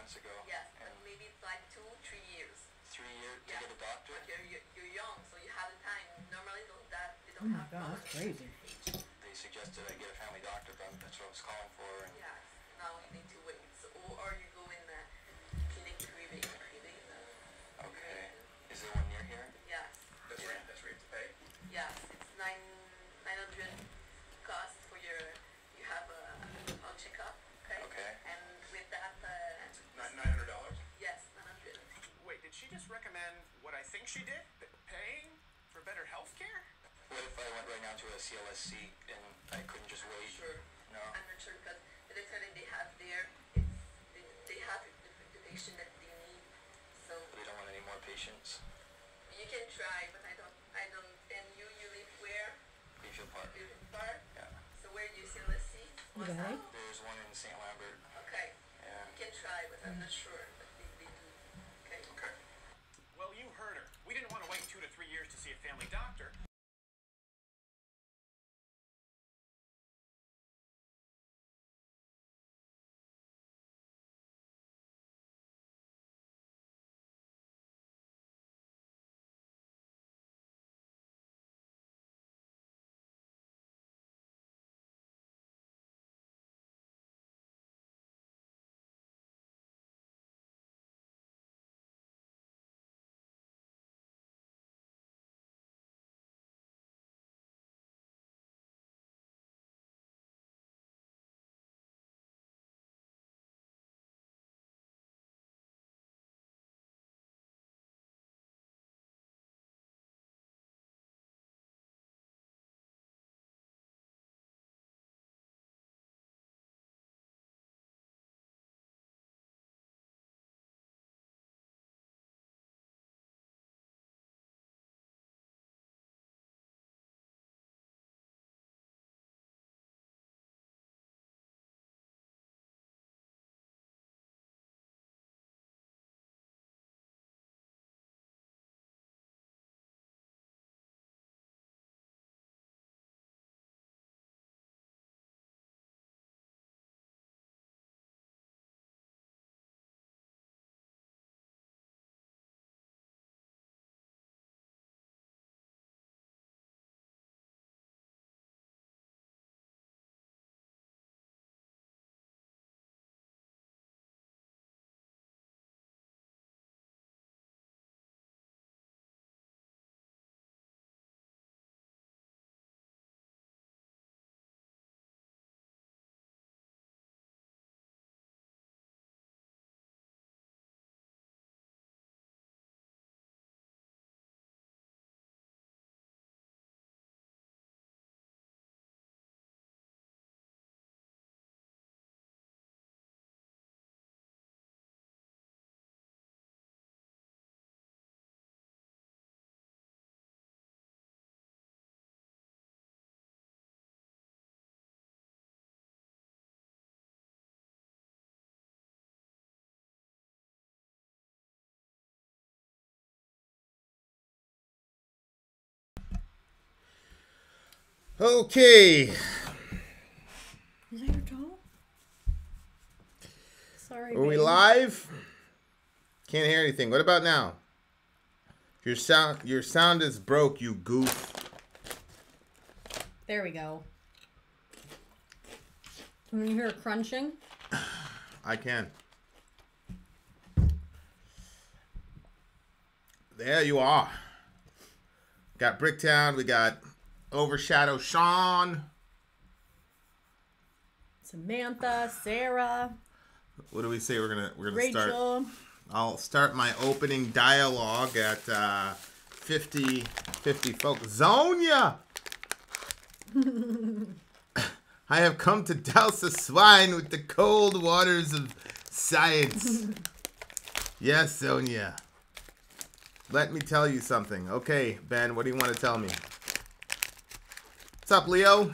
months ago. Yes, but maybe it's like 2-3 years. 3 years to get a doctor? But you're young, so you have the time. Normally they Oh don't my have God, that's crazy. They suggested I get a family doctor, but that's what I was calling for. And yes, now you need to wait. So, or you go in the clinic private. Okay. Is there one near here? Yes. That's right to pay? Yes, it's 900 cost for you have a checkup, okay? Okay. And with that, $900? yes, 900. Wait, did she just recommend what I think she did? Paying for better health care? What if I went right now to a CLSC and I couldn't just I'm wait? not sure. No? I'm not sure because the literally they have there, they have the patient that they need. So They don't want any more patients? you can try, but I don't. And you live where? Greenfield Park. Greenfield Park? Yeah. So where do you still see? Okay. There's one in St. Lambert. Okay. Yeah. You can try, but I'm not sure. But they do. Okay. Okay. Well, you heard her. We didn't want to wait 2 to 3 years to see a family doctor. Okay. Is that your toe? Sorry. Are we babe. live? Can't hear anything. What about now? Your sound is broke, you goof. There we go. Can you hear crunching? I can. There you are. Got Bricktown. We got Overshadow Sean. Samantha, Sarah, What do we say? We're gonna start. Rachel. I'll start my opening dialogue at 50 folks. Zonia! I have come to douse the swine with the cold waters of science. Yes, Zonia. Let me tell you something. Okay, Ben, what do you want to tell me? What's up, Leo?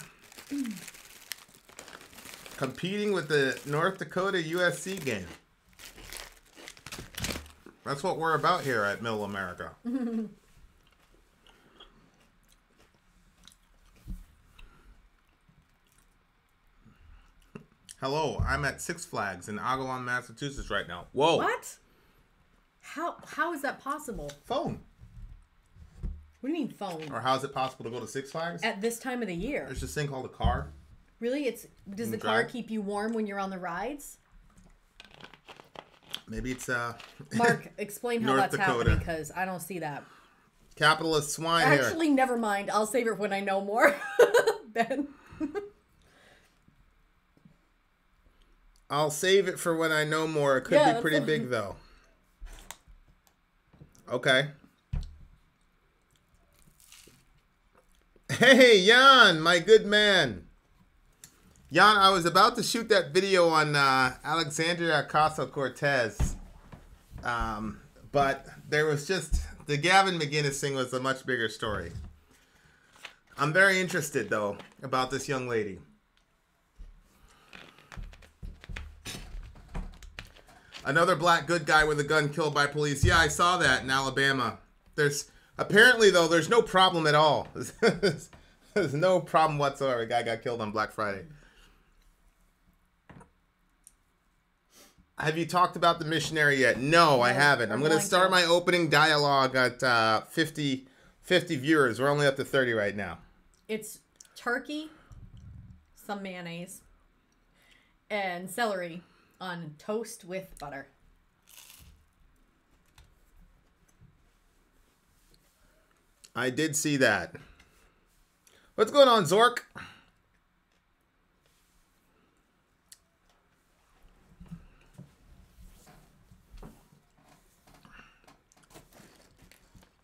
Competing with the North Dakota USC game. That's what we're about here at Middle America. Hello, I'm at Six Flags in Agawam, Massachusetts right now. Whoa. What? How is that possible? Phone. What do you mean phone? Or how is it possible to go to Six Flags? At this time of the year. There's this thing called a car. Really? Does the car drive. keep you warm when you're on the rides? Maybe it's Mark, explain how North that's Dakota. happening because I don't see that. capitalist swine here. Actually, never mind. I'll save it when I know more. Ben. I'll save it for when I know more. It could be pretty big though. Okay. Hey, Jan, my good man. Jan, I was about to shoot that video on Alexandria Ocasio-Cortez. But there was just... The Gavin McGinnis thing was a much bigger story. I'm very interested, though, about this young lady. Another black good guy with a gun killed by police. Yeah, I saw that in Alabama. Apparently, though, there's no problem at all. There's no problem whatsoever. A guy got killed on Black Friday. Have you talked about the missionary yet? No, I haven't. I'm going to start my opening dialogue at 50 viewers. We're only up to 30 right now. It's turkey, some mayonnaise, and celery on toast with butter. I did see that. What's going on, Zork?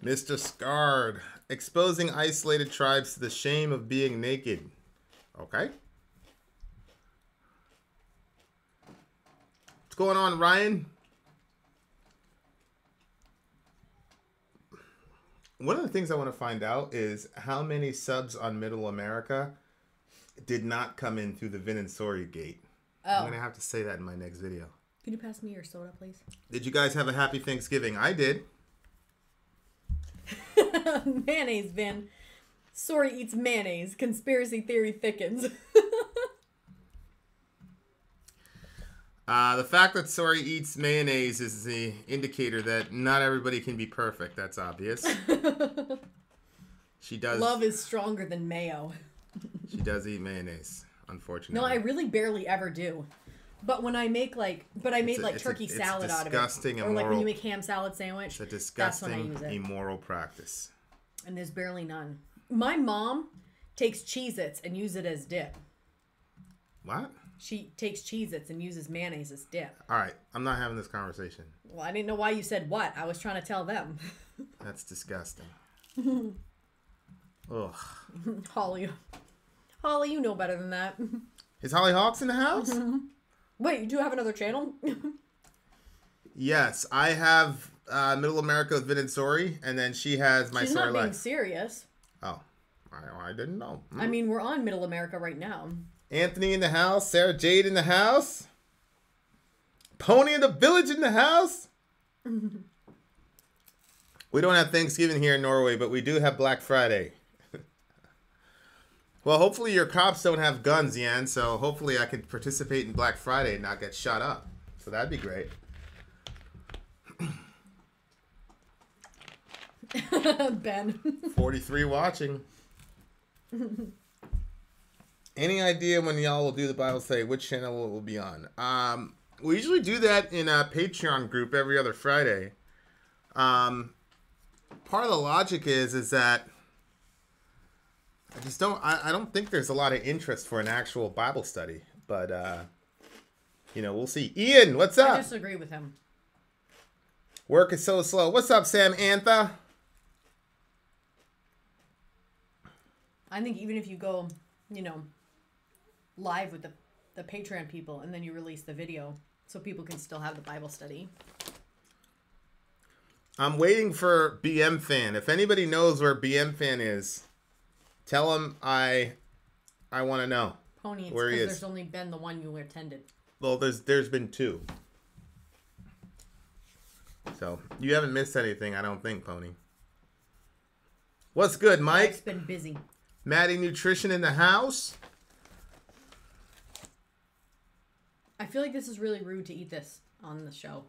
Mr. Scarred. Exposing isolated tribes to the shame of being naked. Okay. What's going on, Ryan? One of the things I want to find out is how many subs on Middle America did not come in through the Vin and Sori gate. I'm going to have to say that in my next video. Can you pass me your soda, please? Did you guys have a happy Thanksgiving? I did. Mayonnaise, Vin. Sori eats mayonnaise. Conspiracy theory thickens. The fact that Sori eats mayonnaise is the indicator that not everybody can be perfect. That's obvious. She does. Love is stronger than mayo. She does eat mayonnaise, unfortunately. No, I really barely ever do. But when I make turkey salad out of it, disgusting, or like when you make ham salad sandwich, It's a disgusting, that's when I use it. immoral practice. And there's barely none. My mom takes Cheez-Its and uses it as dip. What? She takes Cheez-Its and uses mayonnaise as dip. All right, I'm not having this conversation. Well, I didn't know why you said what. I was trying to tell them. That's disgusting. Ugh. Holly, you know better than that. Is Holly Hawks in the house? Wait, you do have another channel? Yes, I have Middle America with Vin and Sori, and then she has my She's Sori not being Life. serious. Oh, I didn't know. I mean, we're on Middle America right now. Anthony in the house, Sarah Jade in the house, Pony in the Village in the house. We don't have Thanksgiving here in Norway, but we do have Black Friday. Well, hopefully your cops don't have guns, Yan, so hopefully I can participate in Black Friday and not get shot up. So that'd be great. Ben. 43 watching. Any idea when y'all will do the Bible study? Which channel it will be on? We usually do that in a Patreon group every other Friday. Part of the logic is that I don't think there's a lot of interest for an actual Bible study, but we'll see. Ian, what's up? I disagree with him. Work is so slow. What's up, Sam Antha? I think even if you go, live with the Patreon people and then you release the video so people can still have the Bible study. I'm waiting for BM Fan. If anybody knows where BM Fan is, tell him I want to know. Pony, it's where he because is. there's only been the one you attended. Well, there's been 2. So, you haven't missed anything, I don't think, Pony. What's good, Mike? Mike's been busy. Maddie Nutrition in the house. I feel like this is really rude to eat this on the show.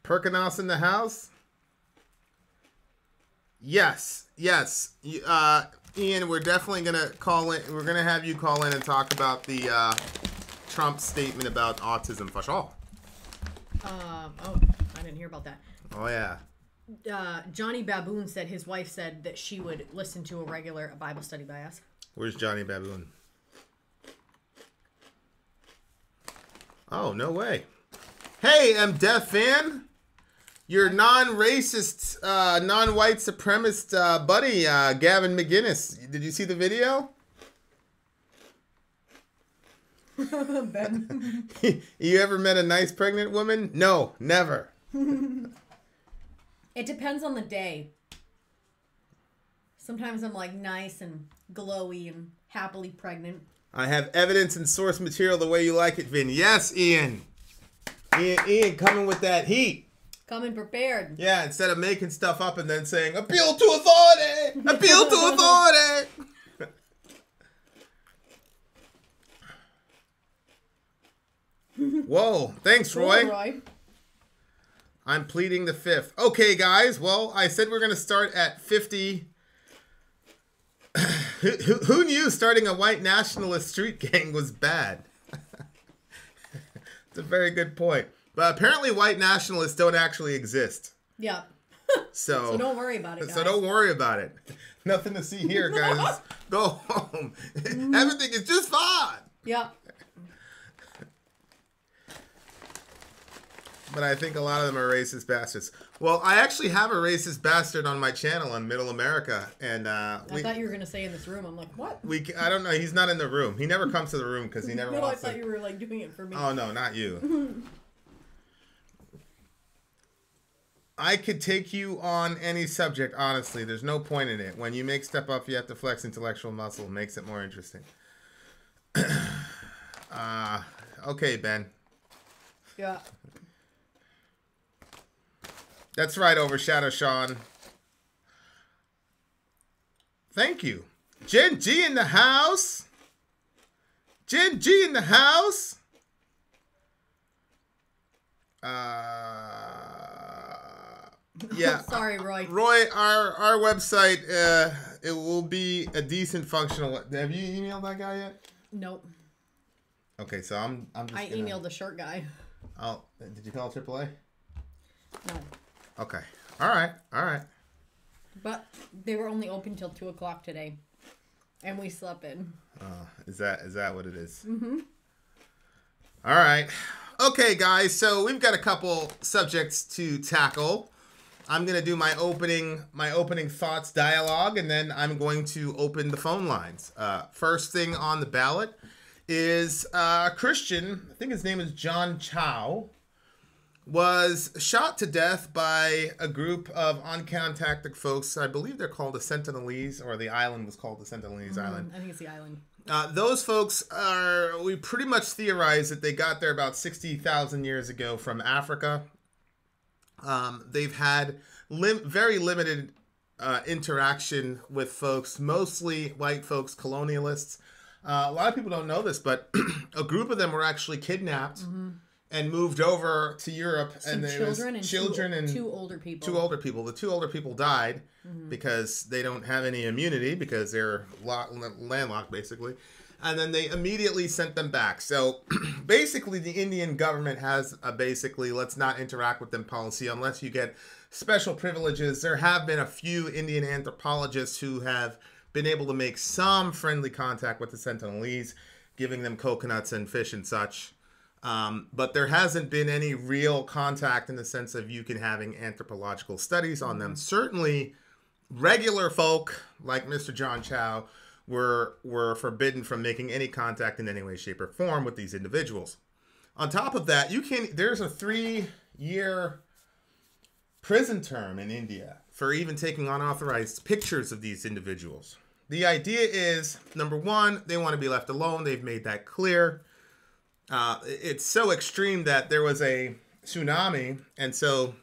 Perkinouse in the house? Yes. Ian, we're definitely going to call in. We're going to have you call in and talk about the Trump statement about autism for sure. Oh, I didn't hear about that. Oh, yeah. Johnny Baboon said his wife said that she would listen to a Bible study by us. Where's Johnny Baboon? Oh, no way. Hey, deaf fan. Your non-racist, non-white supremacist buddy, Gavin McGinnis. Did you see the video? Ben. You ever met a nice pregnant woman? No, never. It depends on the day. Sometimes I'm like nice and glowy and happily pregnant. I have evidence and source material the way you like it, Vin. Yes, Ian. Ian coming with that heat. Coming prepared. Yeah, instead of making stuff up and then saying, appeal to authority! Appeal to authority! Whoa, thanks, Roy. Cool, Roy. I'm pleading the fifth. Okay, guys, well, I said we're going to start at 50. Who knew starting a white nationalist street gang was bad? It's a very good point. But apparently white nationalists don't actually exist. Yeah. So don't worry about it, guys. So don't worry about it. Nothing to see here, guys. Go home. Everything is just fine. Yeah. But I think a lot of them are racist bastards. Well, I actually have a racist bastard on my channel on Middle America, and I thought you were gonna say in this room. I'm like, what? I don't know. He's not in the room. He never comes to the room because he never No, I wants thought to. you were like doing it for me. Oh no, not you. I could take you on any subject. Honestly, there's no point in it. When you make step up, you have to flex intellectual muscle. It makes it more interesting. Okay, Ben. Yeah. That's right, Overshadow Sean. Thank you. Jen G in the house. Jen G in the house. Yeah. Sorry, Roy. Roy, our website, it will be a decent functional. Have you emailed that guy yet? Nope. Okay, so I'm just I emailed the short guy. Oh, did you call AAA? No. Okay. All right. But they were only open till 2 o'clock today, and we slept in. Oh, is that what it is? Mm-hmm. All right. Okay, guys. So we've got a couple subjects to tackle. I'm gonna do my opening thoughts dialogue, and then I'm going to open the phone lines. First thing on the ballot is Christian. I think his name is John Chau. Was shot to death by a group of uncontacted folks. I believe they're called the Sentinelese, or the island was called the Sentinelese Island. I think it's the island. Those folks we pretty much theorize that they got there about 60,000 years ago from Africa. They've had very limited interaction with folks, mostly white folks, colonialists. A lot of people don't know this, but a group of them were actually kidnapped. Mm-hmm. And moved over to Europe, and there was children and two older people. Two older people. The two older people died because they don't have any immunity because they're landlocked, basically. And then they immediately sent them back. So basically, the Indian government has a basically let's not interact with them policy unless you get special privileges. There have been a few Indian anthropologists who have been able to make some friendly contact with the Sentinelese, giving them coconuts and fish and such. But there hasn't been any real contact in the sense of you can having anthropological studies on them. Certainly, regular folk like Mr. John Chau were forbidden from making any contact in any way, shape, or form with these individuals. On top of that, there's a 3-year prison term in India for even taking unauthorized pictures of these individuals. The idea is, number one, they want to be left alone. They've made that clear. It's so extreme that there was a tsunami, and so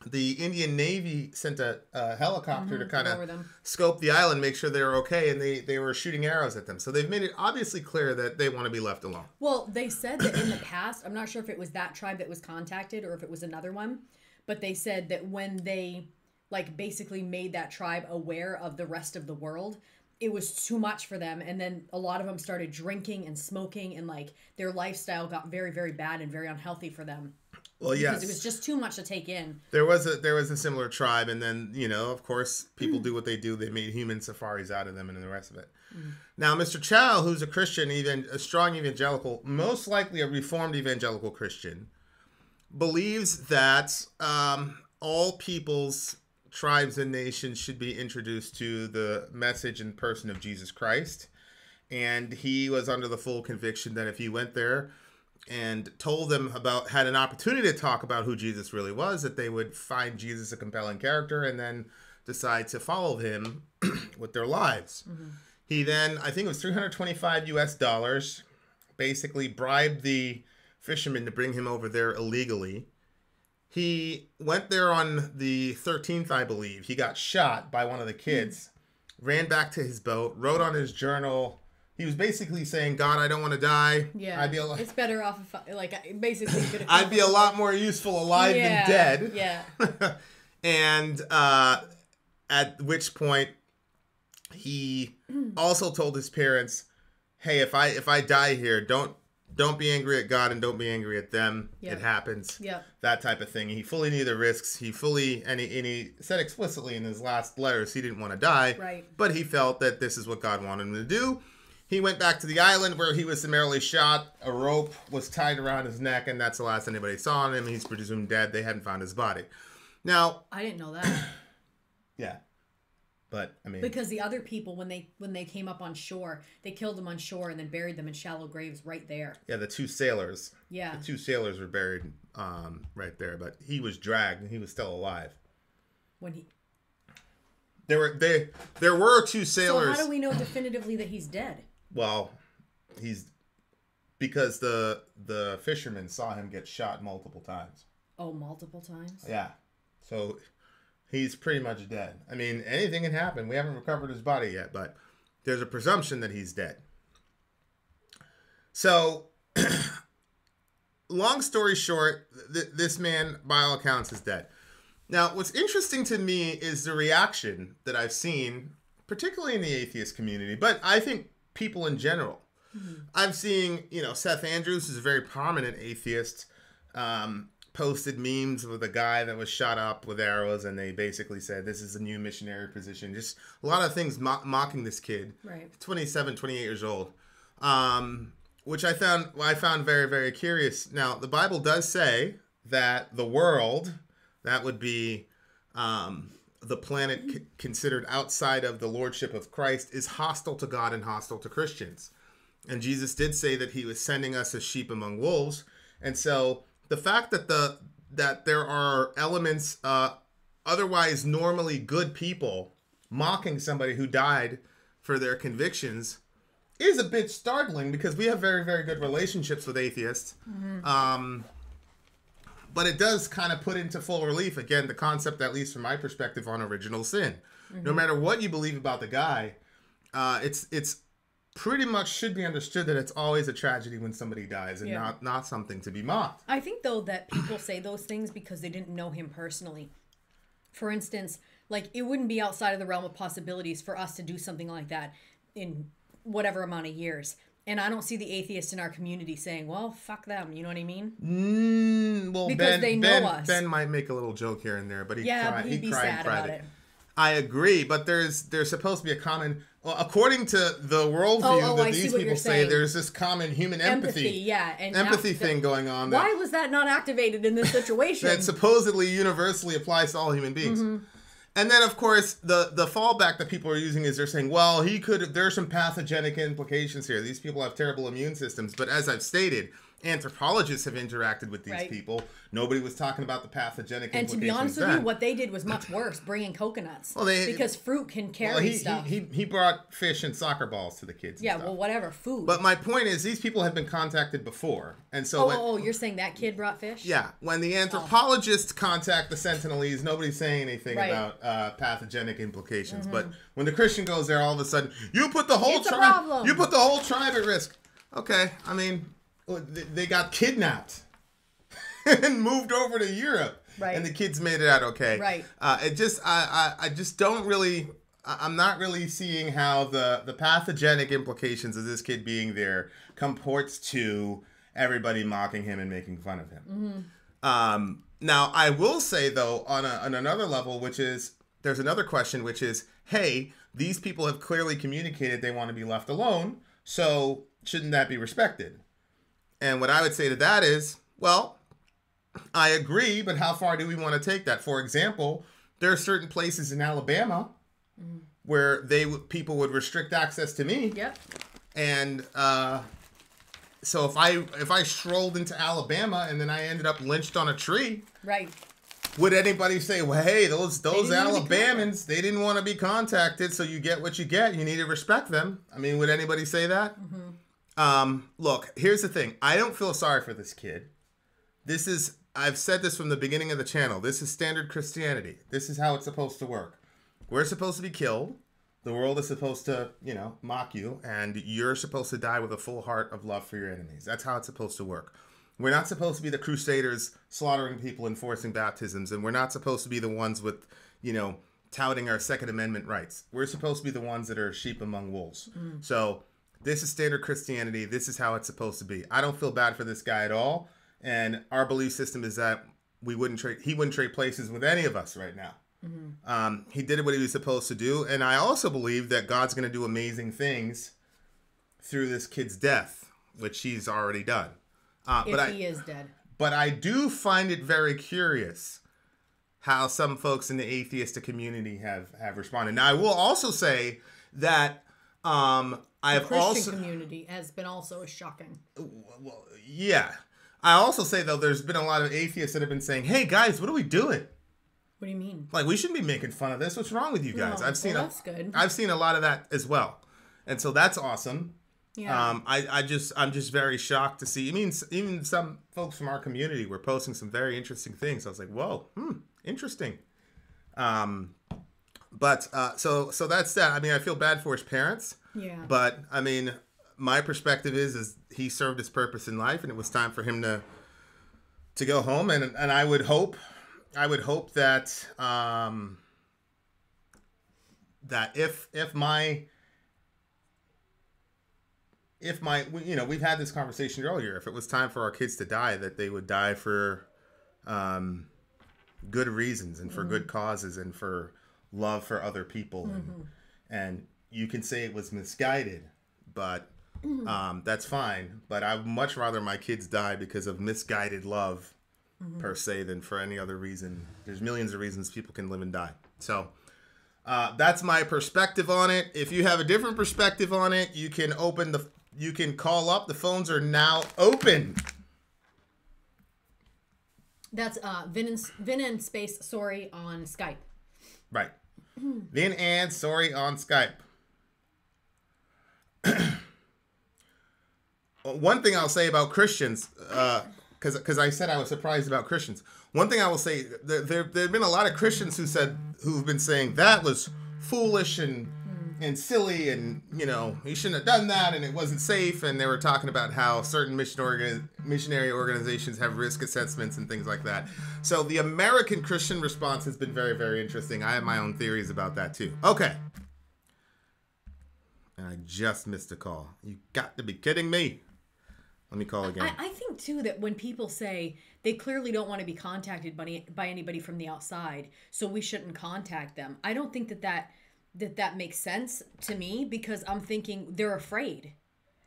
the Indian Navy sent a helicopter to kind over them. of scope the island, make sure they were okay, and they were shooting arrows at them. So they've made it obviously clear that they want to be left alone. Well, they said that in the past, I'm not sure if it was that tribe that was contacted or if it was another one, but they said that when they like basically made that tribe aware of the rest of the world, it was too much for them, and then a lot of them started drinking and smoking, and like their lifestyle got very, very bad and very unhealthy for them. Well, yes, because it was just too much to take in. There was a similar tribe, and then of course, people do what they do. They made human safaris out of them, and the rest of it. Now, Mr. Chau, who's a Christian, even a strong evangelical, most likely a Reformed evangelical Christian, believes that all peoples, tribes, and nations should be introduced to the message and person of Jesus Christ. And he was under the full conviction that if he went there and told them had an opportunity to talk about who Jesus really was, that they would find Jesus a compelling character and then decide to follow him with their lives. He then, I think it was $325 US, basically bribed the fishermen to bring him over there illegally. He went there on the 13th, I believe. He got shot by one of the kids, ran back to his boat, wrote on his journal. He was basically saying, God, I don't want to die. Yeah, it's better off if, like, basically. I'd be a lot more useful alive than dead. Yeah. And at which point, he also told his parents, hey, if I die here, don't be angry at God and don't be angry at them. It happens. That type of thing. He fully knew the risks. He said explicitly in his last letters he didn't want to die. Right. But he felt that this is what God wanted him to do. He went back to the island where he was summarily shot. A rope was tied around his neck, and that's the last anybody saw him. He's presumed dead. They hadn't found his body. Now, I didn't know that. Yeah. But I mean, because the other people, when they came up on shore, they killed them on shore and then buried them in shallow graves right there. Yeah, the two sailors. Yeah, the two sailors were buried right there, but he was dragged and he was still alive. There were two sailors. So how do we know definitively that he's dead? Well, because the fishermen saw him get shot multiple times. Oh, multiple times? Yeah, so. He's pretty much dead. I mean, anything can happen. We haven't recovered his body yet, but there's a presumption that he's dead. So, long story short, this man, by all accounts, is dead. Now, what's interesting to me is the reaction that I've seen, particularly in the atheist community, but I think people in general. I'm seeing, Seth Andrews, who's a very prominent atheist, posted memes with a guy that was shot up with arrows, and they basically said this is a new missionary position. Just a lot of things mocking this kid. Right. 27, 28 years old. Which I found very, very curious. Now, the Bible does say that the world, that would be the planet considered outside of the lordship of Christ, is hostile to God and hostile to Christians. And Jesus did say that he was sending us as sheep among wolves. And so the fact that there are elements, otherwise normally good people, mocking somebody who died for their convictions is a bit startling, because we have very, very good relationships with atheists. But it does kind of put into full relief, again, the concept, at least from my perspective, on original sin. No matter what you believe about the guy, it's pretty much should be understood that it's always a tragedy when somebody dies, and not something to be mocked. I think, though, that people say those things because they didn't know him personally. For instance, like, it wouldn't be outside of the realm of possibilities for us to do something like that in whatever amount of years. And I don't see the atheists in our community saying, well, fuck them. You know what I mean? Well, because they know us. Ben might make a little joke here and there, but he he'd be cried sad about it. I agree, but there's supposed to be a common... Well, according to the worldview that these people say, there's this common human empathy and empathy thing going on. Why was that not activated in this situation? That supposedly universally applies to all human beings. And then, of course, the fallback that people are using is they're saying, well, there's some pathogenic implications here. These people have terrible immune systems. But as I've stated, anthropologists have interacted with these Right. people. Nobody was talking about the pathogenic And to be implications honest with then. you, what they did was much worse, bringing coconuts. Well, because fruit can carry stuff. He brought fish and soccer balls to the kids. and Yeah, stuff. well, whatever, food. But my point is, these people have been contacted before, and so Oh, you're saying that kid brought fish? yeah, when the anthropologists contact the Sentinelese, nobody's saying anything Right. about pathogenic implications. But when the Christian goes there, all of a sudden, you put the whole It's a tribe, problem. you put the whole tribe at risk. Okay, I mean, they got kidnapped and moved over to Europe, Right. and the kids made it out okay. Right. I just don't really. I'm not really seeing how the pathogenic implications of this kid being there comports to everybody mocking him and making fun of him. Now, I will say, though, on another level, which is, there's another question, which is, hey, these people have clearly communicated they want to be left alone, so shouldn't that be respected? And what I would say to that is, well, I agree, but how far do we want to take that? For example, there are certain places in Alabama where people would restrict access to me. Yep. And so if I strolled into Alabama and then I ended up lynched on a tree, Right. would anybody say, well, hey, those didn't wanna be Alabamans, they didn't want to be contacted, so you get what you get. You need to respect them. I mean, would anybody say that? Look, here's the thing. I don't feel sorry for this kid. I've said this from the beginning of the channel. This is standard Christianity. This is how it's supposed to work. We're supposed to be killed. The world is supposed to, mock you. And you're supposed to die with a full heart of love for your enemies. That's how it's supposed to work. We're not supposed to be the crusaders slaughtering people and forcing baptisms. And we're not supposed to be the ones with, touting our Second Amendment rights. We're supposed to be the ones that are sheep among wolves. So this is standard Christianity. This is how it's supposed to be. I don't feel bad for this guy at all. And our belief system is that he wouldn't trade places with any of us right now. He did what he was supposed to do. And I also believe that God's going to do amazing things through this kid's death, which he's already done. He is dead. But I do find it very curious how some folks in the atheistic community have responded. Now, I will also say that The Christian community has been also shocking. Well, yeah. I also say, though, there's been a lot of atheists that have been saying, hey, guys, what are we doing? What do you mean? Like, we shouldn't be making fun of this. What's wrong with you guys? No, that's good. I've seen a lot of that as well. And so that's awesome. Yeah. I'm just very shocked to see. I mean, even some folks from our community were posting some very interesting things. I was like, whoa, interesting. But so that's that. I mean, I feel bad for his parents. Yeah. But I mean, my perspective is he served his purpose in life, and it was time for him to go home. And I would hope that that if we've had this conversation earlier, if it was time for our kids to die, that they would die for good reasons and for good causes and for love for other people. And you can say it was misguided, but that's fine. But I would much rather my kids die because of misguided love per se than for any other reason. There's millions of reasons people can live and die. So that's my perspective on it. If you have a different perspective on it, you can call up. The phones are now open. that's Vin and space sorry on Skype. Right. Vin and sorry on Skype. One thing I'll say about Christians, because I said I was surprised about Christians. One thing I will say, there have been a lot of Christians who've been saying that was foolish and silly, and you shouldn't have done that, and it wasn't safe. And they were talking about how certain missionary organizations have risk assessments and things like that. So the American Christian response has been very, very interesting. I have my own theories about that too. Okay. And I just missed a call. You got to be kidding me. Let me call again. I think, too, that when people say they clearly don't want to be contacted by anybody from the outside, so we shouldn't contact them, I don't think that makes sense to me, because I'm thinking they're afraid.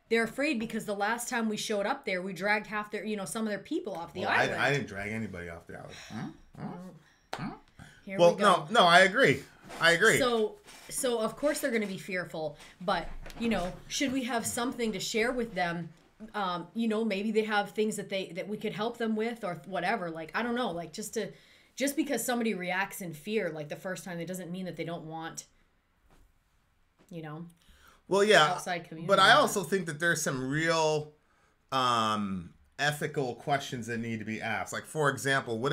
They're afraid because the last time we showed up there, we dragged half their, some of their people off the island. I didn't drag anybody off the island. Here we go. No, I agree. So of course they're going to be fearful, but should we have something to share with them you know, maybe they have things that we could help them with or whatever. Like, I don't know, like just because somebody reacts in fear, like the first time, it doesn't mean that they don't want, you know, well, yeah, outside community. But I also think that there's some real ethical questions that need to be asked. Like, for example, what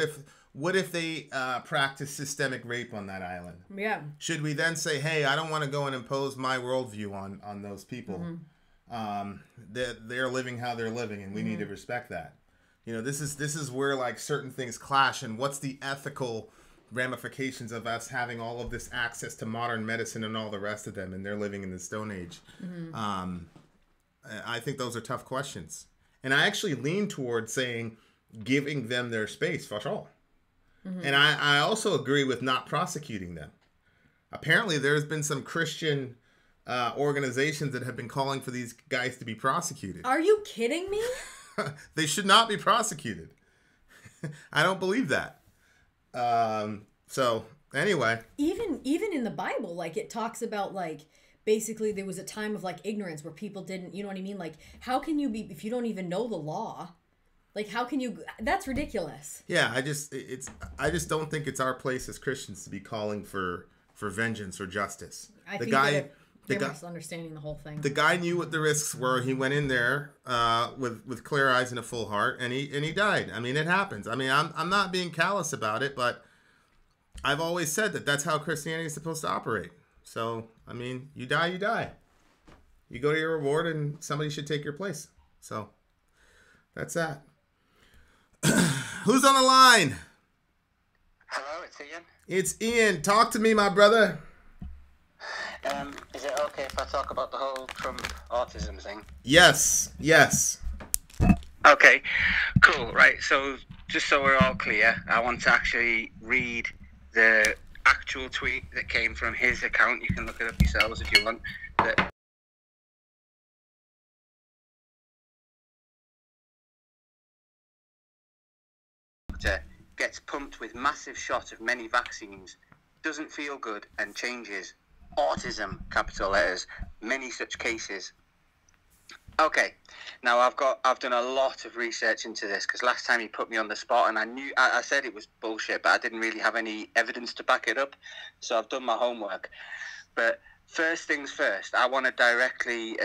if they practice systemic rape on that island? Yeah. Should we then say, hey, I don't want to go and impose my worldview on those people? They're living how they're living, and we need to respect that. You know, this is where like certain things clash, and what's the ethical ramifications of us having all of this access to modern medicine and all the rest of them, and they're living in the Stone Age. I think those are tough questions, and I actually lean towards saying giving them their space for sure. And I also agree with not prosecuting them. Apparently, there's been some Christian organizations that have been calling for these guys to be prosecuted. Are you kidding me? They should not be prosecuted. I don't believe that. So anyway, Even in the Bible, like it talks about like basically there was a time of like ignorance where people didn't, you know what I mean? Like how can you be if you don't even know the law? Like how can you? That's ridiculous. Yeah, I just don't think it's our place as Christians to be calling for vengeance or justice. I think that they're misunderstanding the whole thing. The guy knew what the risks were. He went in there with clear eyes and a full heart, and he died. I mean, it happens. I mean, I'm not being callous about it, but I've always said that that's how Christianity is supposed to operate. So, I mean, you die, you die. You go to your reward, and somebody should take your place. So, that's that. Who's on the line? Hello, it's Ian. It's Ian. Talk to me, my brother. Is it okay if I talk about the whole Trump autism thing? Yes. Okay, cool. Right, so just so we're all clear, I want to actually read the actual tweet that came from his account. You can look it up yourselves if you want. Gets pumped with massive shot of many vaccines, doesn't feel good and changes. Autism, capital letters, many such cases. Okay, now I've done a lot of research into this because last time he put me on the spot and I said it was bullshit, but I didn't really have any evidence to back it up, so I've done my homework. But first things first, I want to directly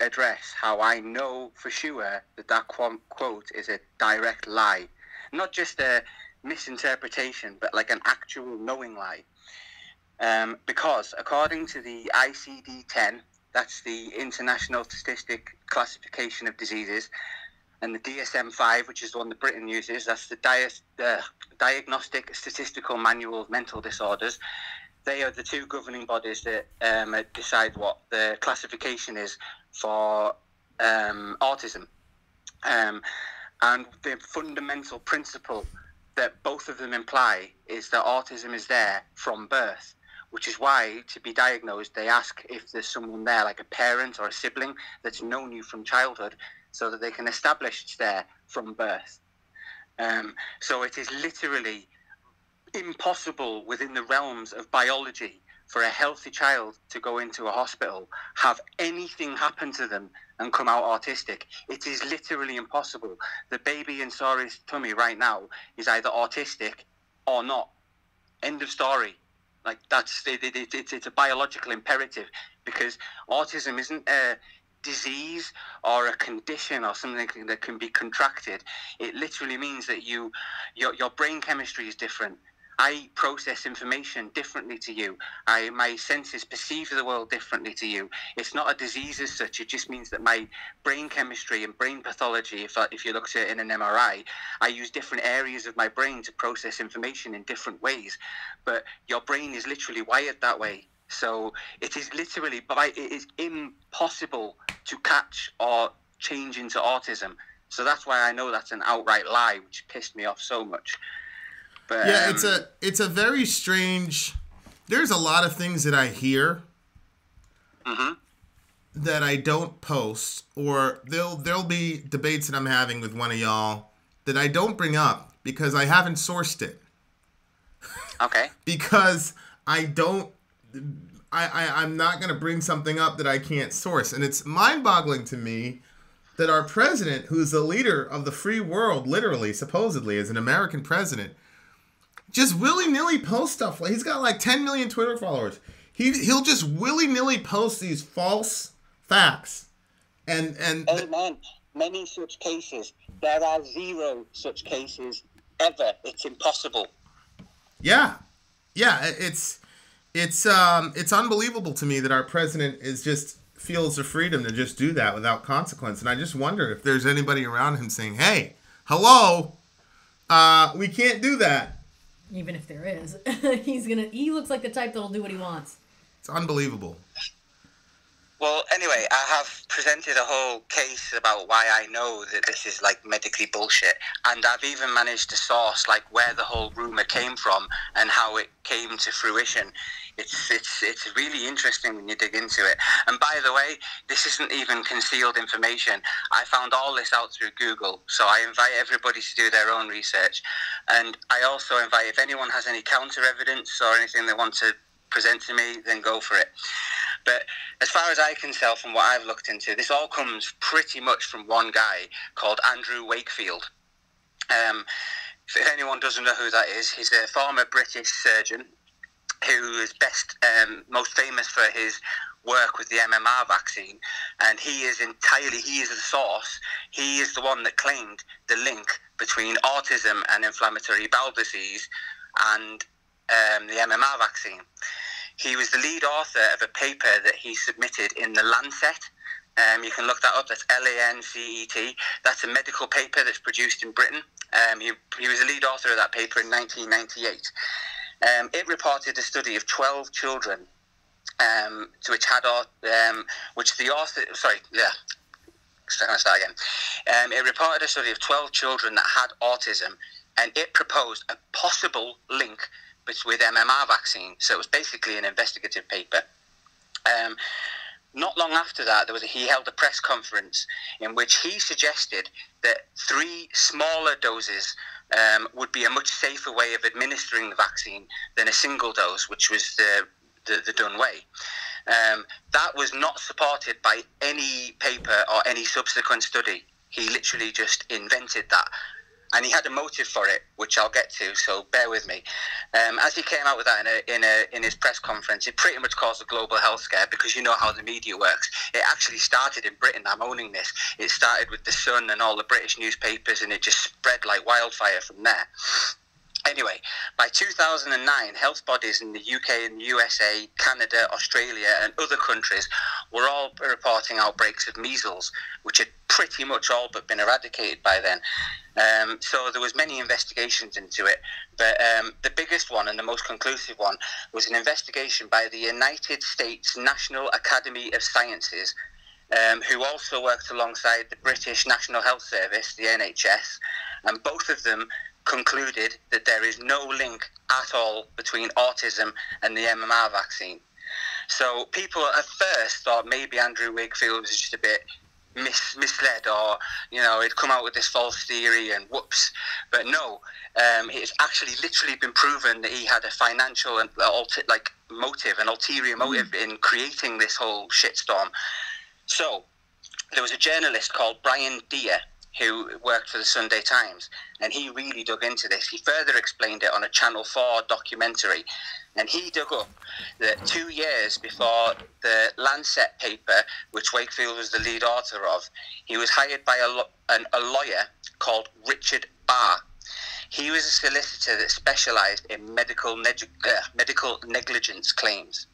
address how I know for sure that quote is a direct lie, not just a misinterpretation, but like an actual knowing lie. Because according to the ICD-10, that's the International Statistic Classification of Diseases, and the DSM-5, which is the one that Britain uses, that's the Diagnostic Statistical Manual of Mental Disorders. They are the two governing bodies that decide what the classification is for autism. And the fundamental principle that both of them imply is that autism is there from birth, which is why, to be diagnosed, they ask if there's someone there, like a parent or a sibling, that's known you from childhood, so that they can establish it's there from birth. So it is literally impossible within the realms of biology for a healthy child to go into a hospital, have anything happen to them, and come out autistic. It is literally impossible. The baby in Sari's tummy right now is either autistic or not. End of story. Like it's a biological imperative, because autism isn't a disease or a condition or something that can be contracted. It literally means that your brain chemistry is different. I process information differently to you. My senses perceive the world differently to you. It's not a disease as such. It just means that my brain chemistry and brain pathology, if you looked at it in an MRI, I use different areas of my brain to process information in different ways. But your brain is literally wired that way. So it is literally, it is impossible to catch or change into autism. So that's why I know that's an outright lie, which pissed me off so much. But, yeah, it's a very strange. There's a lot of things that I hear that I don't post, or there'll be debates that I'm having with one of y'all that I don't bring up because I haven't sourced it. Okay. Because I'm not going to bring something up that I can't source, and it's mind-boggling to me that our president, who's the leader of the free world, literally, supposedly, as an American president, just willy-nilly post stuff. He's got like 10 million Twitter followers. He'll just willy-nilly post these false facts. Amen. Many such cases. There are 0 such cases ever. It's impossible. Yeah. It's unbelievable to me that our president feels the freedom to just do that without consequence. And I just wonder if there's anybody around him saying, "Hey, hello, we can't do that." Even if there is, he looks like the type that'll do what he wants. It's unbelievable. Well, anyway, I have presented a whole case about why I know that this is like medically bullshit, and I've even managed to source like where the whole rumor came from and how it came to fruition. It's really interesting when you dig into it. And by the way, this isn't even concealed information. I found all this out through Google, so I invite everybody to do their own research. And I also invite, if anyone has any counter evidence or anything they want to present to me, then go for it. But as far as I can tell from what I've looked into, this all comes pretty much from one guy called Andrew Wakefield. If anyone doesn't know who that is, he's a former British surgeon who is most famous for his work with the MMR vaccine, and he is the source. He is the one that claimed the link between autism and inflammatory bowel disease and the MMR vaccine. He was the lead author of a paper that he submitted in the Lancet. You can look that up. That's LANCET. That's a medical paper that's produced in Britain. He was the lead author of that paper in 1998. It reported a study of 12 children, It reported a study of 12 children that had autism, and it proposed a possible link with MMR vaccine. So it was basically an investigative paper. Not long after that, he held a press conference in which he suggested that 3 smaller doses would be a much safer way of administering the vaccine than a single dose, which was the done way. That was not supported by any paper or any subsequent study. He literally just invented that. And he had a motive for it, which I'll get to, so bear with me. As he came out with that in his press conference, it pretty much caused a global health scare, because you know how the media works. It actually started in Britain. I'm owning this. It started with The Sun and all the British newspapers, and it just spread like wildfire from there. Anyway, by 2009, health bodies in the UK and the USA, Canada, Australia, and other countries were all reporting outbreaks of measles, which had pretty much all but been eradicated by then. So there was many investigations into it, but the biggest one and the most conclusive one was an investigation by the United States National Academy of Sciences, who also worked alongside the British National Health Service, the NHS, and both of them concluded that there is no link at all between autism and the MMR vaccine. So people at first thought maybe Andrew Wakefield was just a bit misled, or he'd come out with this false theory and whoops. But no, it's actually literally been proven that he had a financial and ulterior motive in creating this whole shitstorm. So there was a journalist called Brian Deere who worked for the Sunday Times, and he really dug into this. He further explained it on a Channel 4 documentary, and he dug up that 2 years before the Lancet paper, which Wakefield was the lead author of, he was hired by a lawyer called Richard Barr. He was a solicitor that specialised in medical negligence claims.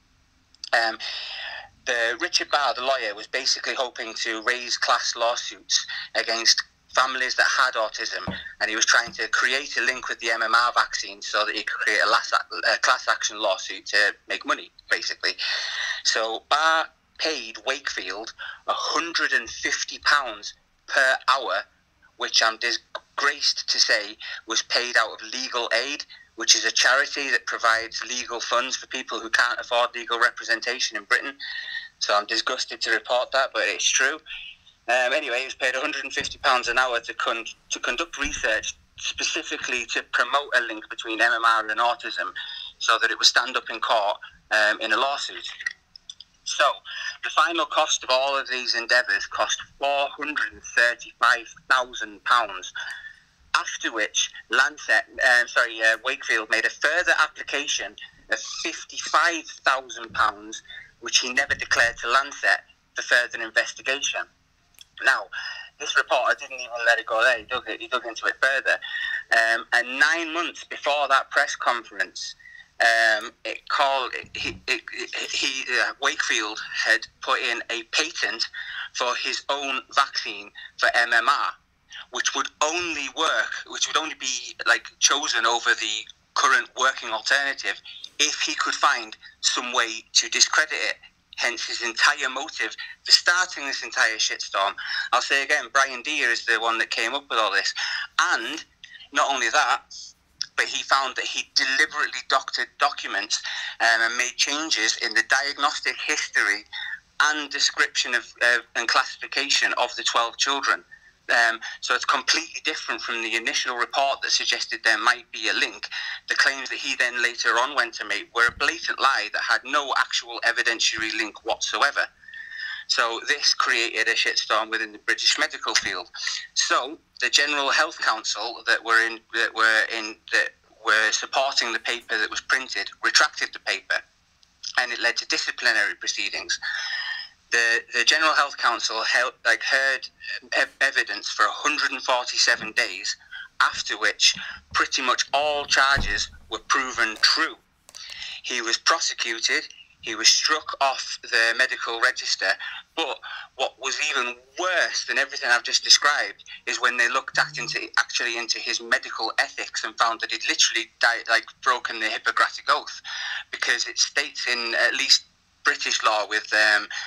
The Richard Barr, the lawyer, was basically hoping to raise class lawsuits against families that had autism, and he was trying to create a link with the MMR vaccine so that he could create a class action lawsuit to make money, basically. So Barr paid Wakefield £150 per hour, which I'm disgraced to say was paid out of Legal Aid, which is a charity that provides legal funds for people who can't afford legal representation in Britain. So I'm disgusted to report that, but it's true. Anyway, he was paid £150 an hour to conduct research specifically to promote a link between MMR and autism, so that it would stand up in court in a lawsuit. So, the final cost of all of these endeavours cost £435,000, after which Wakefield made a further application of £55,000, which he never declared to Lancet for further investigation. Now, this reporter didn't even let it go there. He dug into it further. And 9 months before that press conference, Wakefield had put in a patent for his own vaccine for MMR, which would only be chosen over the current working alternative if he could find some way to discredit it. Hence his entire motive for starting this entire shitstorm. I'll say again, Brian Deere is the one that came up with all this. And not only that, but he found that he deliberately doctored documents and made changes in the diagnostic history and description of and classification of the 12 children. So it's completely different from the initial report that suggested there might be a link. The claims that he then later on went to make were a blatant lie that had no actual evidentiary link whatsoever. So this created a shitstorm within the British medical field. So the General Health Council that were supporting the paper that was printed retracted the paper, and it led to disciplinary proceedings. The General Health Council heard evidence for 147 days, after which pretty much all charges were proven true. He was prosecuted, he was struck off the medical register, but what was even worse than everything I've just described is when they looked into his medical ethics and found that he'd literally broken the Hippocratic Oath, because it states in at least British law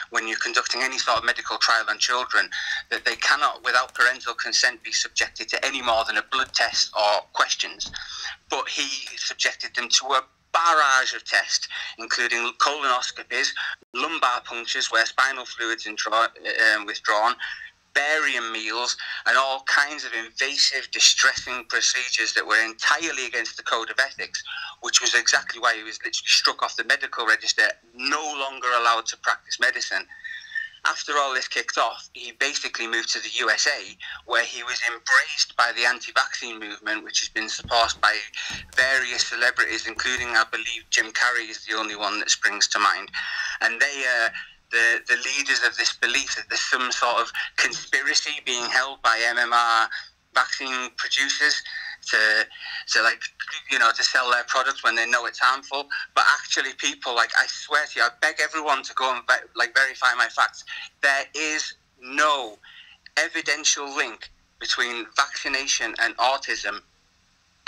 when you're conducting any sort of medical trial on children that they cannot, without parental consent, be subjected to any more than a blood test or questions. But he subjected them to a barrage of tests, including colonoscopies, lumbar punctures where spinal fluids withdrawn, barium meals, and all kinds of invasive, distressing procedures that were entirely against the code of ethics, which was exactly why he was literally struck off the medical register, no longer allowed to practice medicine. After all this kicked off, he basically moved to the USA, where he was embraced by the anti-vaccine movement, which has been supported by various celebrities, including, I believe, Jim Carrey is the only one that springs to mind. And they the leaders of this belief that there's some sort of conspiracy being held by MMR vaccine producers to sell their products when they know it's harmful. But actually, people, I swear to you, I beg everyone to go and verify my facts. There is no evidential link between vaccination and autism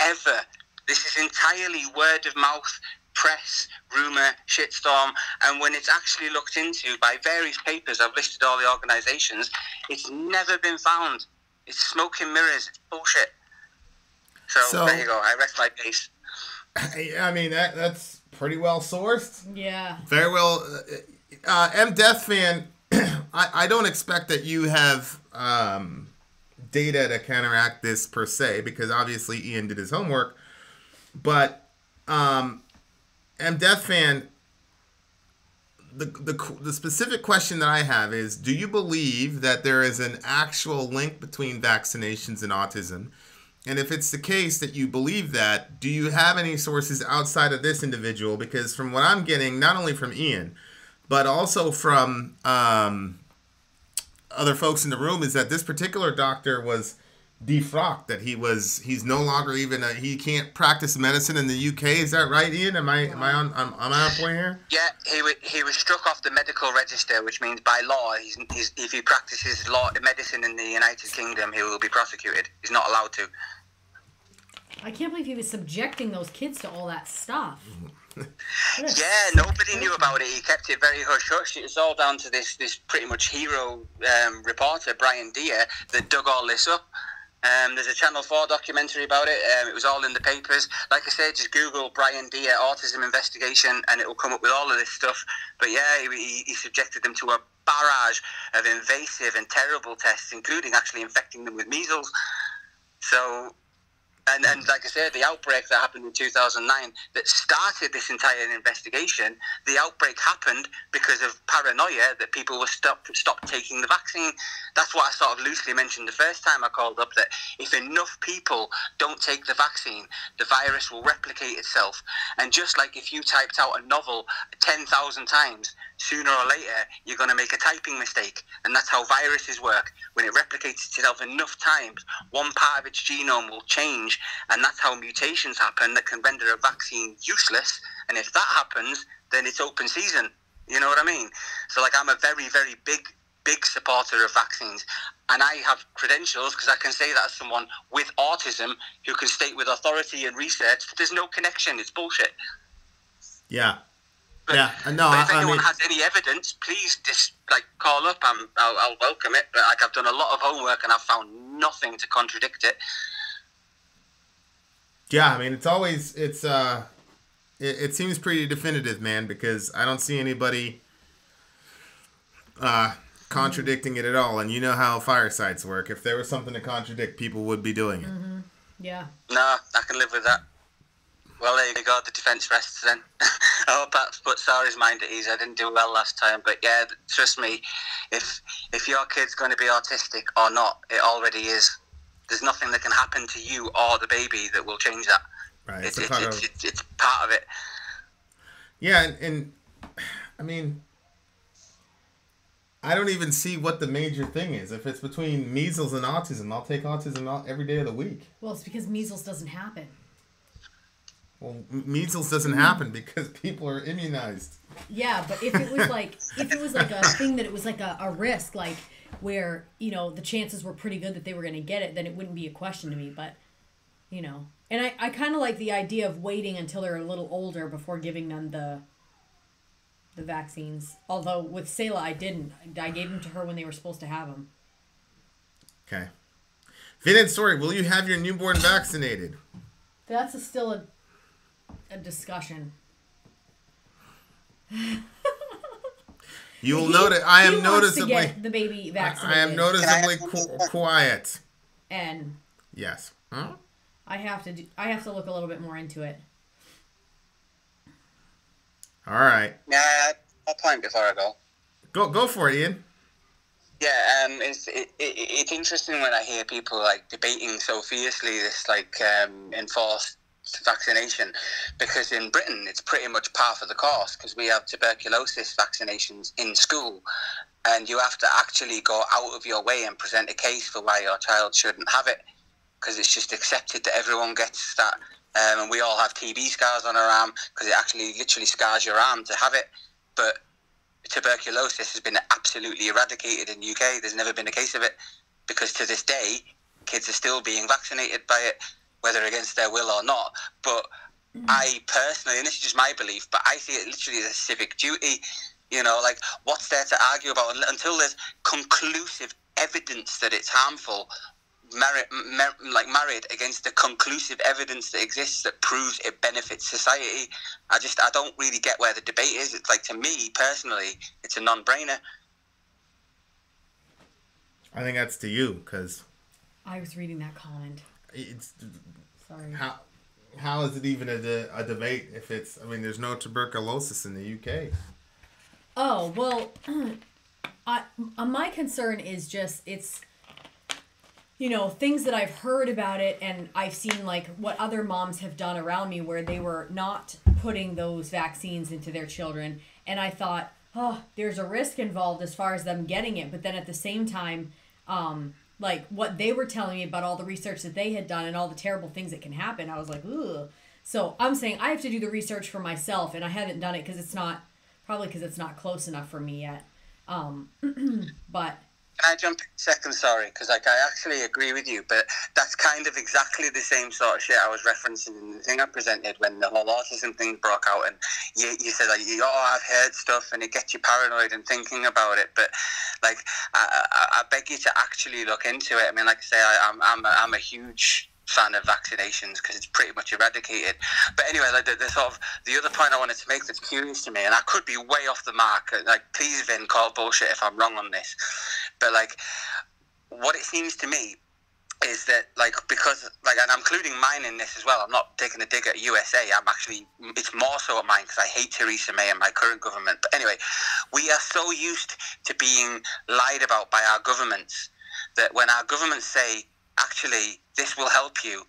ever. This is entirely word of mouth, press, rumour, shitstorm, and when it's actually looked into by various papers, I've listed all the organisations, it's never been found. It's smoke and mirrors. It's bullshit. So there you go. I rest my case. I mean, that's pretty well sourced. Yeah. Very well. M. Death Fan, I don't expect that you have data to counteract this per se, because obviously Ian did his homework. But M. Death Fan, the specific question that I have is, do you believe that there is an actual link between vaccinations and autism? And if it's the case that you believe that, do you have any sources outside of this individual? Because from what I'm getting, not only from Ian, but also from other folks in the room, is that this particular doctor was defrocked, that he's no longer even he can't practice medicine in the UK. Is that right, Ian? Am I on point here? Yeah, he was struck off the medical register, which means by law, if he practices medicine in the United Kingdom, he will be prosecuted. He's not allowed to. I can't believe he was subjecting those kids to all that stuff. Yeah, nobody knew about it. He kept it very hush-hush. It was all down to this pretty much hero reporter, Brian Deere, that dug all this up. There's a Channel 4 documentary about it. It was all in the papers. Like I said, just Google Brian Deere autism investigation and it will come up with all of this stuff. But yeah, he subjected them to a barrage of invasive and terrible tests, including actually infecting them with measles. So And like I said, the outbreak that happened in 2009 that started this entire investigation, the outbreak happened because of paranoia that people were stopped taking the vaccine. That's what I sort of loosely mentioned the first time I called up, that if enough people don't take the vaccine, the virus will replicate itself. And just like if you typed out a novel 10,000 times, sooner or later you're going to make a typing mistake. And that's how viruses work. When it replicates itself enough times, one part of its genome will change, and that's how mutations happen that can render a vaccine useless. And if that happens, then it's open season. You know what I mean? So like, I'm a very, very big supporter of vaccines, and I have credentials because I can say that as someone with autism who can state with authority and research that there's no connection. It's bullshit. Yeah. But, yeah. No, but if anyone has any evidence, please just like call up. I'll welcome it. But like, I've done a lot of homework and I've found nothing to contradict it. Yeah, I mean, it seems pretty definitive, man, because I don't see anybody contradicting it at all. And you know how firesides work. If there was something to contradict, people would be doing it. Mm-hmm. Yeah. No, I can live with that. Well, there you go. The defence rests then. I hope that put Sarah's mind at ease. I didn't do well last time. But yeah, trust me, if your kid's going to be autistic or not, it already is. There's nothing that can happen to you or the baby that will change that. Right. It's part of it. Yeah, and I mean, I don't even see what the major thing is. If it's between measles and autism, I'll take autism every day of the week. Well, it's because measles doesn't happen. Well, measles doesn't happen because people are immunized. Yeah, but if it was like a thing that it was like a risk, like where, you know, the chances were pretty good that they were going to get it, then it wouldn't be a question to me. But, you know, and I kind of like the idea of waiting until they're a little older before giving them the vaccines. Although with Selah, I didn't. I gave them to her when they were supposed to have them. Okay. Vinod, sorry, will you have your newborn vaccinated? That's still a discussion. You will notice I am noticeably to get the baby vaccinated. I am noticeably quiet. And yes. Huh? I have to look a little bit more into it. All right. Yeah, I'll point before I go. Go for it, Ian. Yeah, it's interesting when I hear people like debating so fiercely this like enforced vaccination, because in Britain it's pretty much par for the course, because we have tuberculosis vaccinations in school, and you have to actually go out of your way and present a case for why your child shouldn't have it, because it's just accepted that everyone gets that, and we all have TB scars on our arm because it actually literally scars your arm to have it. But tuberculosis has been absolutely eradicated in the UK. There's never been a case of it, because to this day kids are still being vaccinated by it, whether against their will or not. But I personally, and this is just my belief, but I see it literally as a civic duty. You know, like, what's there to argue about until there's conclusive evidence that it's harmful, married against the conclusive evidence that exists that proves it benefits society. I don't really get where the debate is. It's like, to me personally, it's a non-brainer. I think that's to you, because I was reading that comment. It's sorry. How is it even a debate if it's? I mean, there's no tuberculosis in the UK. Oh well, my concern is just it's, you know, things that I've heard about it, and I've seen like what other moms have done around me where they were not putting those vaccines into their children, and I thought, oh, there's a risk involved as far as them getting it, but then at the same time, like what they were telling me about all the research that they had done and all the terrible things that can happen, I was like, ugh. So I'm saying I have to do the research for myself, and I haven't done it because it's not close enough for me yet. But can I jump in a second? Sorry, because like I actually agree with you, but that's kind of exactly the same sort of shit I was referencing in the thing I presented when the whole autism thing broke out, and you said like, I've heard stuff, and it gets you paranoid and thinking about it. But like, I beg you to actually look into it. I mean, like I say, I'm a huge fan of vaccinations because it's pretty much eradicated. But anyway, like the other point I wanted to make that's curious to me, and I could be way off the mark, like, please Vin, call bullshit if I'm wrong on this, but like, what it seems to me is that, like, because, like, and I'm including mine in this as well. I'm not taking a dig at USA. It's more so at mine because I hate Theresa May and my current government. But anyway, we are so used to being lied about by our governments that when our governments say, actually, this will help you,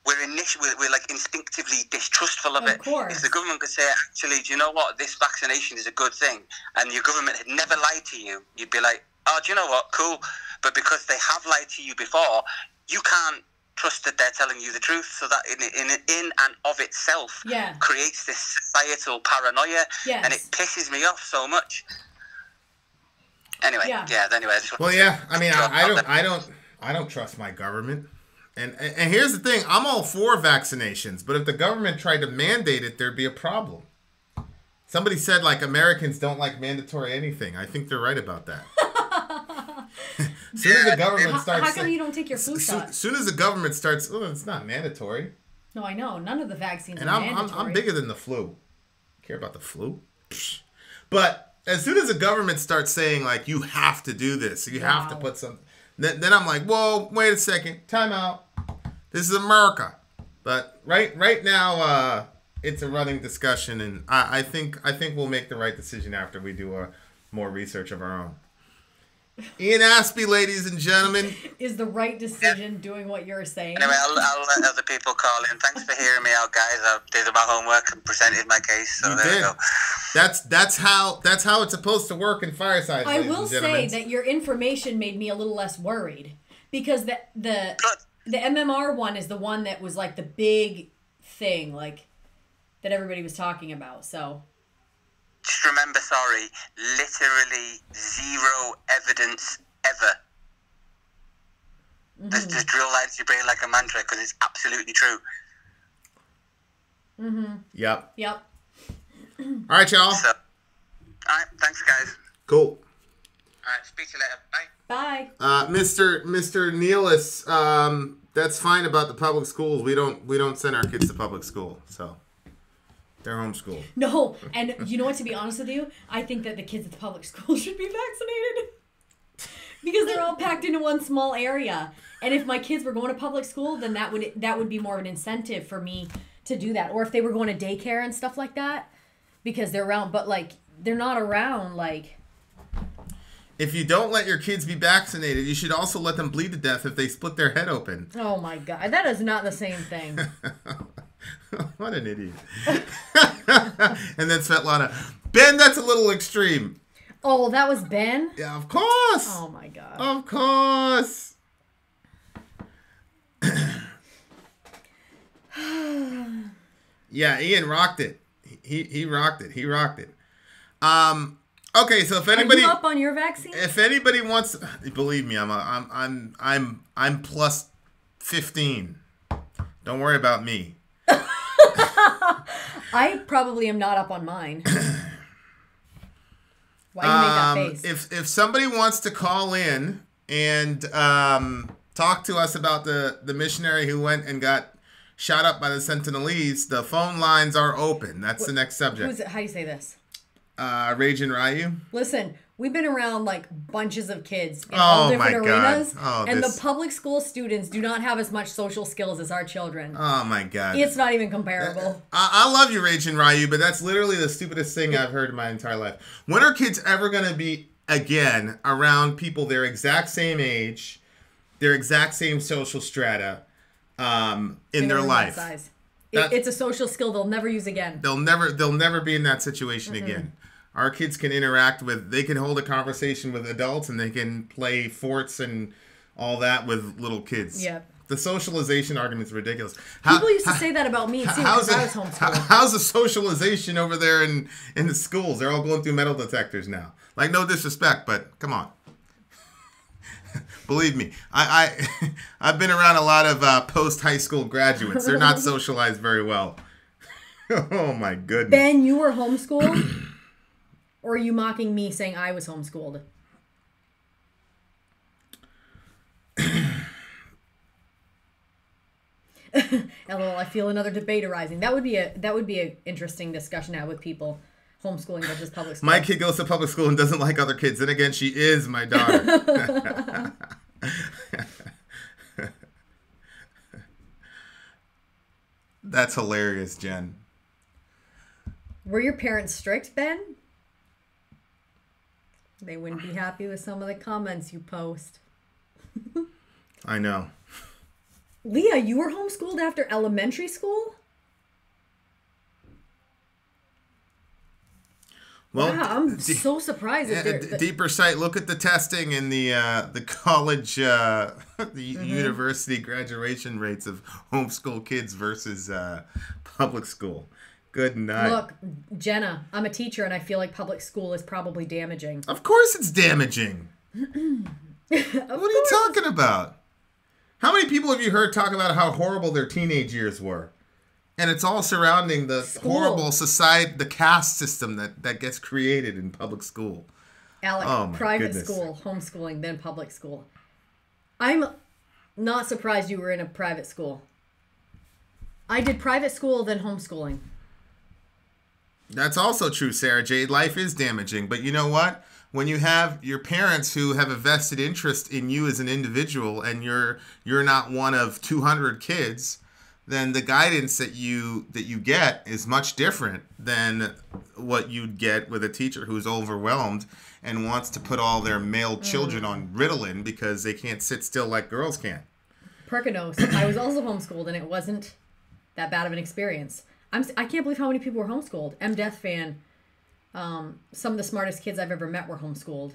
we're like instinctively distrustful of it. Of course. If the government could say, actually, do you know what, this vaccination is a good thing, and your government had never lied to you, you'd be like, oh, do you know what, cool. But because they have lied to you before, you can't trust that they're telling you the truth. So that in and of itself creates this societal paranoia, and it pisses me off so much. Anyway, anyway. I mean, I don't trust my government. And here's the thing, I'm all for vaccinations, but if the government tried to mandate it, there'd be a problem. Somebody said, like, Americans don't like mandatory anything. I think they're right about that. Soon as the government starts... How come you don't take your flu shot? Soon as the government starts... Oh, it's not mandatory. No, I know. None of the vaccines are mandatory. I'm bigger than the flu. Care about the flu? Psh. But as soon as the government starts saying, like, you have to do this, you have to put some... Then I'm like, whoa, wait a second. Time out. This is America. But right now, it's a running discussion, and I think we'll make the right decision after we do more research of our own. Ian Aspie, ladies and gentlemen. Is the right decision doing what you're saying? Anyway, I'll let other people call in. Thanks for hearing me out, guys. I did my homework and presented my case. So there you go. That's how it's supposed to work in Fireside. I will say that your information made me a little less worried, because the MMR one is the one that was like the big thing, like that everybody was talking about. So just remember, literally zero evidence ever. Just drill that into your brain like a mantra, because it's absolutely true. Yep. All right, y'all. So, all right, thanks, guys. Cool. All right, speak to you later. Bye. Bye. Mr. Neelis, that's fine about the public schools. We don't send our kids to public school, so they're homeschooled. No, and you know what? To be honest with you, I think that the kids at the public school should be vaccinated because they're all packed into one small area. And if my kids were going to public school, then that would be more of an incentive for me to do that. Or if they were going to daycare and stuff like that, because they're around, but like they're not around like. If you don't let your kids be vaccinated, you should also let them bleed to death if they split their head open. Oh my God, that is not the same thing. What an idiot. And then Svetlana, Ben, that's a little extreme. Oh, that was Ben? Yeah, of course. Oh my God. Of course. Yeah, Ian rocked it. He rocked it. He rocked it. Okay, so if anybody... Are you up on your vaccine? If anybody wants... Believe me, I'm plus 15. Don't worry about me. I probably am not up on mine. Why do you make that face? If somebody wants to call in and talk to us about the missionary who went and got shot up by the Sentinelese, the phone lines are open. That's the next subject. How do you say this? Raging Ryu. Listen, we've been around like bunches of kids in all different arenas. The public school students do not have as much social skills as our children. Oh my God. It's not even comparable. I love you, Raging Ryu, but that's literally the stupidest thing I've heard in my entire life. When are kids ever going to be, again, around people their exact same age, their exact same social strata in their life? Size. It's a social skill they'll never use again. They'll never be in that situation again. Our kids can they can hold a conversation with adults, and they can play forts and all that with little kids. Yeah. The socialization argument's ridiculous. People used to say that about me, too, because I was homeschooled. How's the socialization over there in the schools? They're all going through metal detectors now. Like, no disrespect, but come on. Believe me, I've been around a lot of post-high school graduates. They're not socialized very well. Oh, my goodness. Ben, you were homeschooled? Or are you mocking me saying I was homeschooled? LOL, I feel another debate arising. That would be an interesting discussion now with people. Homeschooling versus public school. My kid goes to public school and doesn't like other kids. Then again, she is my daughter. That's hilarious, Jen. Were your parents strict, Ben? They wouldn't be happy with some of the comments you post. I know. Leah, you were homeschooled after elementary school? Well, wow, I'm so surprised. Deeper sight. Look at the testing in the college, the university graduation rates of homeschool kids versus public school. Good night. Look, Jenna, I'm a teacher, and I feel like public school is probably damaging. Of course, it's damaging. What are you talking about? How many people have you heard talk about how horrible their teenage years were? And it's all surrounding the horrible society, the caste system that gets created in public school. Alec, private school, homeschooling, then public school. I'm not surprised you were in a private school. I did private school, then homeschooling. That's also true, Sarah Jade. Life is damaging. But you know what? When you have your parents who have a vested interest in you as an individual and you're not one of 200 kids, then the guidance that you get is much different than what you'd get with a teacher who's overwhelmed and wants to put all their male children on Ritalin because they can't sit still like girls can. Perkinos. I was also homeschooled, and it wasn't that bad of an experience. I can't believe how many people were homeschooled. Death fan. Some of the smartest kids I've ever met were homeschooled.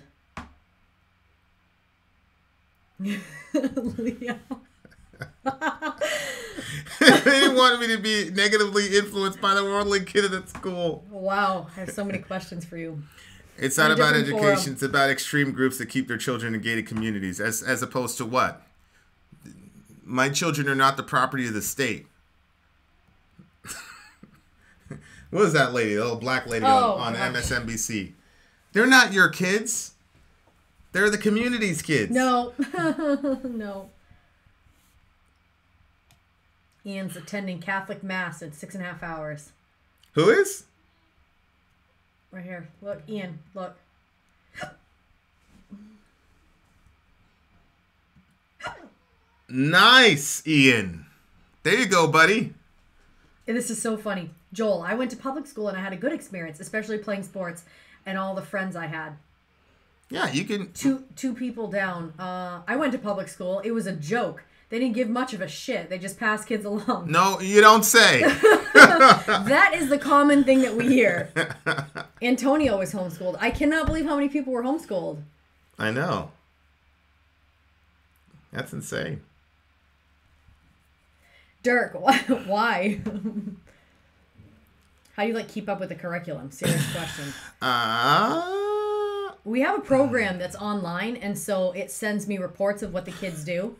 Leah. They wanted me to be negatively influenced by the worldly kid at school. Wow, I have so many questions for you. It's not about education. It's about extreme groups that keep their children in gated communities. As opposed to what? My children are not the property of the state. What was that lady? The little black lady on MSNBC. They're not your kids. They're the community's kids. No. No. Ian's attending Catholic Mass in 6.5 hours. Who is? Right here. Look, Ian, look. Nice, Ian. There you go, buddy. This is so funny. Joel, I went to public school and I had a good experience, especially playing sports and all the friends I had. Yeah, you can... Two people down. I went to public school. It was a joke. They didn't give much of a shit. They just passed kids along. No, you don't say. That is the common thing that we hear. Antonio was homeschooled. I cannot believe how many people were homeschooled. I know. That's insane. Dirk, why? How do you keep up with the curriculum? Serious question. We have a program that's online, and so it sends me reports of what the kids do.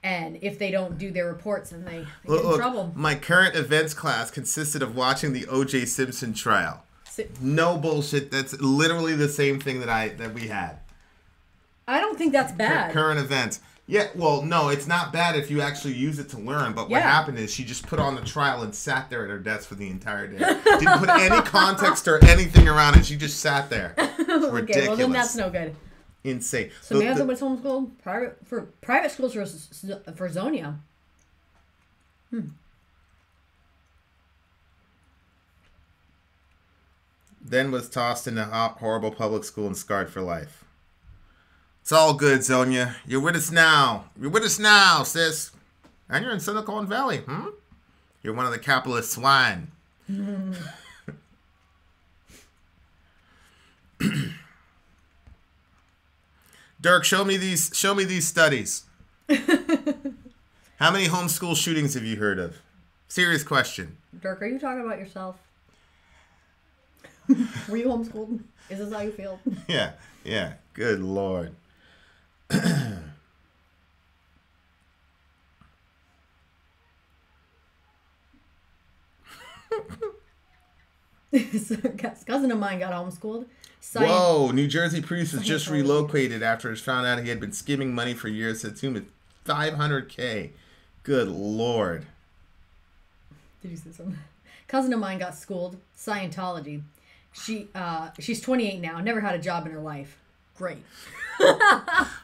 And if they don't do their reports, then they get in trouble. My current events class consisted of watching the O.J. Simpson trial. No bullshit. That's literally the same thing that we had. I don't think that's bad. Current events. Yeah, well, no, it's not bad if you actually use it to learn. But what happened is she just put on the trial and sat there at her desk for the entire day. Didn't put any context or anything around it. She just sat there. It's ridiculous. Okay, well then that's no good. Insane. So my husband was homeschooled. Private schools for Zonia. Then was tossed into horrible public school and scarred for life. It's all good, Zonia. You're with us now. You're with us now, sis. And you're in Silicon Valley, You're one of the capitalist swine. Dirk, show me these studies. How many homeschool shootings have you heard of? Serious question. Dirk, are you talking about yourself? Were you homeschooled? Is this how you feel? Yeah. Good Lord. Cousin of mine got homeschooled. Whoa, New Jersey priest was just relocated after it was found out he had been skimming money for years to the tune of $500K. Good Lord. Did you see something? Cousin of mine got schooled. Scientology. She's 28 now. Never had a job in her life. Great.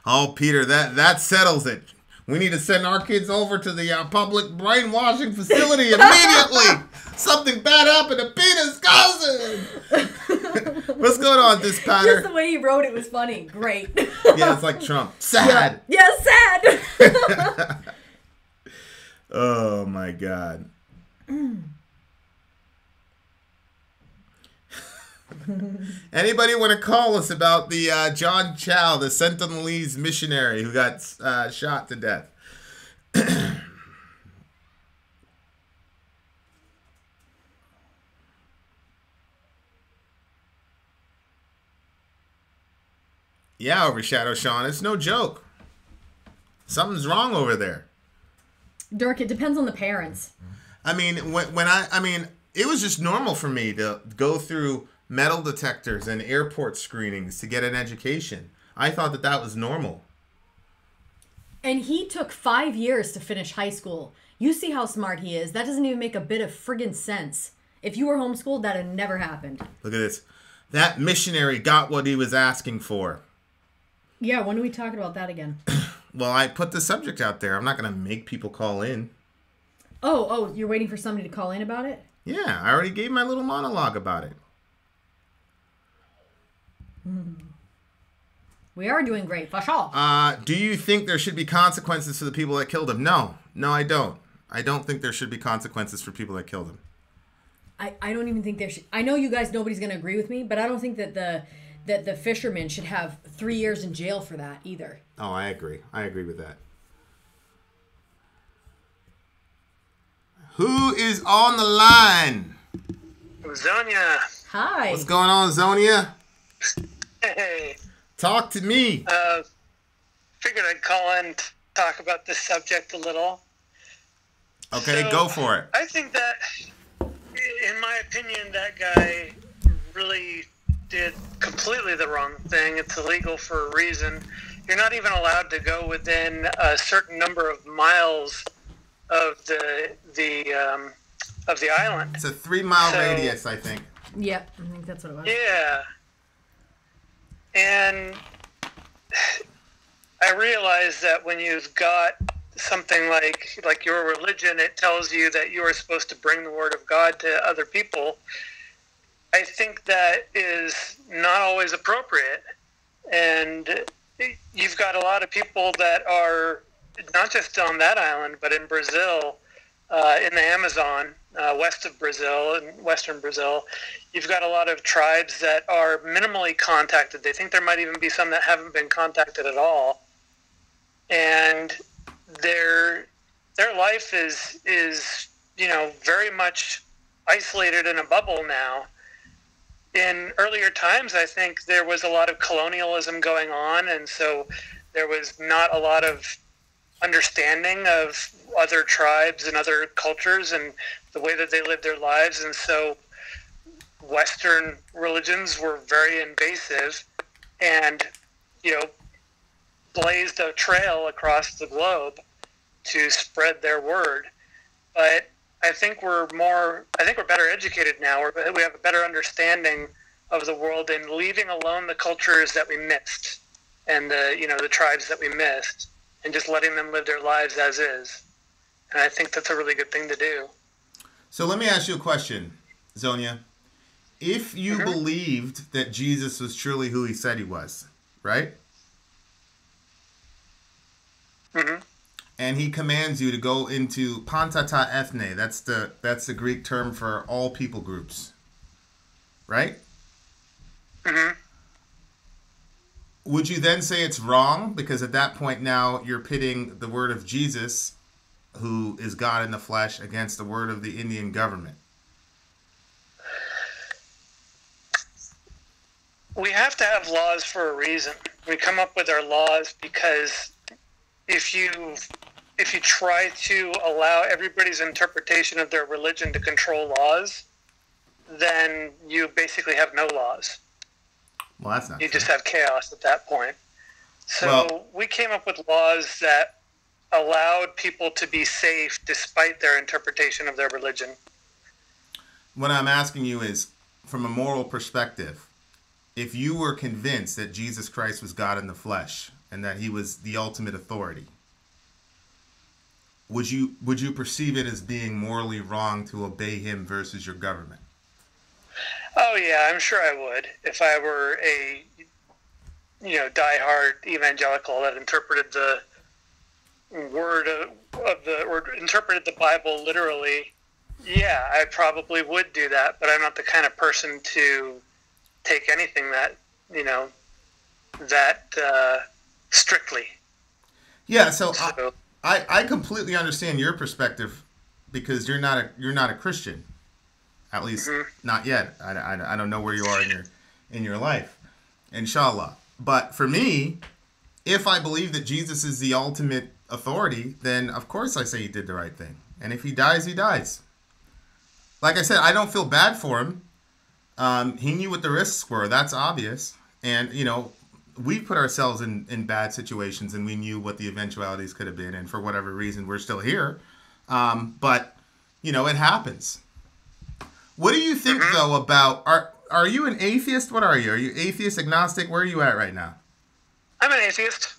Oh, Peter, that settles it. We need to send our kids over to the public brainwashing facility immediately. Something bad happened to Peter's cousin. What's going on, this pattern? Just the way you wrote it was funny. Great. Yeah, it's like Trump. Sad. Yeah, sad. Oh, my God. Anybody want to call us about the John Chau, the Sentinelese missionary who got shot to death? Yeah, Overshadow Sean, it's no joke. Something's wrong over there. Dirk, it depends on the parents. I mean, it was just normal for me to go through metal detectors and airport screenings to get an education. I thought that was normal. And he took 5 years to finish high school. You see how smart he is. That doesn't even make a bit of friggin' sense. If you were homeschooled, that had never happened. Look at this. That missionary got what he was asking for. Yeah, when are we talking about that again? Well, I put the subject out there. I'm not going to make people call in. Oh, you're waiting for somebody to call in about it? Yeah, I already gave my little monologue about it. We are doing great, for sure. Do you think there should be consequences for the people that killed him? No, I don't. I don't think there should be consequences for people that killed him. I don't even think there should. I know you guys, nobody's going to agree with me, but I don't think that the fisherman should have 3 years in jail for that either. Oh, I agree. I agree with that. Who is on the line? Zonia. Hi. What's going on, Zonia? Hey. Talk to me. Figured I'd call in to talk about this subject a little. Okay, So, go for it. I think that, in my opinion, that guy really did completely the wrong thing. It's illegal for a reason. You're not even allowed to go within a certain number of miles of the island. It's a 3-mile So- radius, I think. Yep, I think that's what it was. Yeah. And I realize that when you've got something like your religion, it tells you that you are supposed to bring the word of God to other people. I think that is not always appropriate. And you've got a lot of people that are not just on that island, but in Brazil, in the Amazon, west of Brazil, in western Brazil. You've got a lot of tribes that are minimally contacted. They think there might even be some that haven't been contacted at all. And their life is very much isolated in a bubble now. In earlier times, I think there was a lot of colonialism going on, and so there was not a lot of understanding of other tribes and other cultures and the way that they lived their lives, and so Western religions were very invasive and, blazed a trail across the globe to spread their word. But I think we're better educated now. We have a better understanding of the world and leaving alone the cultures that we missed and the tribes that we missed and just letting them live their lives as is. And I think that's a really good thing to do. So let me ask you a question, Zonia. If you believed that Jesus was truly who he said he was, right? Mm-hmm. And he commands you to go into pantata ethne. That's the Greek term for all people groups, right? Mm-hmm. Would you then say it's wrong? Because at that point now you're pitting the word of Jesus, who is God in the flesh, against the word of the Indian government. We have to have laws for a reason. We come up with our laws because if you try to allow everybody's interpretation of their religion to control laws, then you basically have no laws. Well, that's not You true. just have chaos at that point. So we came up with laws that allowed people to be safe despite their interpretation of their religion. What I'm asking you is, from a moral perspective, if you were convinced that Jesus Christ was God in the flesh and that he was the ultimate authority, would you perceive it as being morally wrong to obey him versus your government? Oh yeah, I'm sure I would if I were a diehard evangelical that interpreted the word or interpreted the Bible literally. Yeah, I probably would do that, but I'm not the kind of person to take anything that strictly. Yeah, so I completely understand your perspective because you're not a Christian, at least not yet. I don't know where you are in your life, inshallah. But for me, if I believe that Jesus is the ultimate authority, then of course I say he did the right thing. And if he dies, he dies. Like I said, I don't feel bad for him. He knew what the risks were. That's obvious. And, we put ourselves in bad situations and we knew what the eventualities could have been. And for whatever reason, we're still here. But, it happens. What do you think, though, about... Are you an atheist? What are you? Are you atheist, agnostic? Where are you at right now? I'm an atheist.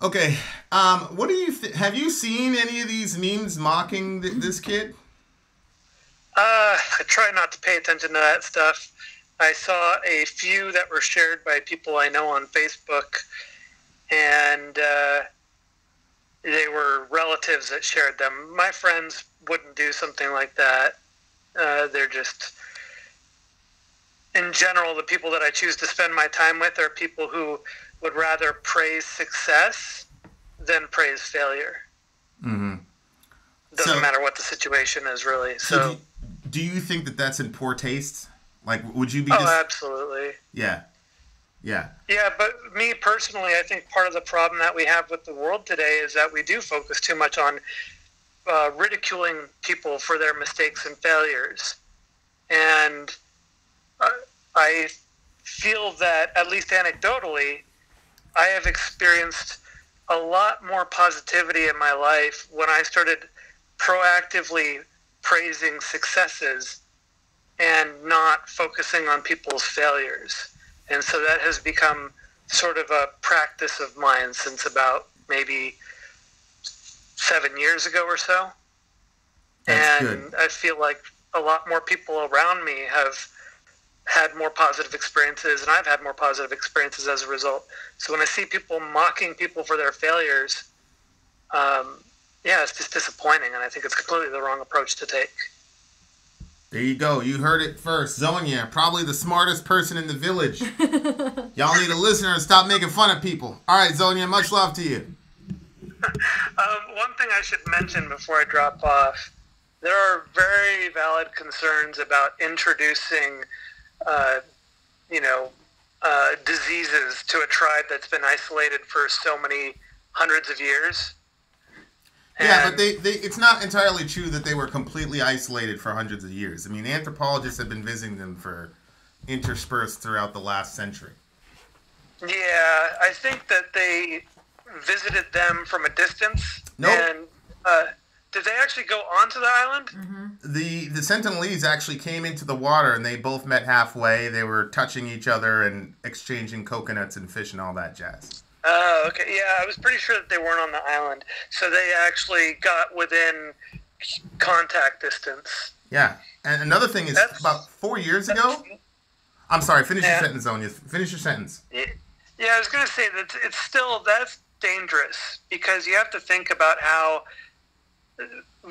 Okay. What do you have you seen any of these memes mocking this kid? I try not to pay attention to that stuff. I saw a few that were shared by people I know on Facebook, and they were relatives that shared them. My friends wouldn't do something like that. They're just... In general, the people that I choose to spend my time with are people who would rather praise success than praise failure. Mm-hmm. Doesn't matter what the situation is, really. So do you think that that's in poor taste? Like, would you be... absolutely. Yeah. Yeah, but me personally, I think part of the problem that we have with the world today is that we do focus too much on ridiculing people for their mistakes and failures. And... I feel that, at least anecdotally, I have experienced a lot more positivity in my life when I started proactively praising successes and not focusing on people's failures. And so that has become sort of a practice of mine since about maybe 7 years ago or so. That's and good. I feel like a lot more people around me have had more positive experiences, and I've had more positive experiences as a result. So when I see people mocking people for their failures, it's just disappointing, and I think it's completely the wrong approach to take. There you go. You heard it first. Zonia, probably the smartest person in the village. Y'all need a listener and stop making fun of people. All right, Zonia, much love to you. One thing I should mention before I drop off, there are very valid concerns about introducing diseases to a tribe that's been isolated for so many hundreds of years. Yeah, but it's not entirely true that they were completely isolated for hundreds of years. I mean, anthropologists have been visiting them for interspersed throughout the last century. Yeah, I think that they visited them from a distance. Nope. And did they actually go onto the island? Mm-hmm. The Sentinelese actually came into the water, and they both met halfway. They were touching each other and exchanging coconuts and fish and all that jazz. Oh, okay. Yeah, I was pretty sure that they weren't on the island. So they actually got within contact distance. Yeah. And another thing is, about 4 years ago... I'm sorry, finish your sentence, Zonia. Finish your sentence. Yeah, I was going to say that that's dangerous, because you have to think about how...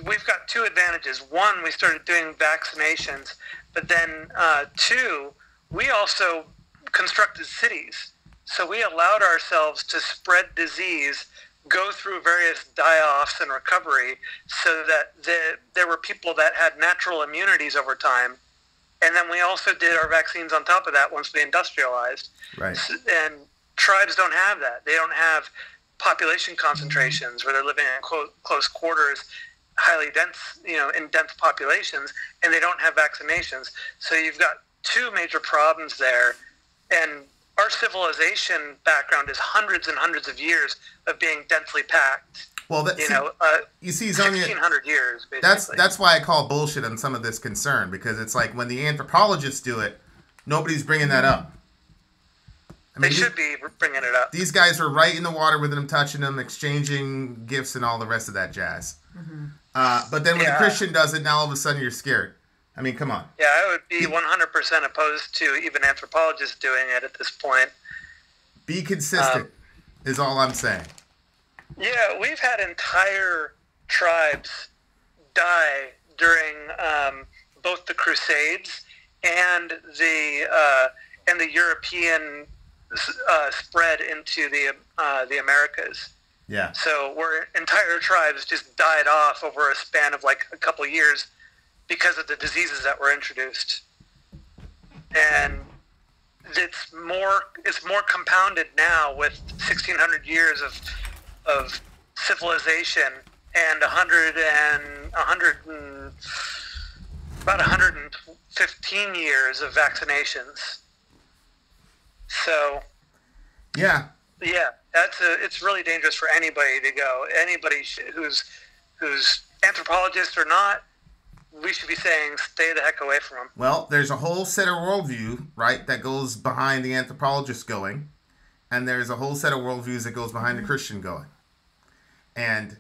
We've got two advantages. One, we started doing vaccinations, but then two, we also constructed cities. So we allowed ourselves to spread disease, go through various die-offs and recovery, so that there were people that had natural immunities over time. And then we also did our vaccines on top of that once we industrialized. Right. And tribes don't have that. They don't have population concentrations where they're living in close quarters, highly dense, in dense populations, and they don't have vaccinations. So you've got two major problems there. And our civilization background is hundreds and hundreds of years of being densely packed. Well, you see, Zonia, 1,600 years, basically. That's why I call bullshit on some of this concern, because it's like when the anthropologists do it, nobody's bringing that up. They should be bringing it up. These guys were right in the water with them, touching them, exchanging gifts and all the rest of that jazz. But then when the Christian does it, now all of a sudden you're scared. I mean, come on. Yeah, I would be 100% opposed to even anthropologists doing it at this point. Be consistent is all I'm saying. Yeah, we've had entire tribes die during both the Crusades and the European spread into the Americas. Yeah. So where entire tribes just died off over a span of like a couple of years because of the diseases that were introduced. And it's more compounded now with 1,600 years of civilization and about 115 years of vaccinations. So yeah, it's really dangerous for anybody to go. Anybody who's anthropologist or not, we should be saying stay the heck away from them. Well, there's a whole set of worldview, right, that goes behind the anthropologist going, and there's a whole set of worldviews that goes behind the Christian going. And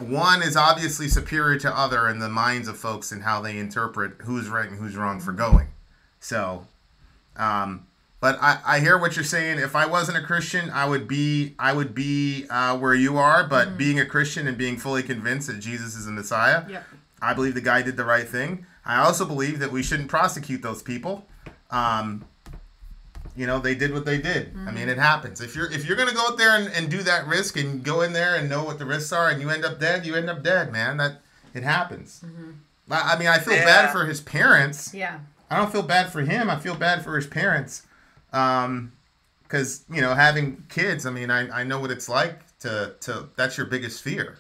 one is obviously superior to other in the minds of folks and how they interpret who's right and who's wrong for going. So, but I hear what you're saying. If I wasn't a Christian, I would be where you are. But being a Christian and being fully convinced that Jesus is the Messiah, I believe the guy did the right thing. I also believe that we shouldn't prosecute those people. They did what they did. I mean, it happens. If you're gonna go out there and do that risk and go in there and know what the risks are and you end up dead, man. That it happens. I mean, I feel bad for his parents. Yeah. I don't feel bad for him. I feel bad for his parents. Because having kids. I mean, I know what it's like to that's your biggest fear.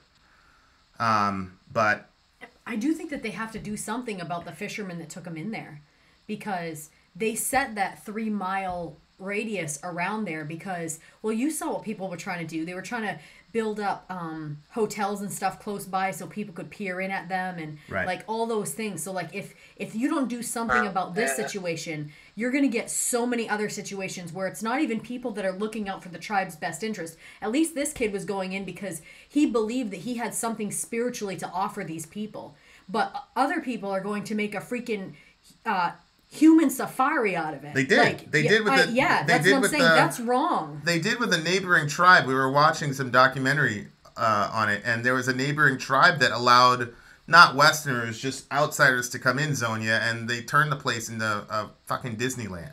But I do think that they have to do something about the fishermen that took them in there, because they set that 3-mile radius around there because, well, you saw what people were trying to do. They were trying to build up hotels and stuff close by so people could peer in at them and like all those things. So like if you don't do something about this situation, you're going to get so many other situations where it's not even people that are looking out for the tribe's best interest. At least this kid was going in because he believed that he had something spiritually to offer these people. But other people are going to make a freaking human safari out of it. They did. Like, they did with the. That's what I'm saying. That's wrong. They did with a neighboring tribe. We were watching some documentary on it, and there was a neighboring tribe that allowed not Westerners, just outsiders to come in Zonia, and they turned the place into a fucking Disneyland.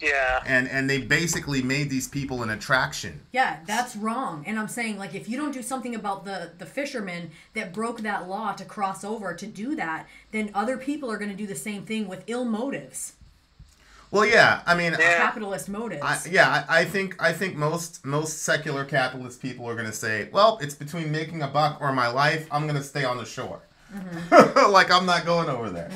Yeah. And they basically made these people an attraction. Yeah, that's wrong. And I'm saying, like, if you don't do something about the fishermen that broke that law to cross over to do that, then other people are going to do the same thing with ill motives. Well, yeah, I mean, capitalist motives. I think most secular capitalist people are going to say, well, it's between making a buck or my life. I'm going to stay on the shore. Like, I'm not going over there.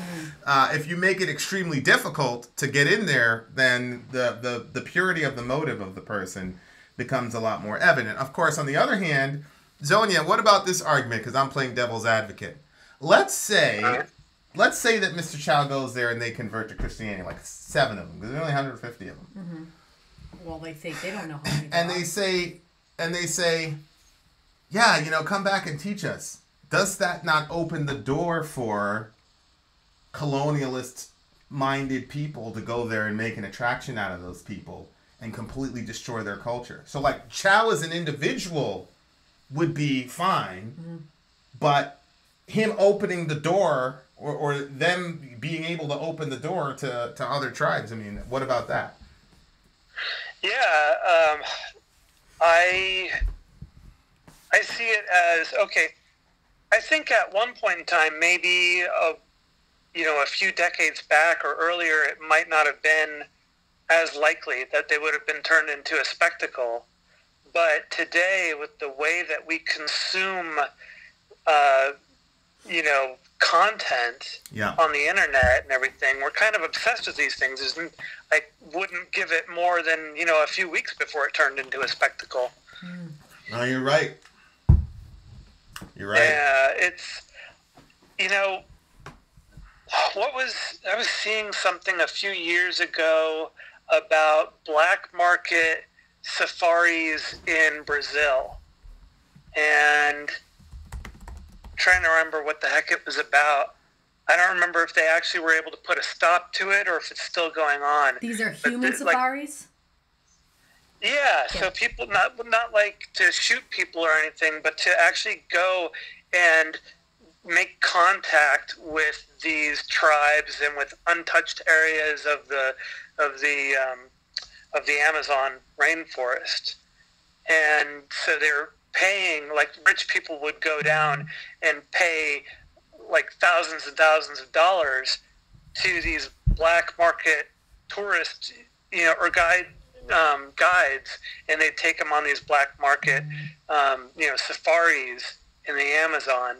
If you make it extremely difficult to get in there, then the purity of the motive of the person becomes a lot more evident. Of course, on the other hand, Zonia, what about this argument? Because I'm playing devil's advocate. Let's say that Mr. Chau goes there and they convert to Christianity, like 7 of them, because there's only 150 of them. Well, they think they don't know how many. And they say, yeah, come back and teach us. Does that not open the door for colonialist-minded people to go there and make an attraction out of those people and completely destroy their culture? So, like, Chau as an individual would be fine, but him opening the door or them being able to open the door to other tribes, I mean, what about that? Yeah, I see it as, okay, I think at one point in time, maybe a few decades back or earlier, it might not have been as likely that they would have been turned into a spectacle. But today, with the way that we consume, content on the internet and everything, we're kind of obsessed with these things. I wouldn't give it more than a few weeks before it turned into a spectacle. No, you're right. You're right. Yeah, it's, I was seeing something a few years ago about black market safaris in Brazil. And I'm trying to remember what the heck it was about. I don't remember if they actually were able to put a stop to it or if it's still going on. These are human safaris? Yeah, so people, not like to shoot people or anything, but to actually go and make contact with these tribes and with untouched areas of the Amazon rainforest. And so they're paying, like rich people would go down and pay like thousands and thousands of dollars to these black market tourists, or guides, and they take them on these black market, safaris in the Amazon.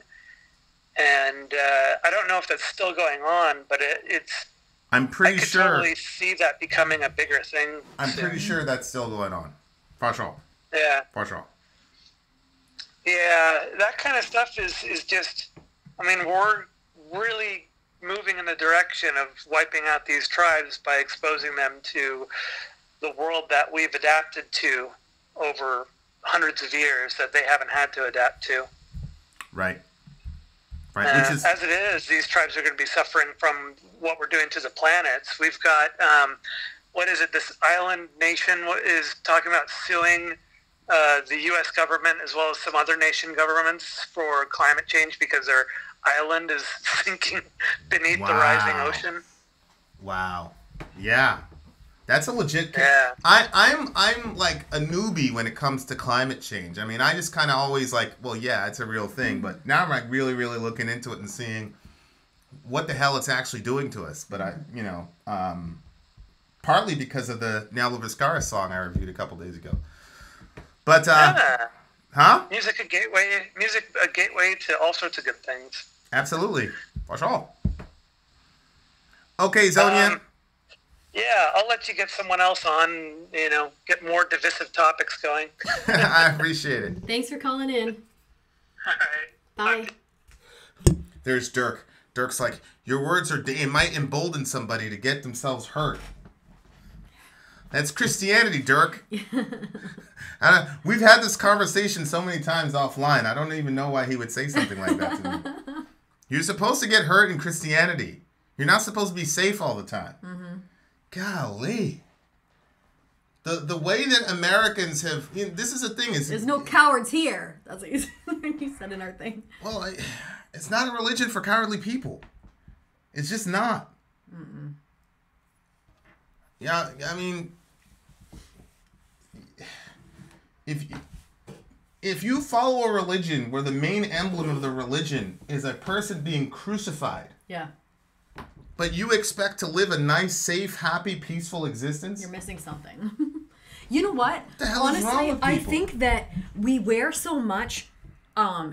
And I don't know if that's still going on, but it's. I'm pretty sure. I could totally see that becoming a bigger thing. I'm pretty sure that's still going on. For sure. Yeah. For sure. Yeah, that kind of stuff is just. I mean, we're really moving in the direction of wiping out these tribes by exposing them to the world that we've adapted to over hundreds of years that they haven't had to adapt to. Right. As it is, these tribes are going to be suffering from what we're doing to the planets. We've got, this island nation is talking about suing the U.S. government as well as some other nation governments for climate change because their island is sinking beneath the rising ocean. Wow. Yeah. That's a legit case. Yeah. I'm like a newbie when it comes to climate change. I mean, I just kind of always like, well, yeah, it's a real thing. But now I'm like really, really looking into it and seeing what the hell it's actually doing to us. But partly because of the Nello Viscara song I reviewed a couple days ago. But huh? Music a gateway to all sorts of good things. Absolutely. Watch all. Okay, Zonia. Yeah, I'll let you get someone else on, get more divisive topics going. I appreciate it. Thanks for calling in. All right. Bye. There's Dirk. Dirk's like, your words it might embolden somebody to get themselves hurt. That's Christianity, Dirk. We've had this conversation so many times offline. I don't even know why he would say something like that to me. You're supposed to get hurt in Christianity. You're not supposed to be safe all the time. Mm-hmm. Golly. The way that Americans have... this is the thing. There's no cowards here. That's what you said in our thing. Well, it's not a religion for cowardly people. It's just not. Mm-mm. Yeah, I mean... If you follow a religion where the main emblem of the religion is a person being crucified... Yeah. But you expect to live a nice, safe, happy, peaceful existence? You're missing something. You know what? What the hell is wrong with people? I think that we wear so much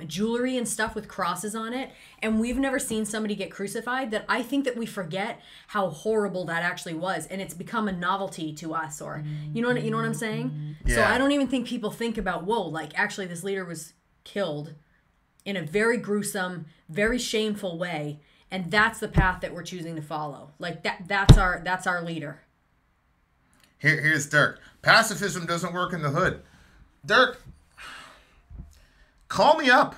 jewelry and stuff with crosses on it, and we've never seen somebody get crucified, that I think that we forget how horrible that actually was, and it's become a novelty to us, or you know what I'm saying? Yeah. So I don't even think people think about, whoa, like actually this leader was killed in a very gruesome, very shameful way. And that's the path that we're choosing to follow. Like that's our leader. Here's Dirk. Pacifism doesn't work in the hood. Dirk, call me up.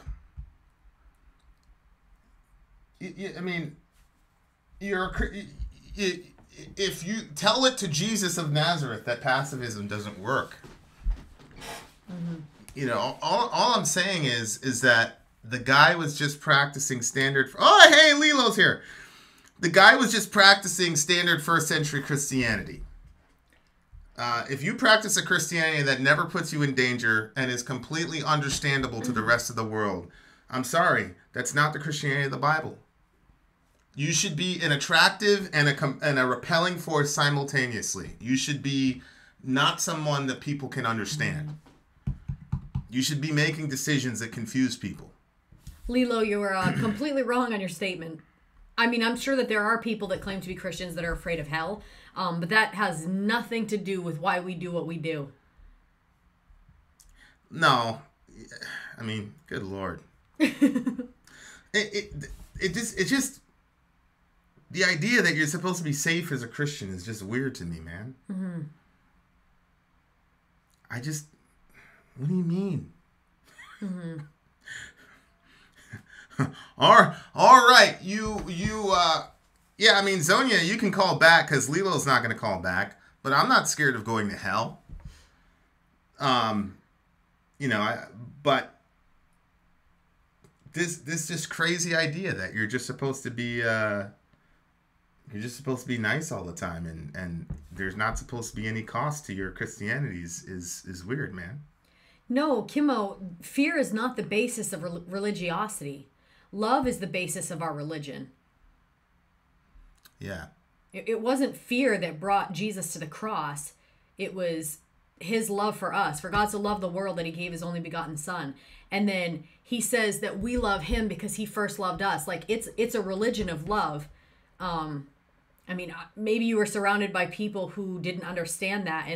I mean, if you tell it to Jesus of Nazareth that pacifism doesn't work. Mm-hmm. All I'm saying is that the guy was just practicing standard... Oh, hey, Lilo's here. The guy was just practicing standard first century Christianity. If you practice a Christianity that never puts you in danger and is completely understandable to the rest of the world, I'm sorry, that's not the Christianity of the Bible. You should be an attractive and a repelling force simultaneously. You should be not someone that people can understand. You should be making decisions that confuse people. Lilo, you were completely wrong on your statement. I mean, I'm sure that there are people that claim to be Christians that are afraid of hell, but that has nothing to do with why we do what we do. No. I mean, good Lord. It just... the idea that you're supposed to be safe as a Christian is just weird to me, man. Mm-hmm. What do you mean? Mm-hmm. All right. Yeah, I mean, Zonia, you can call back because Lilo's not going to call back, but I'm not scared of going to hell. But this just crazy idea that you're just supposed to be nice all the time, and there's not supposed to be any cost to your Christianity is weird, man. No, Kimmo, fear is not the basis of religiosity. Love is the basis of our religion. Yeah. It wasn't fear that brought Jesus to the cross. It was his love for us. For God so loved the world that he gave his only begotten son. And then he says that we love him because he first loved us. Like, it's a religion of love. I mean, maybe you were surrounded by people who didn't understand that,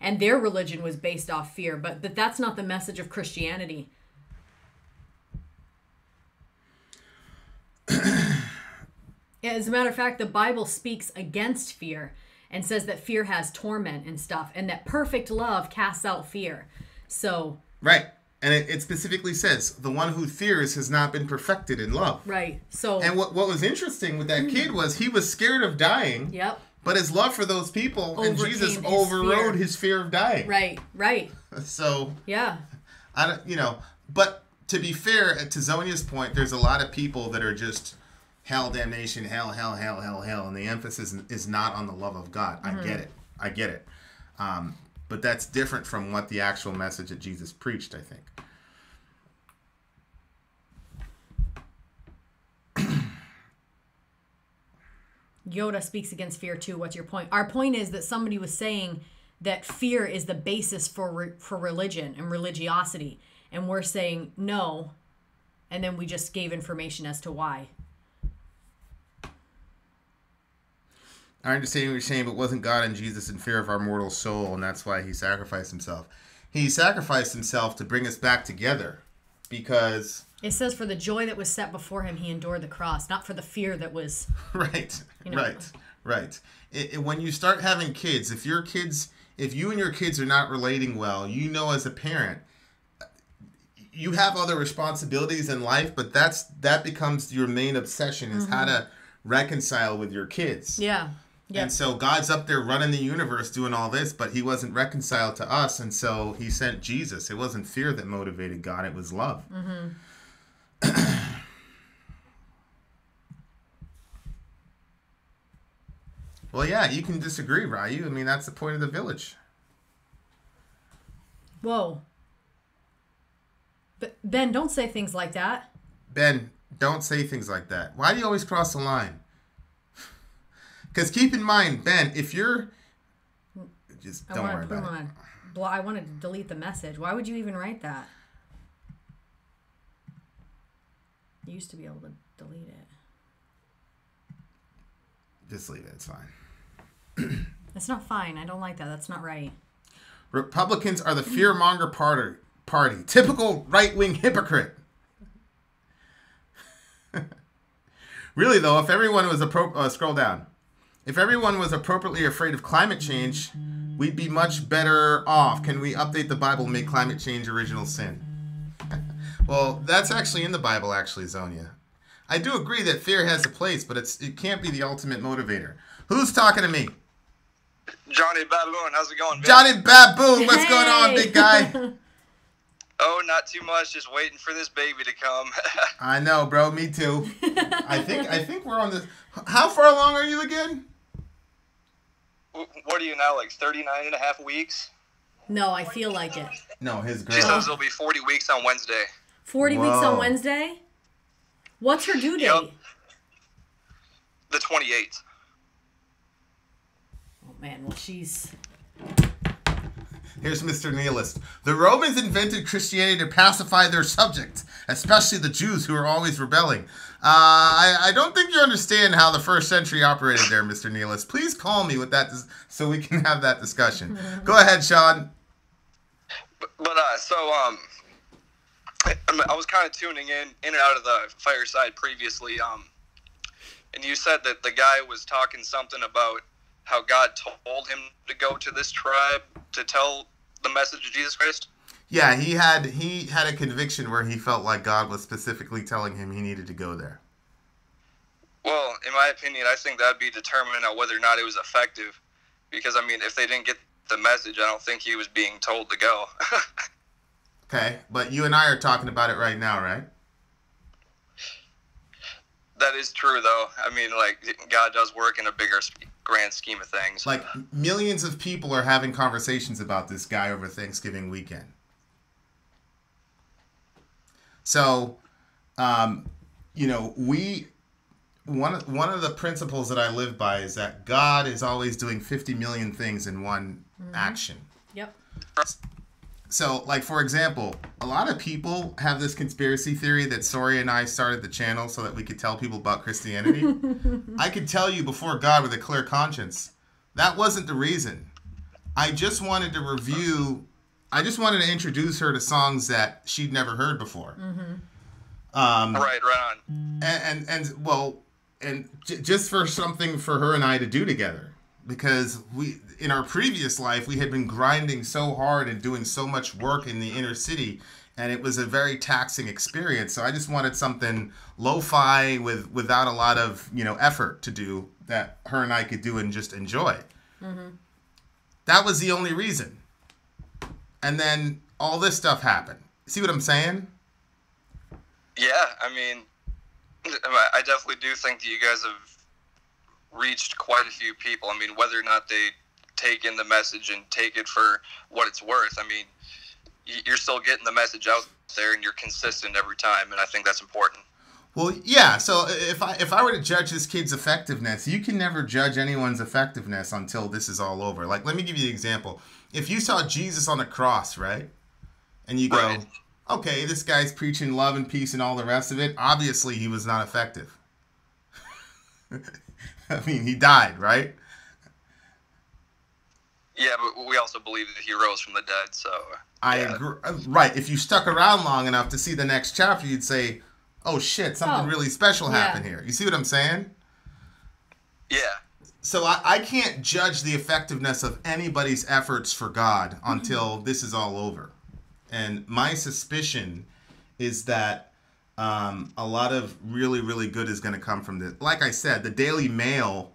and their religion was based off fear, but that's not the message of Christianity. As a matter of fact, the Bible speaks against fear and says that fear has torment and stuff, and that perfect love casts out fear. So right. And it specifically says, the one who fears has not been perfected in love. Right. So. And what was interesting with that kid was he was scared of dying. Yep. But his love for those people and Jesus his overrode fear. his fear of dying. Right. So. Yeah. But to be fair, to Zonia's point, there's a lot of people that are just hell, damnation, hell, and the emphasis is not on the love of God. Mm-hmm. I get it. But that's different from what the actual message that Jesus preached, I think. Yoda speaks against fear too. What's your point? Our point is that somebody was saying that fear is the basis for religion and religiosity. And we're saying no. And then we just gave information as to why. I understand what you're saying, but wasn't God and Jesus in fear of our mortal soul, and that's why he sacrificed himself? He sacrificed himself to bring us back together, because... It says for the joy that was set before him, he endured the cross, not for the fear that was... Right. When you start having kids, if you and your kids are not relating well, as a parent, you have other responsibilities in life, but that becomes your main obsession, is how to reconcile with your kids. Yeah. Yep. And so God's up there running the universe doing all this, but he wasn't reconciled to us, and so he sent Jesus. It wasn't fear that motivated God, it was love. Mm-hmm. Well, yeah, you can disagree, Ryu. I mean, that's the point of the village. Whoa. But Ben, don't say things like that. Ben, don't say things like that. Why do you always cross the line? Because keep in mind, Ben, if you're... Just don't worry about it. Well, I wanted to delete the message. Why would you even write that? You used to be able to delete it. Just leave it. It's fine. It's not fine. I don't like that. That's not right. Republicans are the fearmonger party. Typical right-wing hypocrite. Really, though, if everyone was scroll down. If everyone was appropriately afraid of climate change, we'd be much better off. Can we update the Bible and make climate change original sin? Well, that's actually in the Bible, actually, Zonia. I do agree that fear has a place, but it can't be the ultimate motivator. Who's talking to me? Johnny Baboon, how's it going, man? Johnny Baboon, what's going on, big guy? Oh, not too much, just waiting for this baby to come. I know, bro, me too. I think we're on this. How far along are you again? What are you now, like 39 and a half weeks? No, I feel like it. No, his girl. She says it'll be 40 weeks on Wednesday. 40 weeks on Wednesday? What's her due date? Yep. The 28th. Oh, man. Well, she's... Here's Mr. Nihilist. The Romans invented Christianity to pacify their subjects, especially the Jews who are always rebelling. I don't think you understand how the first century operated there, Mr. Nihilist. Please call me with that so we can have that discussion. Go ahead, Sean. I was kind of tuning in and out of the fireside previously. and you said that the guy was talking something about how God told him to go to this tribe to tell the message of Jesus Christ? Yeah, he had a conviction where he felt like God was specifically telling him he needed to go there. Well, in my opinion, I think that'd be determined on whether or not it was effective. Because, I mean, if they didn't get the message, I don't think he was being told to go. Okay, but you and I are talking about it right now, right? That is true, though. I mean, like, God does work in a bigger, grand scheme of things. Like, millions of people are having conversations about this guy over Thanksgiving weekend. So, you know, one of the principles that I live by is that God is always doing 50 million things in one action. Yep. So, like, for example, a lot of people have this conspiracy theory that Soria and I started the channel so that we could tell people about Christianity. I could tell you before God with a clear conscience, that wasn't the reason. I just wanted to introduce her to songs that she'd never heard before. Right on. And just for something for her and I to do together. Because in our previous life, we had been grinding so hard and doing so much work in the inner city, and it was a very taxing experience. So I just wanted something lo-fi without a lot of, you know, effort to do that her and I could do and just enjoy. That was the only reason. And then all this stuff happened. See what I'm saying? Yeah, I mean, I definitely do think that you guys have reached quite a few people. I mean, whether or not they take in the message and take it for what it's worth, I mean, you're still getting the message out there and you're consistent every time, and I think that's important. Well, yeah, so if I were to judge this kid's effectiveness, you can never judge anyone's effectiveness until this is all over. Like, let me give you an example. If you saw Jesus on the cross, right, and you go, right, okay, this guy's preaching love and peace and all the rest of it, obviously he was not effective. I mean, he died, right? Yeah, but we also believe that he rose from the dead, so... I agree. Right, if you stuck around long enough to see the next chapter, you'd say, oh shit, something really special happened here. You see what I'm saying? Yeah. So I can't judge the effectiveness of anybody's efforts for God until this is all over. And my suspicion is that a lot of really, really good is going to come from this. Like I said, the Daily Mail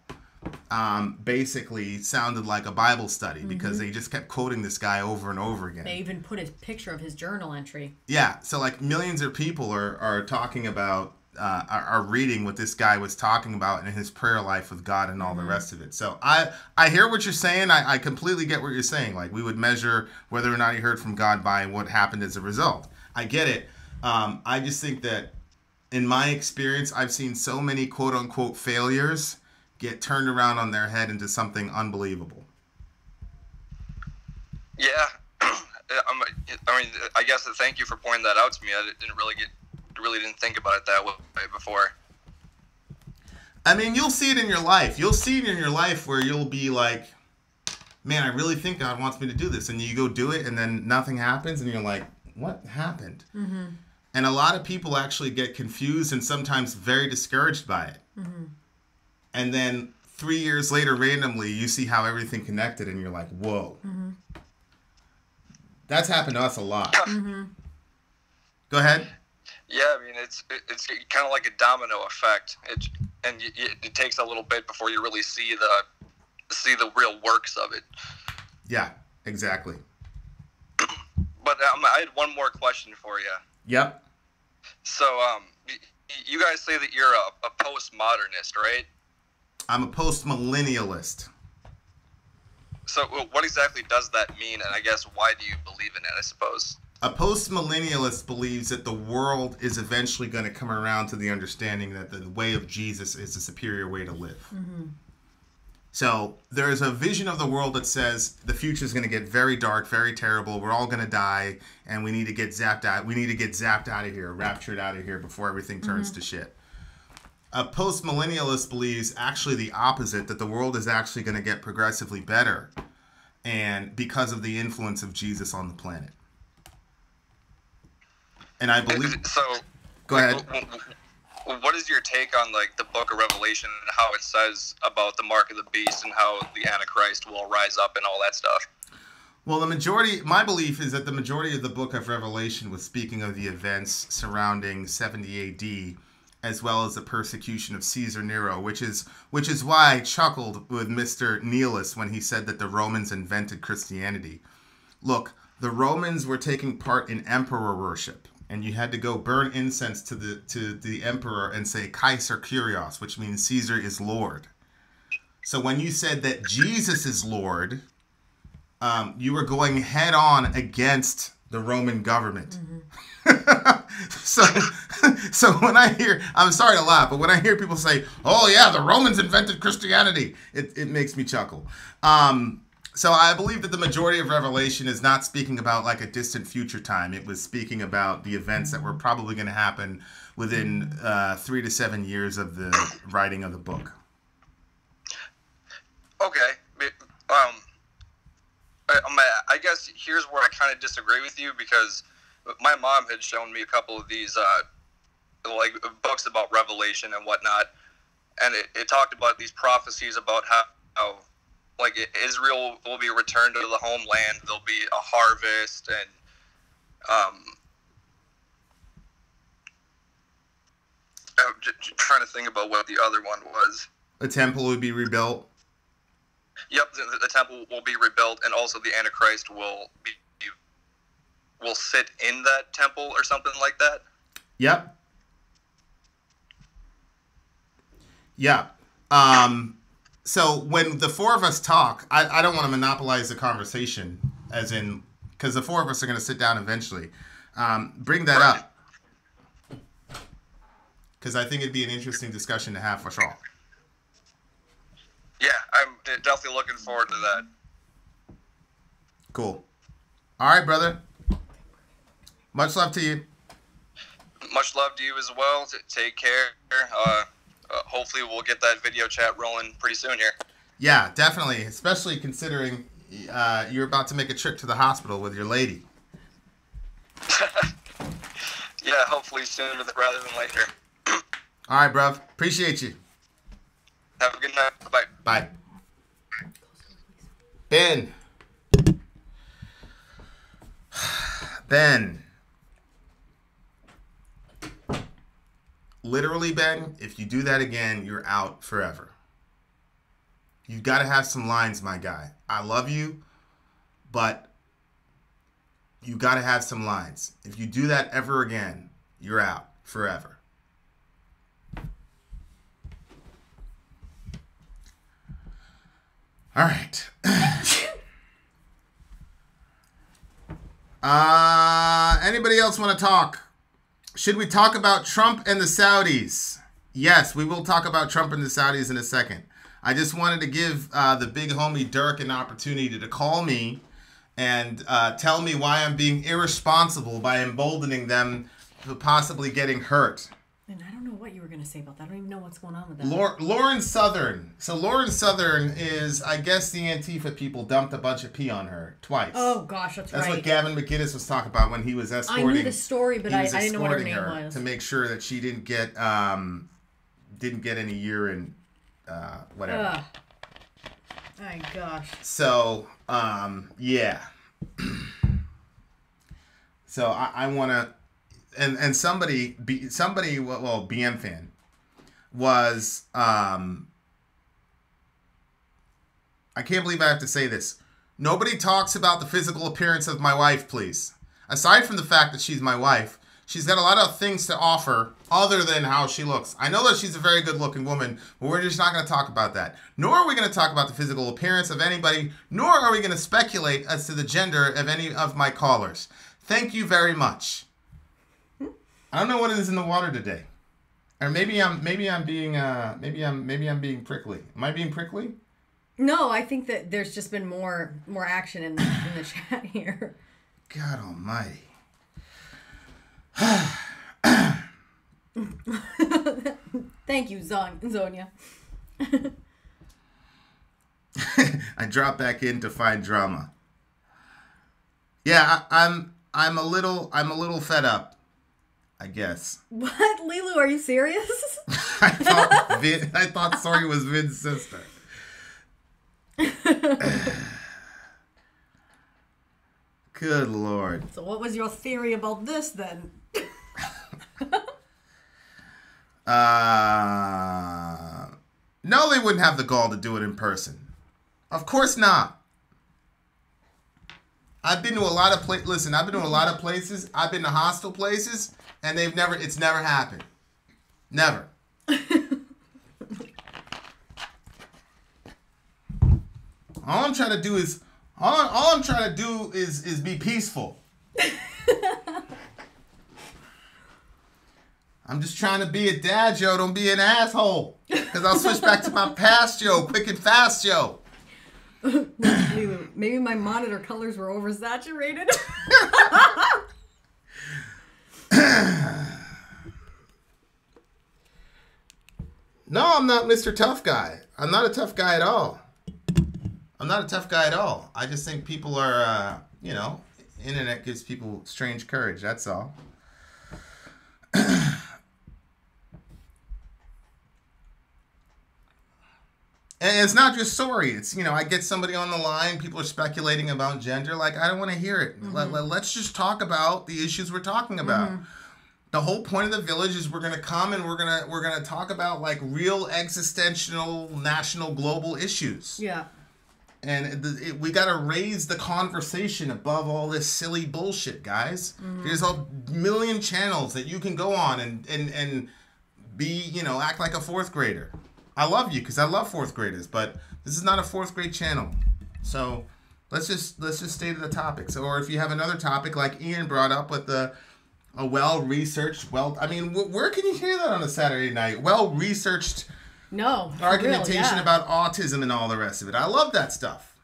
basically sounded like a Bible study because they just kept quoting this guy over and over again. They even put a picture of his journal entry. Yeah, so like millions of people are talking about, are reading what this guy was talking about in his prayer life with God and all the rest of it. So I hear what you're saying. I completely get what you're saying. Like, we would measure whether or not he heard from God by what happened as a result. I get it. I just think that in my experience, I've seen so many quote unquote failures get turned around on their head into something unbelievable. Yeah. I mean, I guess thank you for pointing that out to me. I really didn't think about it that way before. I mean, you'll see it in your life. You'll see it in your life where you'll be like, man, I really think God wants me to do this. And you go do it and then nothing happens and you're like, what happened? And a lot of people actually get confused and sometimes very discouraged by it. And then 3 years later, randomly, you see how everything connected and you're like, whoa. That's happened to us a lot. Go ahead. Yeah, I mean, it's kind of like a domino effect. It takes a little bit before you really see the real works of it. Yeah, exactly. But I had one more question for you. Yep. So, you guys say that you're a postmodernist, right? I'm a postmillennialist. So, what exactly does that mean? And I guess, why do you believe in it, I suppose? A postmillennialist believes that the world is eventually going to come around to the understanding that the way of Jesus is the superior way to live. So there's a vision of the world that says the future is going to get very dark, very terrible. We're all going to die, and we need to get zapped out. We need to get zapped out of here, raptured out of here before everything turns to shit. A postmillennialist believes actually the opposite, that the world is actually going to get progressively better, and because of the influence of Jesus on the planet. And I believe... So... Go ahead. what is your take on like the Book of Revelation and how it says about the mark of the beast and how the Antichrist will rise up and all that stuff? Well, my belief is that the majority of the Book of Revelation was speaking of the events surrounding 70 AD, as well as the persecution of Caesar Nero, which is why I chuckled with Mr. Nihilist when he said that the Romans invented Christianity. Look, the Romans were taking part in emperor worship, and you had to go burn incense to the emperor and say Kaiser Kyrios, which means Caesar is Lord. So when you said that Jesus is Lord, you were going head on against the Roman government. So when I hear, I'm sorry to laugh, but when I hear people say, "Oh yeah, the Romans invented Christianity," it makes me chuckle. So I believe that the majority of Revelation is not speaking about like a distant future time. It was speaking about the events that were probably going to happen within 3 to 7 years of the writing of the book. Okay. I guess here's where I kind of disagree with you, because my mom had shown me a couple of these like books about Revelation and whatnot, and it talked about these prophecies about how like Israel will be returned to the homeland, there'll be a harvest, and I'm just trying to think about what the other one was. The temple would be rebuilt. Yep, the temple will be rebuilt, and also the Antichrist will sit in that temple or something like that. Yep. Yeah. So when the four of us talk, I don't want to monopolize the conversation, as in, because the four of us are going to sit down eventually. Bring that up, because I think it'd be an interesting discussion to have for sure. Yeah, I'm definitely looking forward to that. Cool. All right, brother. Much love to you. Much love to you as well. Take care. Hopefully we'll get that video chat rolling pretty soon here. Yeah, definitely. Especially considering you're about to make a trip to the hospital with your lady. Yeah, hopefully sooner rather than later. All right, bruv. Appreciate you. Have a good night. Bye. Bye. Ben. Ben. Literally, Ben, if you do that again, you're out forever. You got to have some lines, my guy. I love you, but you got to have some lines. If you do that ever again, you're out forever. All right. Anybody else want to talk? Should we talk about Trump and the Saudis? Yes, we will talk about Trump and the Saudis in a second. I just wanted to give the big homie Dirk an opportunity to call me and tell me why I'm being irresponsible by emboldening them to possibly getting hurt. And I don't know what you were going to say about that. I don't even know what's going on with that. Lauren Southern. So Lauren Southern is, I guess the Antifa people dumped a bunch of pee on her twice. Oh, gosh, that's right. That's what Gavin McGinnis was talking about when he was escorting. I knew the story, but I didn't know what her name was. To make sure that she didn't get any urine, whatever. Ugh. My gosh. So, yeah. So I want to... And somebody, BM fan, was, I can't believe I have to say this. Nobody talks about the physical appearance of my wife, please. Aside from the fact that she's my wife, she's got a lot of things to offer other than how she looks. I know that she's a very good-looking woman, but we're just not going to talk about that. Nor are we going to talk about the physical appearance of anybody, nor are we going to speculate as to the gender of any of my callers. Thank you very much. I don't know what it is in the water today, or maybe I'm being prickly. Am I being prickly? No, I think that there's just been more action in the chat here. God Almighty! Thank you, Zonia. I drop back in to find drama. Yeah, I'm a little fed up. I guess. What? Lilu, are you serious? I thought Sori was Vin's sister. Good Lord. So what was your theory about this then? No, they wouldn't have the gall to do it in person. Of course not. I've been to a lot of Listen, I've been to a lot of places. I've been to hostile places, and it's never happened. Never. All I'm trying to do is be peaceful. I'm just trying to be a dad, Joe. Don't be an asshole. Because I'll switch back to my past, Joe. Quick and fast, Joe. Maybe my monitor colors were oversaturated. No, I'm not Mr. Tough Guy. I'm not a tough guy at all. I just think people are, internet gives people strange courage. That's all. And it's not just sorry. It's, I get somebody on the line. People are speculating about gender. Like, I don't want to hear it. Mm-hmm. Let's just talk about the issues we're talking about. Mm-hmm. The whole point of the village is we're going to come and we're going to talk about like real existential, national, global issues. Yeah. And we got to raise the conversation above all this silly bullshit, guys. Mm-hmm. There's a million channels that you can go on and be, act like a fourth grader. I love you because I love fourth graders, but this is not a fourth grade channel. So let's just stay to the topics. Or if you have another topic like Ian brought up with a well-researched, where can you hear that on a Saturday night? Well-researched argumentation about autism and all the rest of it. I love that stuff.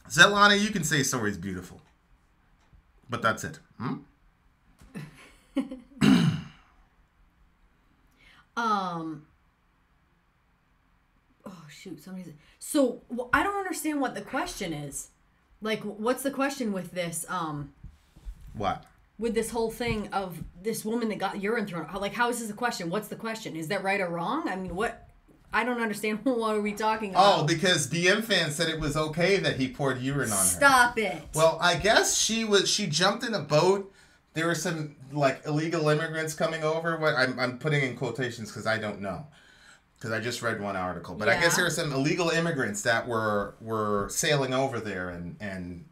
Zetlana, you can say Sori's beautiful. But that's it. Oh shoot, so I don't understand what the question is. Like, what's the question with this? What? With this whole thing of this woman that got urine thrown. Like, how is this a question? What's the question? Is that right or wrong? I mean, what? I don't understand. What are we talking about? Oh, because BM fan said it was okay that he poured urine on her. Stop it. Well, I guess she jumped in a boat. There were some like illegal immigrants coming over. What I'm putting in quotations because I don't know, because I just read one article. But I guess there were some illegal immigrants that were sailing over there, and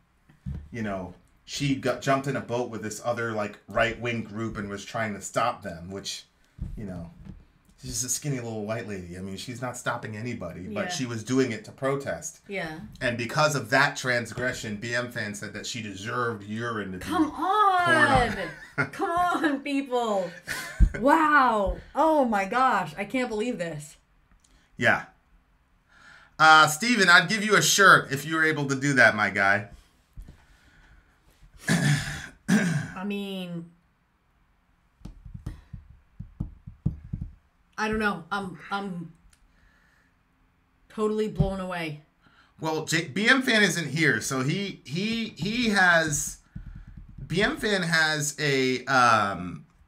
she jumped in a boat with this other like right wing group and was trying to stop them. Which, she's just a skinny little white lady. I mean, she's not stopping anybody, but she was doing it to protest. Yeah. And because of that transgression, BM fan said that she deserved urine to be poured on. Come on, people. Wow. Oh my gosh. I can't believe this. Yeah. Steven, I'd give you a shirt if you were able to do that, my guy. I mean, I don't know. I'm totally blown away. Well, BM fan isn't here, so he has BM fan has a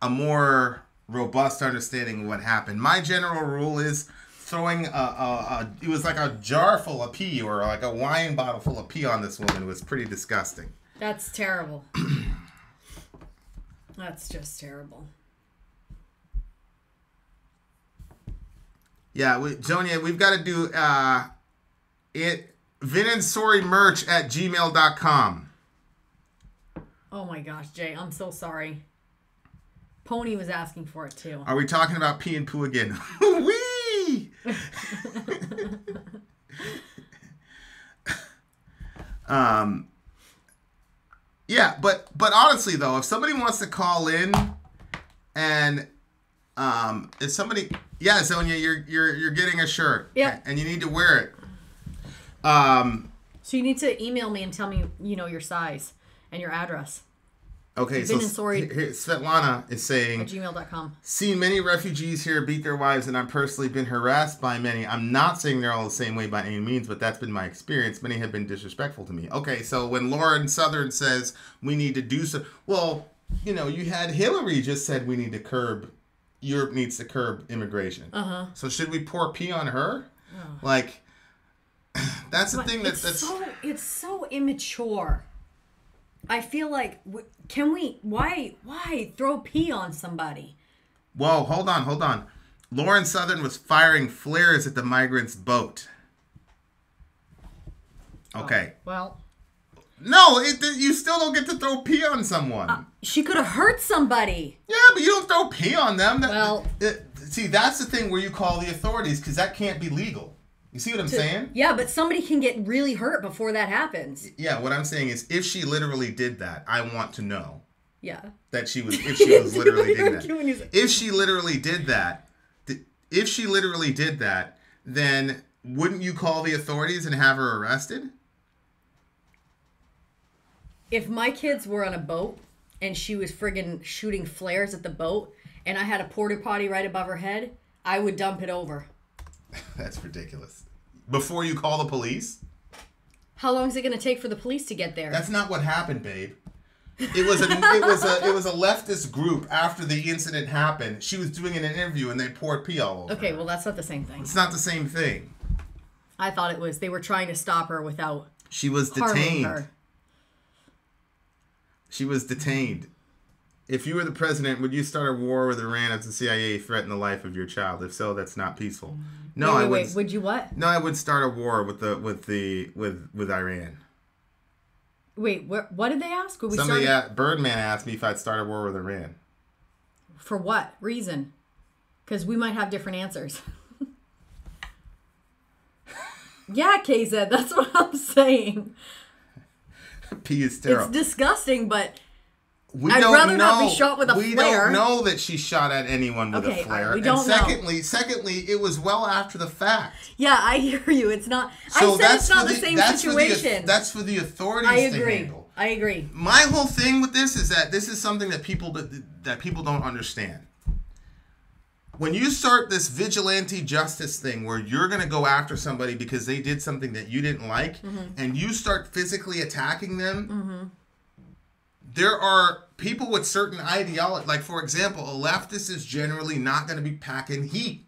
more robust understanding of what happened. My general rule is throwing it was like a jar full of pee or like a wine bottle full of pee on this woman was pretty disgusting. That's terrible. That's just terrible. Yeah, Zonia, we've got to do Vin and Sorry merch at gmail.com. Oh my gosh, Jay, I'm so sorry. Pony was asking for it too. Are we talking about pee and poo again? Wee! Yeah, but honestly though, if somebody wants to call in and if somebody Zonia, you're getting a shirt. Yep. And you need to wear it. So you need to email me and tell me, your size and your address. Okay, so Svetlana is saying, at gmail.com. Seen many refugees here beat their wives, and I've personally been harassed by many. I'm not saying they're all the same way by any means, but that's been my experience. Many have been disrespectful to me. Okay, so when Lauren Southern says we need to do so, well, you know, you had Hillary just said Europe needs to curb immigration. So should we pour pee on her? Like, that's the thing it's so immature. I feel like, why throw pee on somebody? Whoa, hold on. Lauren Southern was firing flares at the migrants' boat. Okay. Well. No, you still don't get to throw pee on someone. She could have hurt somebody. Yeah, but you don't throw pee on them. See, that's the thing where you call the authorities, because that can't be legal. You see what I'm saying? Yeah, but somebody can get really hurt before that happens. Yeah, what I'm saying is, if she literally did that, I want to know. Yeah. If she was literally doing that. If she literally did that, then wouldn't you call the authorities and have her arrested? If my kids were on a boat and she was friggin' shooting flares at the boat and I had a porta potty right above her head, I would dump it over. That's ridiculous. Before you call the police? How long is it going to take for the police to get there? That's not what happened, babe. It was a leftist group after the incident happened. She was doing an interview and they poured pee all over her. Well, that's not the same thing. It's not the same thing. I thought it was. They were trying to stop her without She was harming her. She was detained. If you were the president, would you start a war with Iran if the CIA threatened the life of your child? If so, that's not peaceful. No, I would. Would you what? No, I would start a war with Iran. Wait, what did they ask? Birdman asked me if I'd start a war with Iran. For what reason? Because we might have different answers. Yeah, KZ, that's what I'm saying. Pee is sterile. It's disgusting, but I'd rather not be shot with a flare. We don't know that she shot at anyone with a flare. We don't know. Secondly, it was well after the fact. Yeah, I hear you. It's not. So I said it's not the same situation. That's for the authorities to handle. I agree. My whole thing with this is that this is something that people don't understand. When you start this vigilante justice thing where you're going to go after somebody because they did something that you didn't like, and you start physically attacking them, there are people with certain ideology. Like, for example, a leftist is generally not going to be packing heat.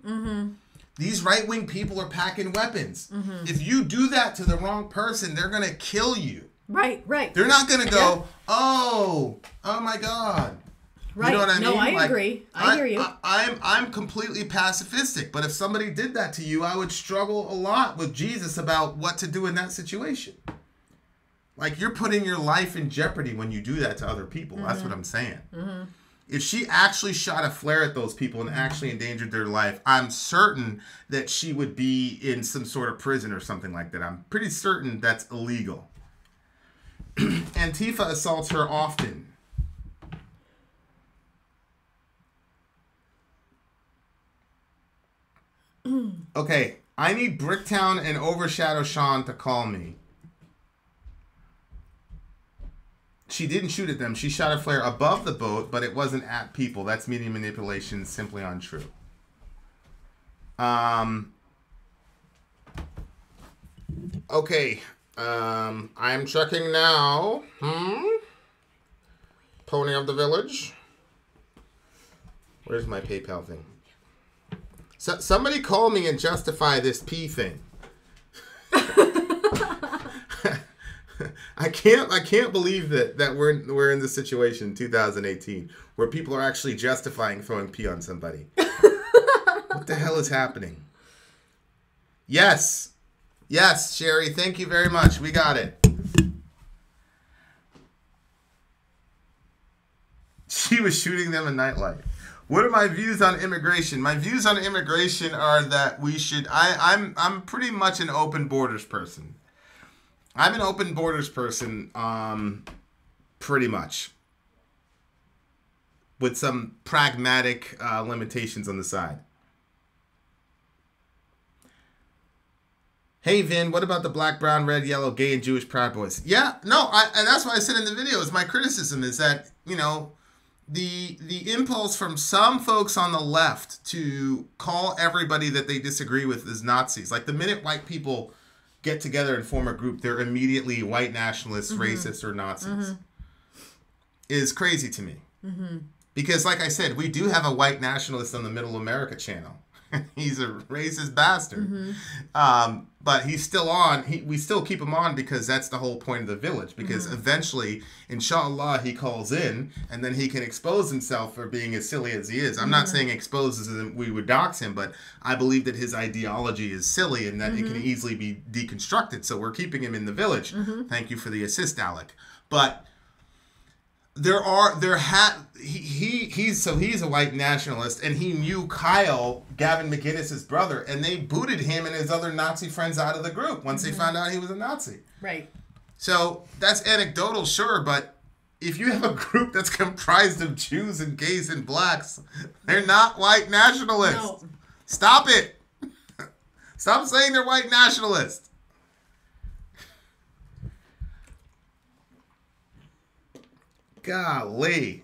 These right-wing people are packing weapons. If you do that to the wrong person, they're going to kill you. Right. They're not going to go, oh my God. Right. You know what I mean? No, I agree. I hear you. I'm completely pacifistic, but if somebody did that to you, I would struggle a lot with Jesus about what to do in that situation. Like, you're putting your life in jeopardy when you do that to other people. That's what I'm saying. If she actually shot a flare at those people and actually endangered their life, I'm certain that she would be in some sort of prison or something like that. I'm pretty certain that's illegal. Antifa assaults her often. Okay, I need Bricktown and Overshadow Sean to call me. She didn't shoot at them. She shot a flare above the boat, but it wasn't at people. That's media manipulation, simply untrue. Okay, I'm checking now. Pony of the Village. Where's my PayPal thing? So, somebody call me and justify this pee thing. I can't believe that we're in this situation in 2018 where people are actually justifying throwing pee on somebody. What the hell is happening? Yes, Sherry, thank you very much. We got it. She was shooting them a nightlight. What are my views on immigration? My views on immigration are that we should. I'm pretty much an open borders person. I'm an open borders person, pretty much, with some pragmatic limitations on the side. Hey Vin, what about the black, brown, red, yellow, gay, and Jewish Proud Boys? Yeah, no, and that's what I said in the video. Is my criticism is that, you know, the impulse from some folks on the left to call everybody that they disagree with as Nazis. Like, the minute white people get together and form a group, they're immediately white nationalists, racists, or Nazis. Is crazy to me. Because, like I said, we do have a white nationalist on the Middle America channel. He's a racist bastard. But he's still on. We still keep him on because that's the whole point of the Village. Because eventually, inshallah, he calls in and then he can expose himself for being as silly as he is. I'm not saying expose as in we would dox him, but I believe that his ideology is silly and that it can easily be deconstructed. So we're keeping him in the Village. Thank you for the assist, Alec. But he's a white nationalist, and he knew Kyle, Gavin McGinnis's brother, and they booted him and his other Nazi friends out of the group once they found out he was a Nazi. Right. So that's anecdotal, sure, but if you have a group that's comprised of Jews and gays and blacks, they're not white nationalists. No. Stop it. Stop saying they're white nationalists. Golly.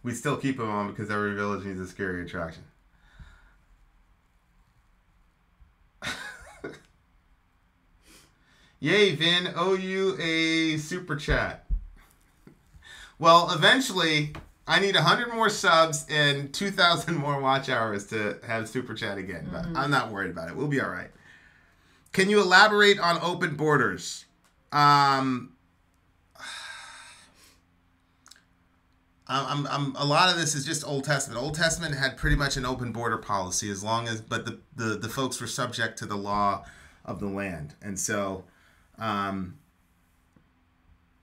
We still keep him on because every village needs a scary attraction. Yay, Vin, owe you a super chat. Well, eventually, I need 100 more subs and 2,000 more watch hours to have super chat again. But I'm not worried about it. We'll be all right. Can you elaborate on open borders? A lot of this is just Old Testament. Old Testament had pretty much an open border policy but the folks were subject to the law of the land. And so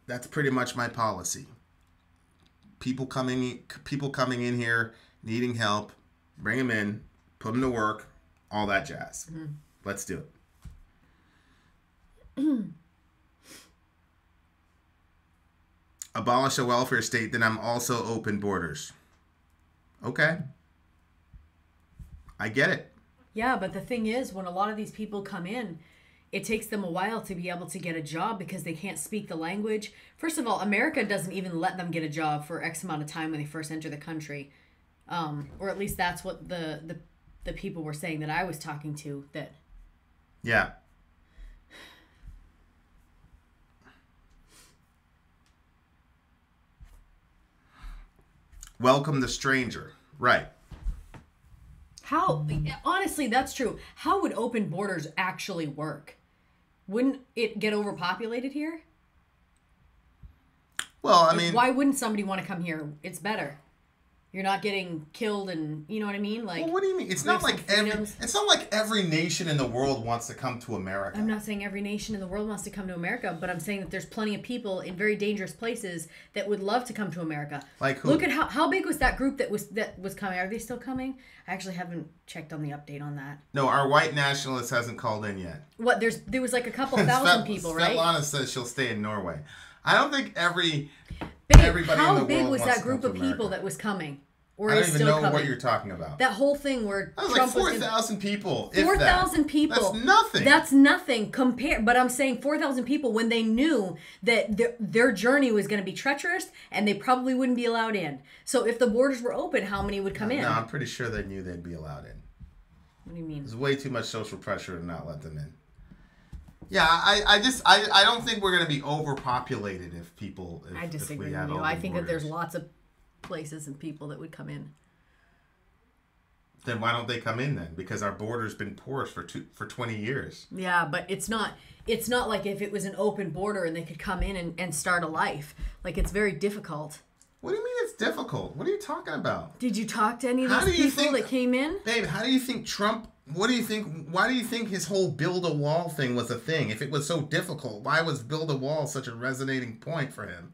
that's pretty much my policy. People coming in here needing help, bring them in, put them to work, all that jazz. Let's do it. Abolish a welfare state, then I'm also open borders. Okay. I get it. Yeah, but the thing is, when a lot of these people come in, it takes them a while to be able to get a job because they can't speak the language. First of all, America doesn't even let them get a job for X amount of time when they first enter the country. Or at least that's what the people were saying that I was talking to. That. Yeah. Welcome the stranger. Right. How, honestly, that's true. How would open borders actually work? Wouldn't it get overpopulated here? Well, I mean, why wouldn't somebody want to come here? It's better. You're not getting killed, and you know what I mean. Like, well, what do you mean? It's not like every nation in the world wants to come to America. I'm not saying every nation in the world wants to come to America, but I'm saying that there's plenty of people in very dangerous places that would love to come to America. Like who? Look at how big was that group that was coming? Are they still coming? I actually haven't checked on the update on that. No, our white nationalist hasn't called in yet. What? There was like a couple thousand people, right? Svetlana says she'll stay in Norway. I don't think everybody how in the big world was wants that to group come of to people America. that was coming? Or I don't is even still know coming? what you're talking about. That whole thing where that was Trump like 4,000 people. 4,000 people. That's nothing. That's nothing compared. But I'm saying 4,000 people when they knew that their journey was going to be treacherous and they probably wouldn't be allowed in. So if the borders were open, how many would come in? No, I'm pretty sure they knew they'd be allowed in. What do you mean? There's way too much social pressure to not let them in. Yeah, I don't think we're going to be overpopulated if people. I disagree with you. I think that there's lots of places and people that would come in. Then why don't they come in then? Because our border's been porous for 20 years. Yeah, but it's not like if it was an open border and they could come in and start a life. Like, it's very difficult. What do you mean it's difficult? What are you talking about? Did you talk to any of those people that came in? Babe, how do you think Trump... What do you think... Why do you think his whole build a wall thing was a thing? If it was so difficult, why was build a wall such a resonating point for him?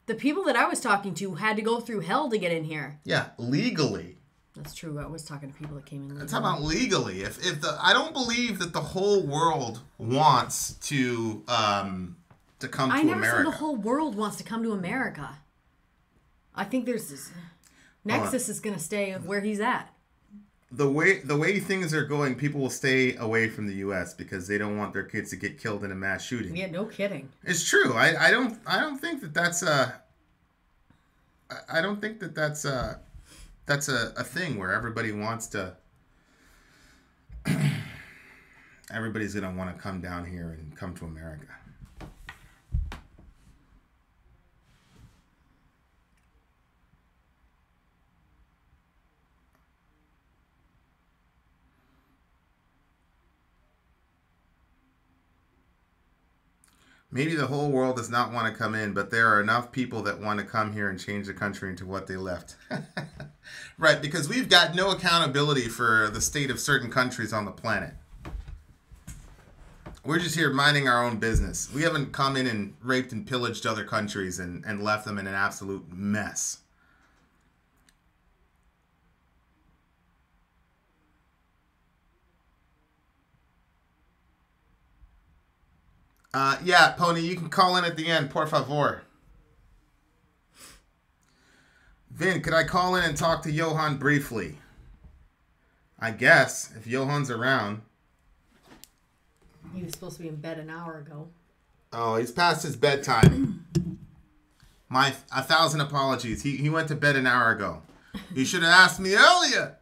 The people that I was talking to had to go through hell to get in here. Yeah, legally. That's true. I was talking to people that came in legally. I'm talking about legally. I don't believe that the whole world wants to come to America. I never said the whole world wants to come to America. I think there's this... Nexus is going to stay where he's at. the way things are going, people will stay away from the U.S. because they don't want their kids to get killed in a mass shooting. Yeah, no kidding. It's true. I don't think that's a thing where everybody wants to. Everybody's gonna want to come down here and come to America. Maybe the whole world does not want to come in, but there are enough people that want to come here and change the country into what they left. Right, because we've got no accountability for the state of certain countries on the planet. We're just here minding our own business. We haven't come in and raped and pillaged other countries and left them in an absolute mess. Yeah, Pony, you can call in at the end, por favor. Vin, could I call in and talk to Johan briefly? I guess, if Johan's around. He was supposed to be in bed an hour ago. Oh, he's past his bedtime. 1,000 apologies. He went to bed an hour ago. You should have asked me earlier.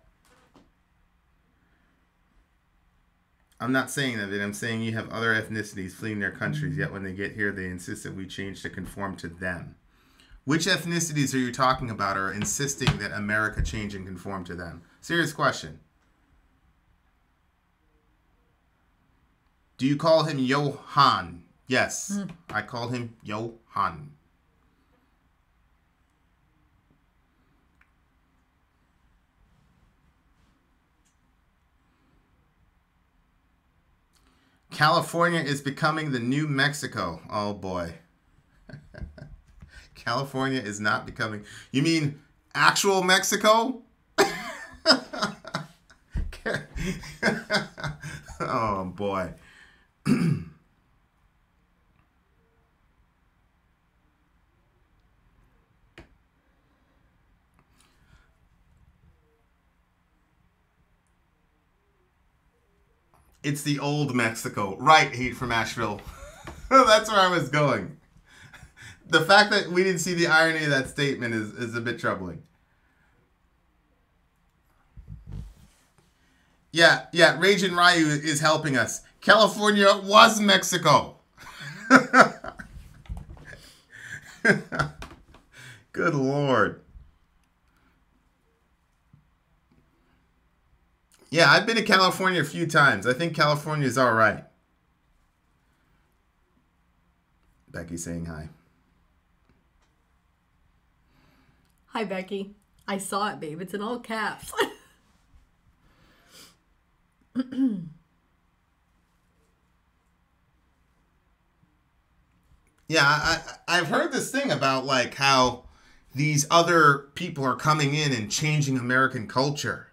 I'm not saying that, I'm saying you have other ethnicities fleeing their countries, yet when they get here, they insist that we change to conform to them. Which ethnicities are you talking about are insisting that America change and conform to them? Serious question. Do you call him Johan? Yes, I call him Johan. California is becoming the new Mexico. Oh boy. California is not becoming... You mean actual Mexico? Oh boy. It's the old Mexico. Right, Heat from Asheville. That's where I was going. The fact that we didn't see the irony of that statement is a bit troubling. Yeah, Raging Ryu is helping us. California was Mexico. Good Lord. Yeah, I've been to California a few times. I think California is all right. Becky's saying hi. Hi, Becky. I saw it, babe. It's in all caps. Yeah, I've heard this thing about like how these other people are coming in and changing American culture.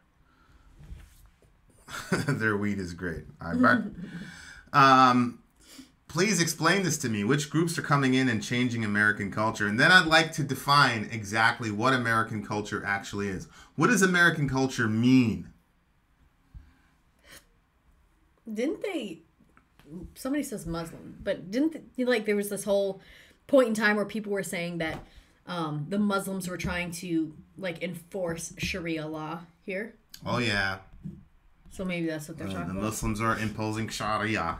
Their weed is great. Please explain this to me. Which groups are coming in and changing American culture? And then I'd like to define exactly what American culture actually is. What does American culture mean? Didn't they... Somebody says Muslim, but didn't they, like there was this whole point in time where people were saying that the Muslims were trying to like enforce Sharia law here? Oh yeah. So maybe that's what they're talking about. The Muslims are imposing Sharia.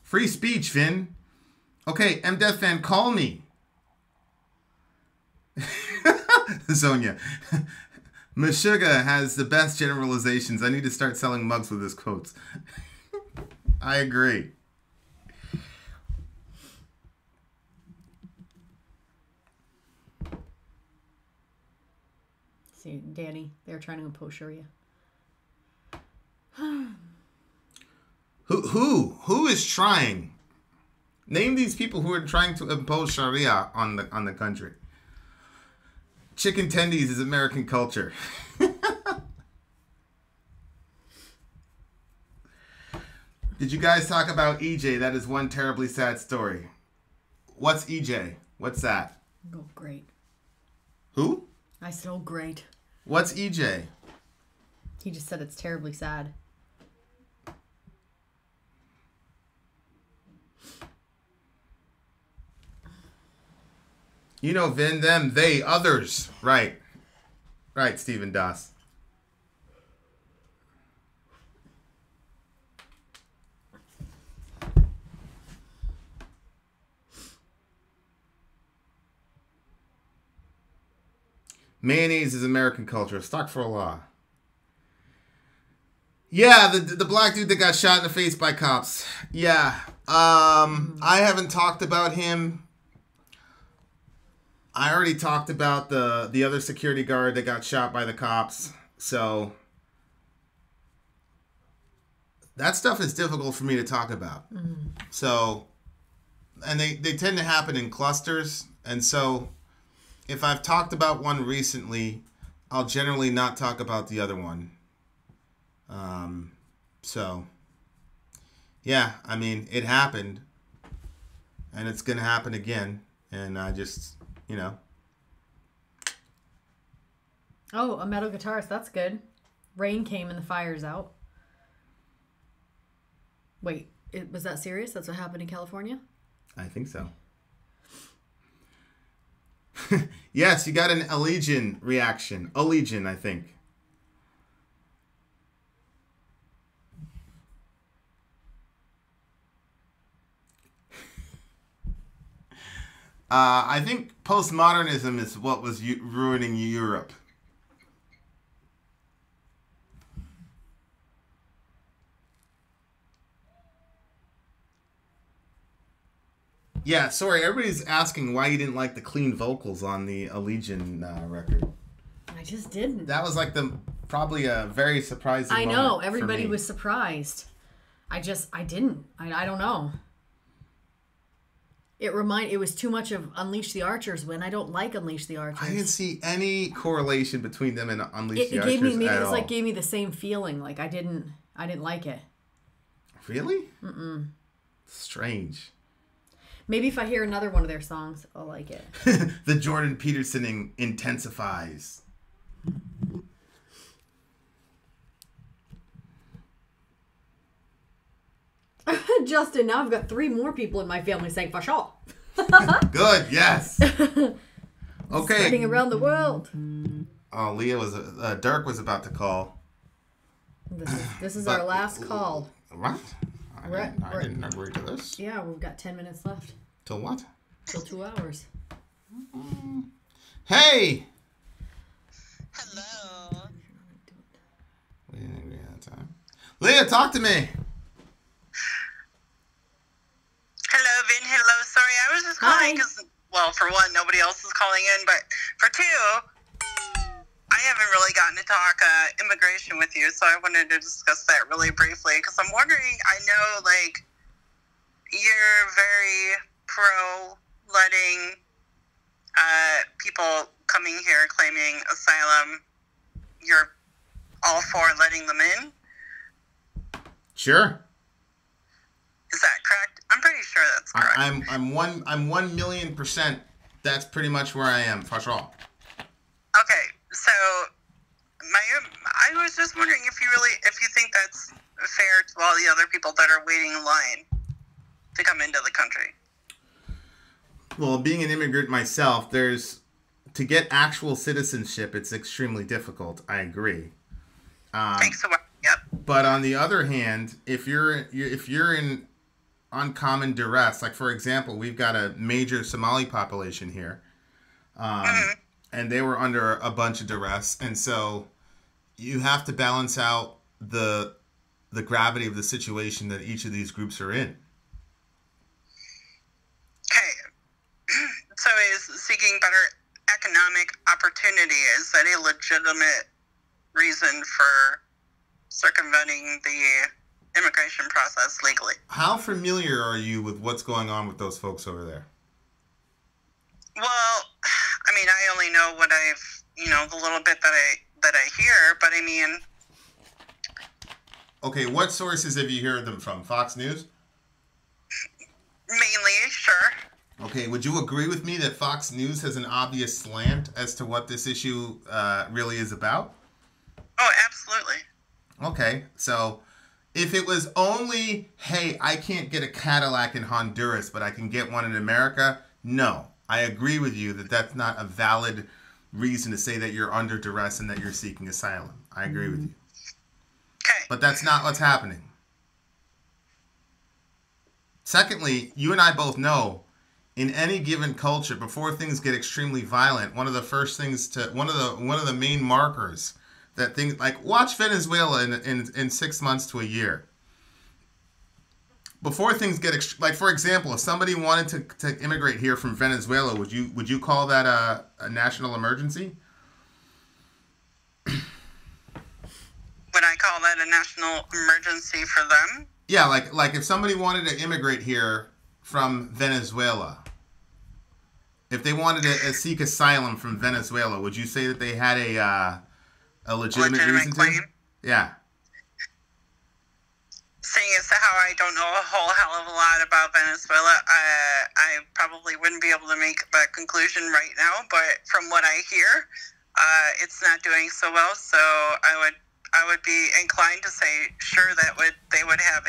Free speech, Finn. Okay, MDeath fan, call me. Zonia. Meshuggah has the best generalizations. I need to start selling mugs with his quotes. I agree. See, Danny, they're trying to impose Sharia. Who is trying? Name these people who are trying to impose Sharia on the country. Chicken tendies is American culture. Did you guys talk about EJ? That is one terribly sad story. What's EJ? What's that? Oh, great. Who? I said, oh, great. What's EJ? He just said it's terribly sad. You know, Vin, them, they, others. Right. Right, Stephen Doss. Mayonnaise is American culture. Stuck for a law. Yeah, the black dude that got shot in the face by cops. Yeah. I haven't talked about him. I already talked about the other security guard that got shot by the cops. So that stuff is difficult for me to talk about. Mm-hmm. So, and they tend to happen in clusters. And so if I've talked about one recently, I'll generally not talk about the other one. So, yeah, I mean, it happened. And it's going to happen again. And I just, you know. Oh, a metal guitarist. That's good. Rain came and the fire's out. Wait, was that serious? That's what happened in California? I think so. Yes, you got an Allegiant reaction. Allegiant, I think. I think postmodernism is what was ruining Europe. Yeah, sorry, everybody's asking why you didn't like the clean vocals on the Allegiant record. I just didn't. That was like probably a very surprising moment. I know, everybody was surprised. I didn't. I don't know. It was too much of Unleash the Archers when I don't like Unleash the Archers. I didn't see any correlation between them and Unleash the Archers gave me, maybe at it all. Like gave me the same feeling. Like I didn't like it. Really? Mm-mm. Strange. Maybe if I hear another one of their songs, I'll like it. The Jordan Petersoning intensifies. Justin, now I've got 3 more people in my family saying for sure. Good, yes. Okay. Spreading around the world. Oh, Leah Dirk was about to call. This is our last call. What? I didn't agree to this. Yeah, we've got 10 minutes left. Till what? Till 2 hours. Hey! Hello. We didn't agree on that time. Leah, talk to me. Hello, Vin. Hello. Sorry, I was just calling because, well, for one, nobody else is calling in, but for two, I haven't really gotten to talk immigration with you, so I wanted to discuss that really briefly because I'm wondering, I know, like, you're very pro letting people coming here claiming asylum, you're all for letting them in? Sure. Is that correct? I'm pretty sure that's correct. I'm 1,000,000%. That's pretty much where I am, for sure. Okay, so I was just wondering if you think that's fair to all the other people that are waiting in line to come into the country. Well, being an immigrant myself, to get actual citizenship, it's extremely difficult. I agree. Thanks so much. Yep. But on the other hand, if you're in uncommon duress, like for example, we've got a major Somali population here, and they were under a bunch of duress, and so you have to balance out the gravity of the situation that each of these groups are in. Okay. So is seeking better economic opportunity, is that a legitimate reason for circumventing the immigration process legally? How familiar are you with what's going on with those folks over there? Well, I mean, I only know what the little bit that I hear, but I mean... Okay, what sources have you heard them from? Fox News? Mainly, sure. Okay, would you agree with me that Fox News has an obvious slant as to what this issue really is about? Oh, absolutely. Okay, so if it was only, hey, I can't get a Cadillac in Honduras, but I can get one in America, no. I agree with you that that's not a valid reason to say that you're under duress and that you're seeking asylum. I agree with you. Okay. But that's not what's happening. Secondly, you and I both know in any given culture, before things get extremely violent, one of the main markers that things like watch Venezuela in 6 months to a year. Before things get like, for example, if somebody wanted to immigrate here from Venezuela, would you call that a national emergency? Would I call that a national emergency for them? Yeah, like if somebody wanted to immigrate here from Venezuela, if they wanted to seek asylum from Venezuela, would you say that they had a legitimate reason claim? to? Yeah. Seeing as to how I don't know a whole hell of a lot about Venezuela, I probably wouldn't be able to make that conclusion right now. But from what I hear, it's not doing so well. So I would be inclined to say, sure, they would have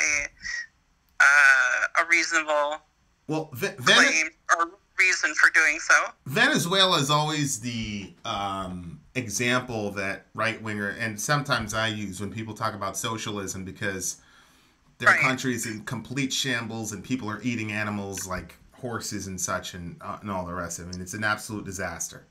a reasonable claim or reason for doing so. Venezuela is always the example that right winger and sometimes I use when people talk about socialism, because their country's in complete shambles and people are eating animals like horses and such and all the rest of it. I mean, it's an absolute disaster.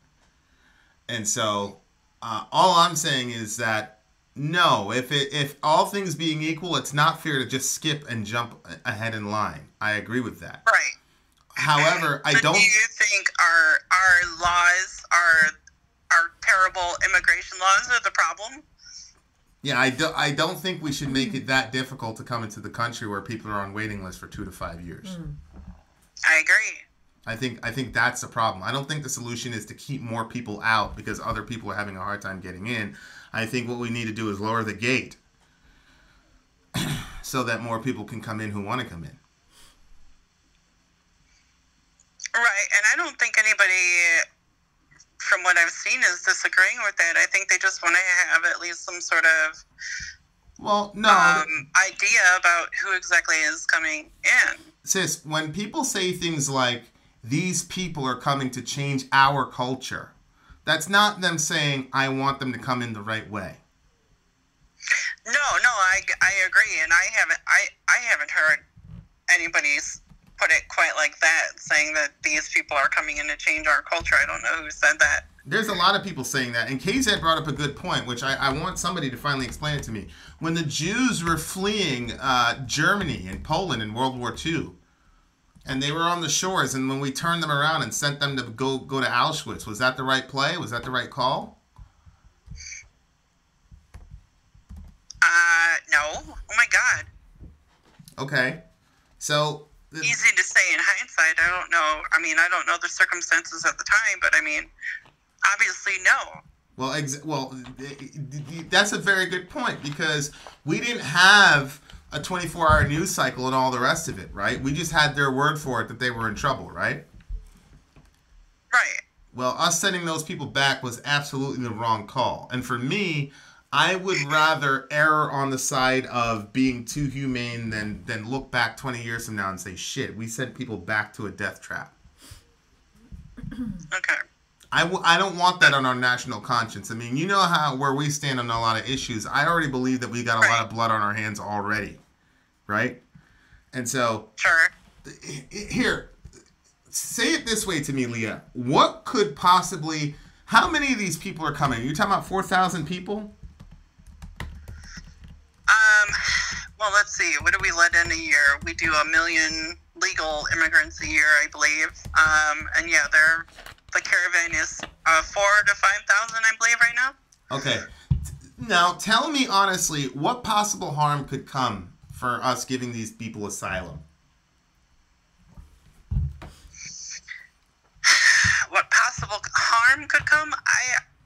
And so all I'm saying is that no, if all things being equal, it's not fair to just skip and jump ahead in line. I agree with that. Right. However, I don't. Do you think our laws, our terrible immigration laws, are the problem? Yeah, I don't think we should make it that difficult to come into the country where people are on waiting lists for 2 to 5 years. I agree. I think that's the problem. I don't think the solution is to keep more people out because other people are having a hard time getting in. I think what we need to do is lower the gate so that more people can come in who want to come in. Right, and I don't think anybody, from what I've seen, is disagreeing with that. I think they just want to have at least some sort of idea about who exactly is coming in. Sis, when people say things like, these people are coming to change our culture, that's not them saying, I want them to come in the right way. No, I agree, and I haven't heard anybody's put it quite like that, saying that these people are coming in to change our culture. I don't know who said that. There's a lot of people saying that, and KZ brought up a good point, which I want somebody to finally explain it to me. When the Jews were fleeing Germany and Poland in World War II, and they were on the shores, and when we turned them around and sent them to go to Auschwitz, was that the right play? Was that the right call? No. Oh my God. Okay. So... Easy to say in hindsight. I don't know. I mean, I don't know the circumstances at the time, but I mean, obviously no. Well, that's a very good point, because we didn't have a 24-hour news cycle and all the rest of it, right? We just had their word for it that they were in trouble, right? Right. Well, us sending those people back was absolutely the wrong call. And for me, I would rather err on the side of being too humane than look back 20 years from now and say, shit, we sent people back to a death trap. Okay. I don't want that on our national conscience. I mean, you know where we stand on a lot of issues. I already believe that we got a lot of blood on our hands already, right? And so, sure. Here, say it this way to me, Leah. What could possibly... How many of these people are coming? You're talking about 4,000 people? Well, let's see. What do we let in a year? We do 1 million legal immigrants a year, I believe. And yeah, the caravan is 4,000 to 5,000, I believe, right now. Okay. Now, tell me honestly, what possible harm could come for us giving these people asylum? What possible harm could come?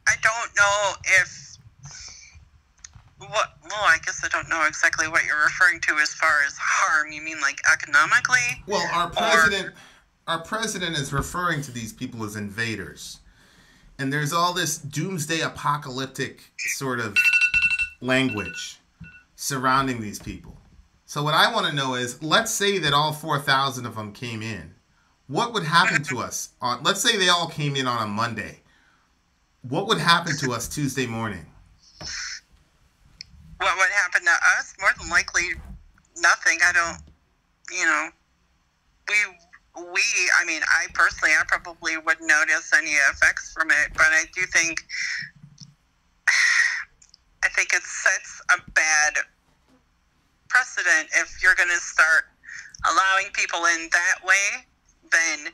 I don't know if... Well, I guess I don't know exactly what you're referring to as far as harm. You mean like economically? Well, our president is referring to these people as invaders. And there's all this doomsday apocalyptic sort of language. surrounding these people. So what I want to know is, let's say that all 4,000 of them came in. What would happen to us let's say they all came in on a Monday. What would happen to us Tuesday morning? What would happen to us? More than likely, nothing. I don't, I personally, I probably wouldn't notice any effects from it, but I think it sets a bad precedent. If you're going to start allowing people in that way, then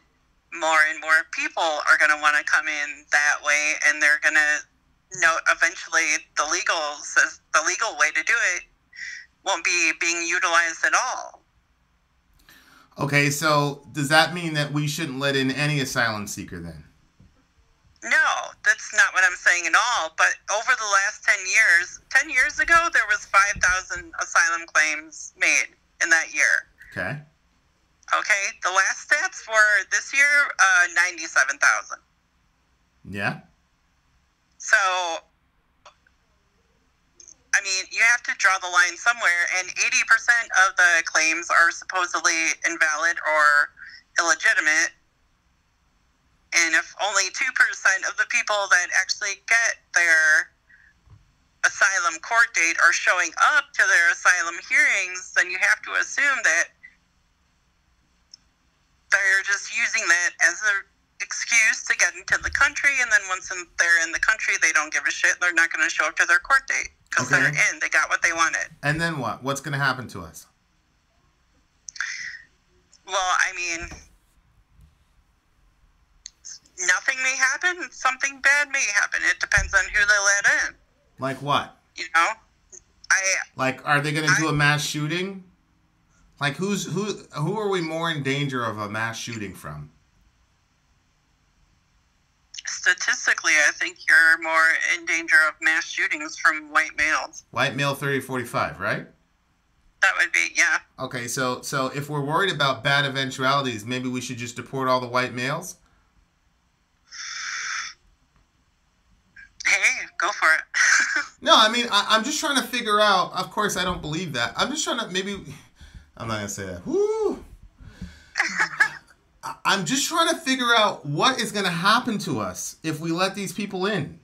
more and more people are going to want to come in that way, and they're going to know eventually the legal way to do it won't be being utilized at all. Okay, so does that mean that we shouldn't let in any asylum seeker then? No, that's not what I'm saying at all. But over the last 10 years ago, there was 5,000 asylum claims made in that year. Okay. Okay, the last stats for this year, 97,000. Yeah. So, I mean, you have to draw the line somewhere, and 80% of the claims are supposedly invalid or illegitimate. And if only 2% of the people that actually get their asylum court date are showing up to their asylum hearings, then you have to assume that they're just using that as an excuse to get into the country, and then once they're in the country, they don't give a shit. They're not going to show up to their court date because they're in. They got what they wanted. And then what? What's going to happen to us? Well, I mean, nothing may happen. Something bad may happen. It depends on who they let in. Like what? Like, are they going to do a mass shooting? Like, who are we more in danger of a mass shooting from? Statistically, I think you're more in danger of mass shootings from white males. White male 30-45, right? That would be, yeah. Okay, so if we're worried about bad eventualities, maybe we should just deport all the white males? Hey, go for it. No, I mean, I'm just trying to figure out, of course I don't believe that. I'm just trying to, I'm not going to say that. Woo! I'm just trying to figure out what is going to happen to us if we let these people in.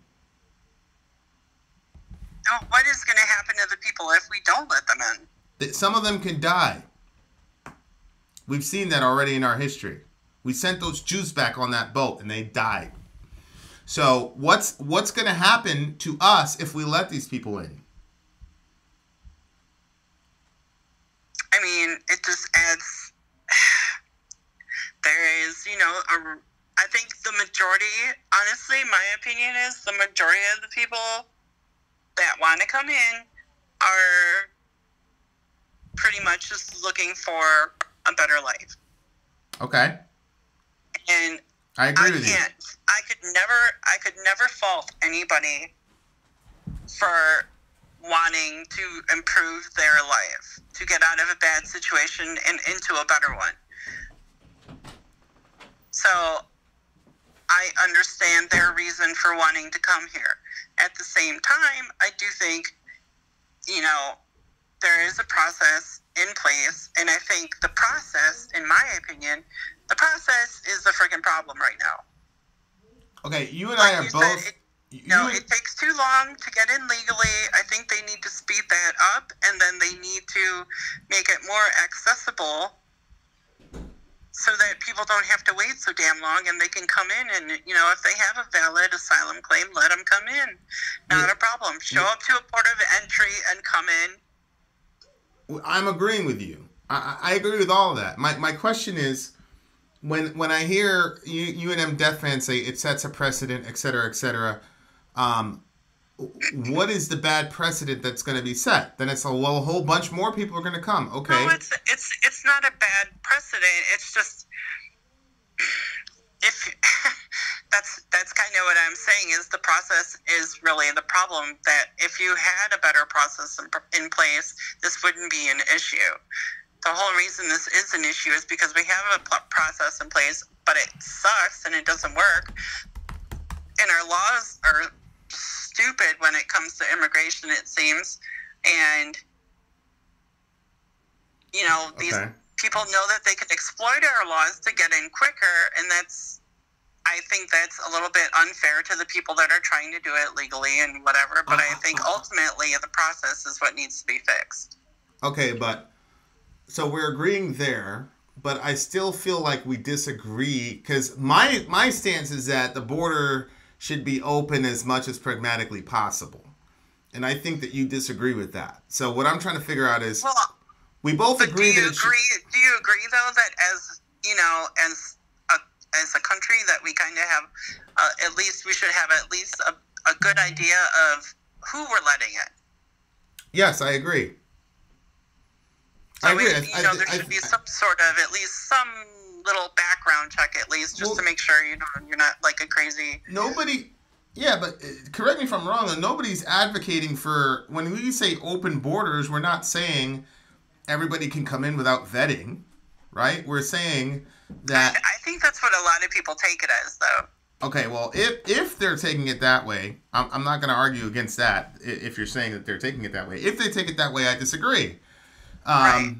Oh, what is going to happen to the people if we don't let them in? Some of them can die. We've seen that already in our history. We sent those Jews back on that boat and they died. So what's going to happen to us if we let these people in? I mean, it just adds... There is, I think the majority, honestly, my opinion is the majority of the people that want to come in are pretty much just looking for a better life. Okay. And I agree with you. I could never fault anybody for wanting to improve their life, to get out of a bad situation and into a better one. So I understand their reason for wanting to come here. At the same time, I do think, there is a process in place, and I think the process, in my opinion, the process is the freaking problem right now. Okay, you and I are both... It takes too long to get in legally. I think they need to speed that up, and then they need to make it more accessible so that people don't have to wait so damn long and they can come in and, if they have a valid asylum claim, let them come in. Not a problem. Show up to a port of entry and come in. I'm agreeing with you. I agree with all of that. My question is, when I hear UNM Death fans say it sets a precedent, et cetera, what is the bad precedent that's going to be set? Then it's a whole bunch more people are going to come. Okay. No, it's not a bad precedent. It's just that's kind of what I'm saying is the process is really the problem. That if you had a better process in place, this wouldn't be an issue. The whole reason this is an issue is because we have a process in place, but it sucks and it doesn't work. And our laws are stupid when it comes to immigration, it seems. And you know, these people know that they can exploit our laws to get in quicker, and I think that's a little bit unfair to the people that are trying to do it legally and whatever, but I think ultimately the process is what needs to be fixed. Okay, but so we're agreeing there, but I still feel like we disagree, because my stance is that the border should be open as much as pragmatically possible. And I think that you disagree with that. So what I'm trying to figure out is, we both agree that do you agree, though, that as, you know, as a country that we kind of have, at least we should have at least a good idea of who we're letting in? Yes, I agree. So I agree. There should be some sort of, at least some little background check, at least, just to make sure you're not like a crazy. Nobody. Yeah, but correct me if I'm wrong. Nobody's advocating for, when we say open borders, we're not saying everybody can come in without vetting, right? We're saying that. I think that's what a lot of people take it as, though. Okay, well, if they're taking it that way, I'm not going to argue against that. If you're saying that they're taking it that way, if they take it that way, I disagree. Right.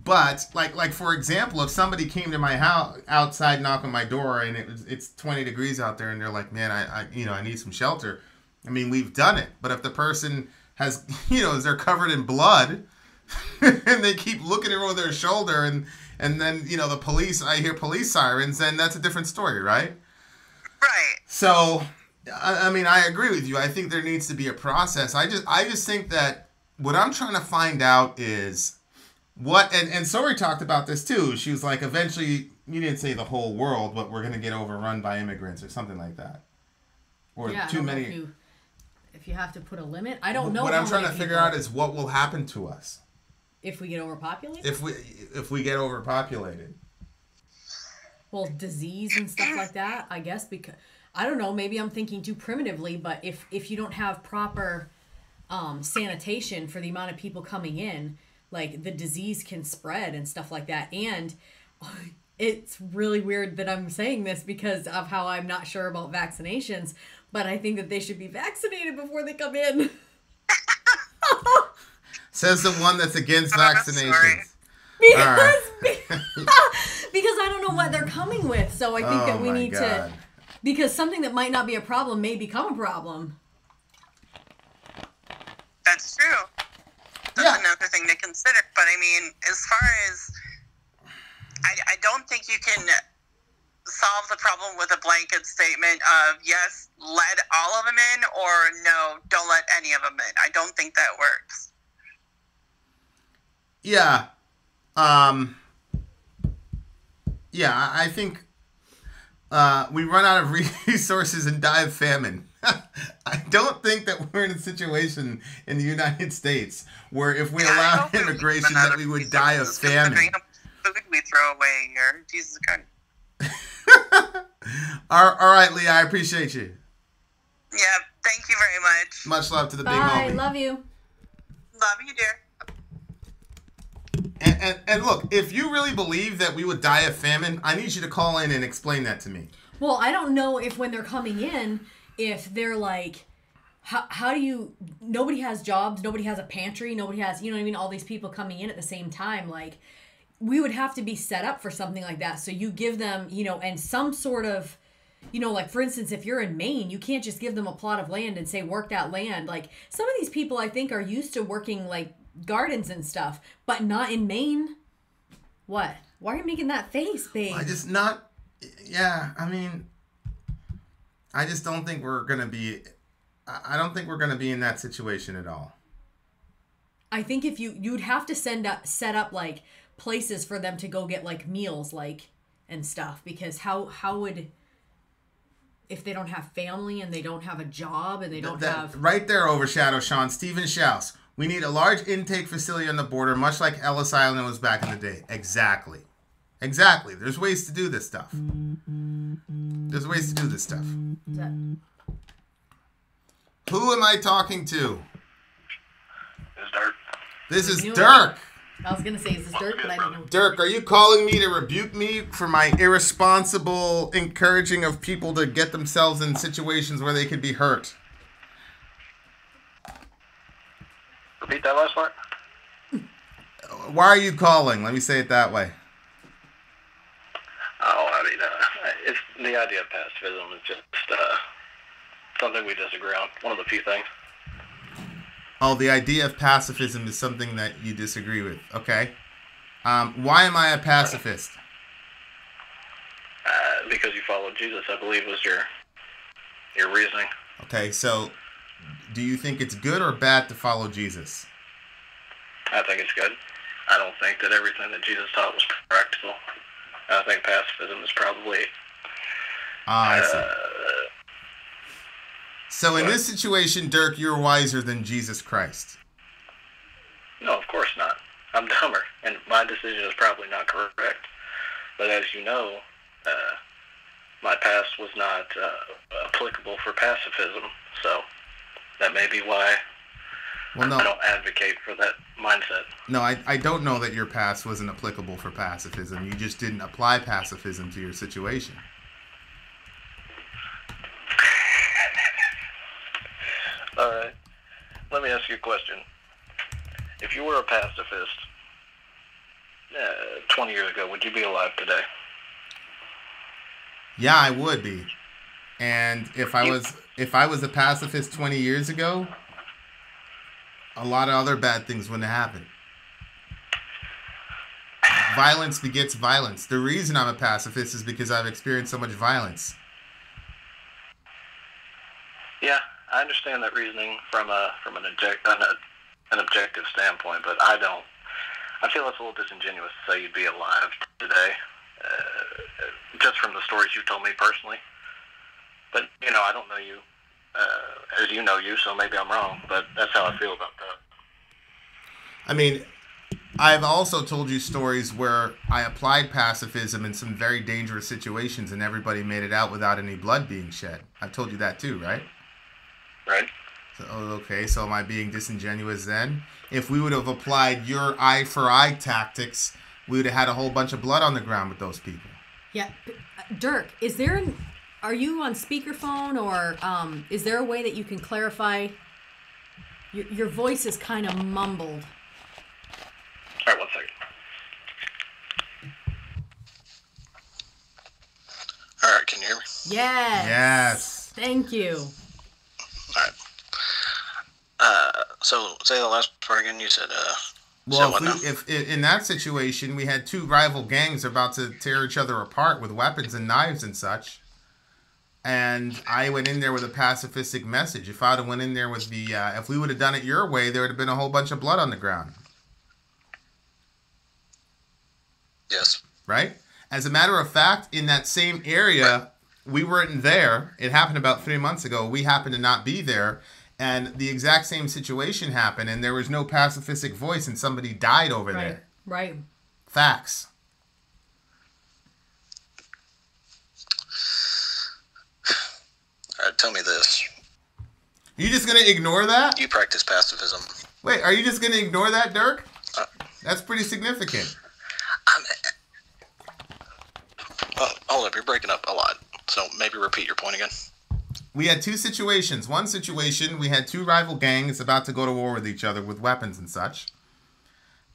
But like for example, if somebody came to my house outside, knock on my door, and it's 20 degrees out there, and they're like, man, I need some shelter. I mean, we've done it. But if the person has, they're covered in blood, and they keep looking over their shoulder, and then the police, I hear police sirens, then that's a different story, right? Right. So, I mean, I agree with you. I think there needs to be a process. I just think that what I'm trying to find out is what, and Sori talked about this too. She was like, eventually, you didn't say the whole world, but we're going to get overrun by immigrants or something like that. Or too many. If you have to put a limit, I don't know. What I'm trying to figure out is what will happen to us if we get overpopulated. If we get overpopulated. Well, disease and stuff like that, I guess, because I don't know. Maybe I'm thinking too primitively, but if you don't have proper sanitation for the amount of people coming in, like the disease can spread and stuff like that. And it's really weird that I'm saying this because of how I'm not sure about vaccinations, but I think that they should be vaccinated before they come in. Says the one that's against vaccinations. Because I don't know what they're coming with. So I think that we need to, because something that might not be a problem may become a problem. That's true. That's another thing to consider. But I mean, as far as, I don't think you can solve the problem with a blanket statement of yes, let all of them in, or no, don't let any of them in. I don't think that works. Yeah. I think we run out of resources and die of famine. I don't think that we're in a situation in the United States where if we allow immigration that we would die of famine. Food we throw away here. Jesus Christ. All right, Leah, I appreciate you. Yeah, thank you very much. Much love to the big homie. homie. Love you. Love you, dear. And look, if you really believe that we would die of famine, I need you to call in and explain that to me. Well, I don't know if when they're coming in, if they're like, how do you, nobody has jobs, nobody has a pantry, nobody has, you know what I mean, all these people coming in at the same time, like, we would have to be set up for something like that. So you give them, and some sort of, like, for instance, if you're in Maine, you can't just give them a plot of land and say, work that land. Like, some of these people, I think, are used to working, like, gardens and stuff, but not in Maine. What? Why are you making that face, babe? I just don't think we're going to be, I don't think we're going to be in that situation at all. I think if you'd have to set up, like, places for them to go get, like, meals, like, and stuff, because how would, if they don't have family and they don't have a job and they don't have... Right there, Overshadow Sean, Stephen Schaus. We need a large intake facility on the border, much like Ellis Island was back in the day. Exactly. There's ways to do this stuff. Who am I talking to? It's Dirk. This is Dirk. I was going to say, is this Dirk? But I don't know. Dirk, are you calling me to rebuke me for my irresponsible encouraging of people to get themselves in situations where they could be hurt? Repeat that last part. why are you calling? Let me say it that way. Oh, I mean, it's the idea of pacifism is just something we disagree on. One of the few things. Oh, the idea of pacifism is something that you disagree with. Okay. Why am I a pacifist? Because you followed Jesus, I believe, was your reasoning. Okay, so do you think it's good or bad to follow Jesus? I think it's good. I don't think that everything that Jesus taught was practical. I think pacifism is probably... I see. So in this situation, Dirk, you're wiser than Jesus Christ. No, of course not. I'm dumber, and my decision is probably not correct. But as you know, my past was not applicable for pacifism, so that may be why I don't advocate for that mindset. No, I don't know that your past wasn't applicable for pacifism. You just didn't apply pacifism to your situation. All right. Let me ask you a question. If you were a pacifist 20 years ago, would you be alive today? Yeah, I would be. And if I was a pacifist 20 years ago, a lot of other bad things wouldn't have happened. Violence begets violence. The reason I'm a pacifist is because I've experienced so much violence. Yeah, I understand that reasoning from an objective standpoint, but I don't. I feel it's a little disingenuous to say you'd be alive today, just from the stories you told me personally. But, you know, I don't know you as you know you, so maybe I'm wrong, but that's how I feel about that. I mean, I've also told you stories where I applied pacifism in some very dangerous situations and everybody made it out without any blood being shed. I've told you that too, right? Right. So, okay, so am I being disingenuous then? If we would have applied your eye for eye tactics, we would have had a whole bunch of blood on the ground with those people. Yeah. Dirk, are you on speakerphone, or is there a way that you can clarify? Your voice is kind of mumbled. All right, 1 second. All right, can you hear me? Yes. Yes. Thank you. All right. So say the last part again. You said. Well, if in that situation we had two rival gangs about to tear each other apart with weapons and knives and such, and I went in there with a pacifistic message. If I'd have went in there with the, if we would have done it your way, there would have been a whole bunch of blood on the ground. Yes. Right? As a matter of fact, in that same area, we weren't there. It happened about 3 months ago. We happened to not be there. And the exact same situation happened, and there was no pacifistic voice, and somebody died over there. Right. Facts. All right, tell me this. Are you just going to ignore that? You practice pacifism. Wait, are you just going to ignore that, Dirk? That's pretty significant. Hold up, you're breaking up a lot. So maybe repeat your point again. We had two situations. One situation, we had two rival gangs about to go to war with each other with weapons and such.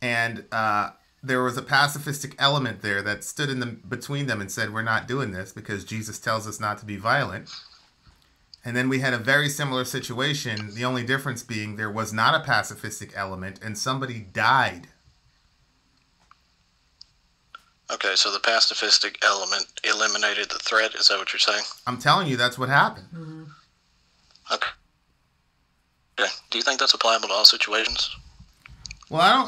And there was a pacifistic element there that stood in between them and said, we're not doing this because Jesus tells us not to be violent. And then we had a very similar situation, the only difference being there was not a pacifistic element and somebody died. Okay, so the pacifistic element eliminated the threat. Is that what you're saying? I'm telling you, that's what happened. Mm-hmm. Okay. Yeah. Do you think that's applicable to all situations? Well,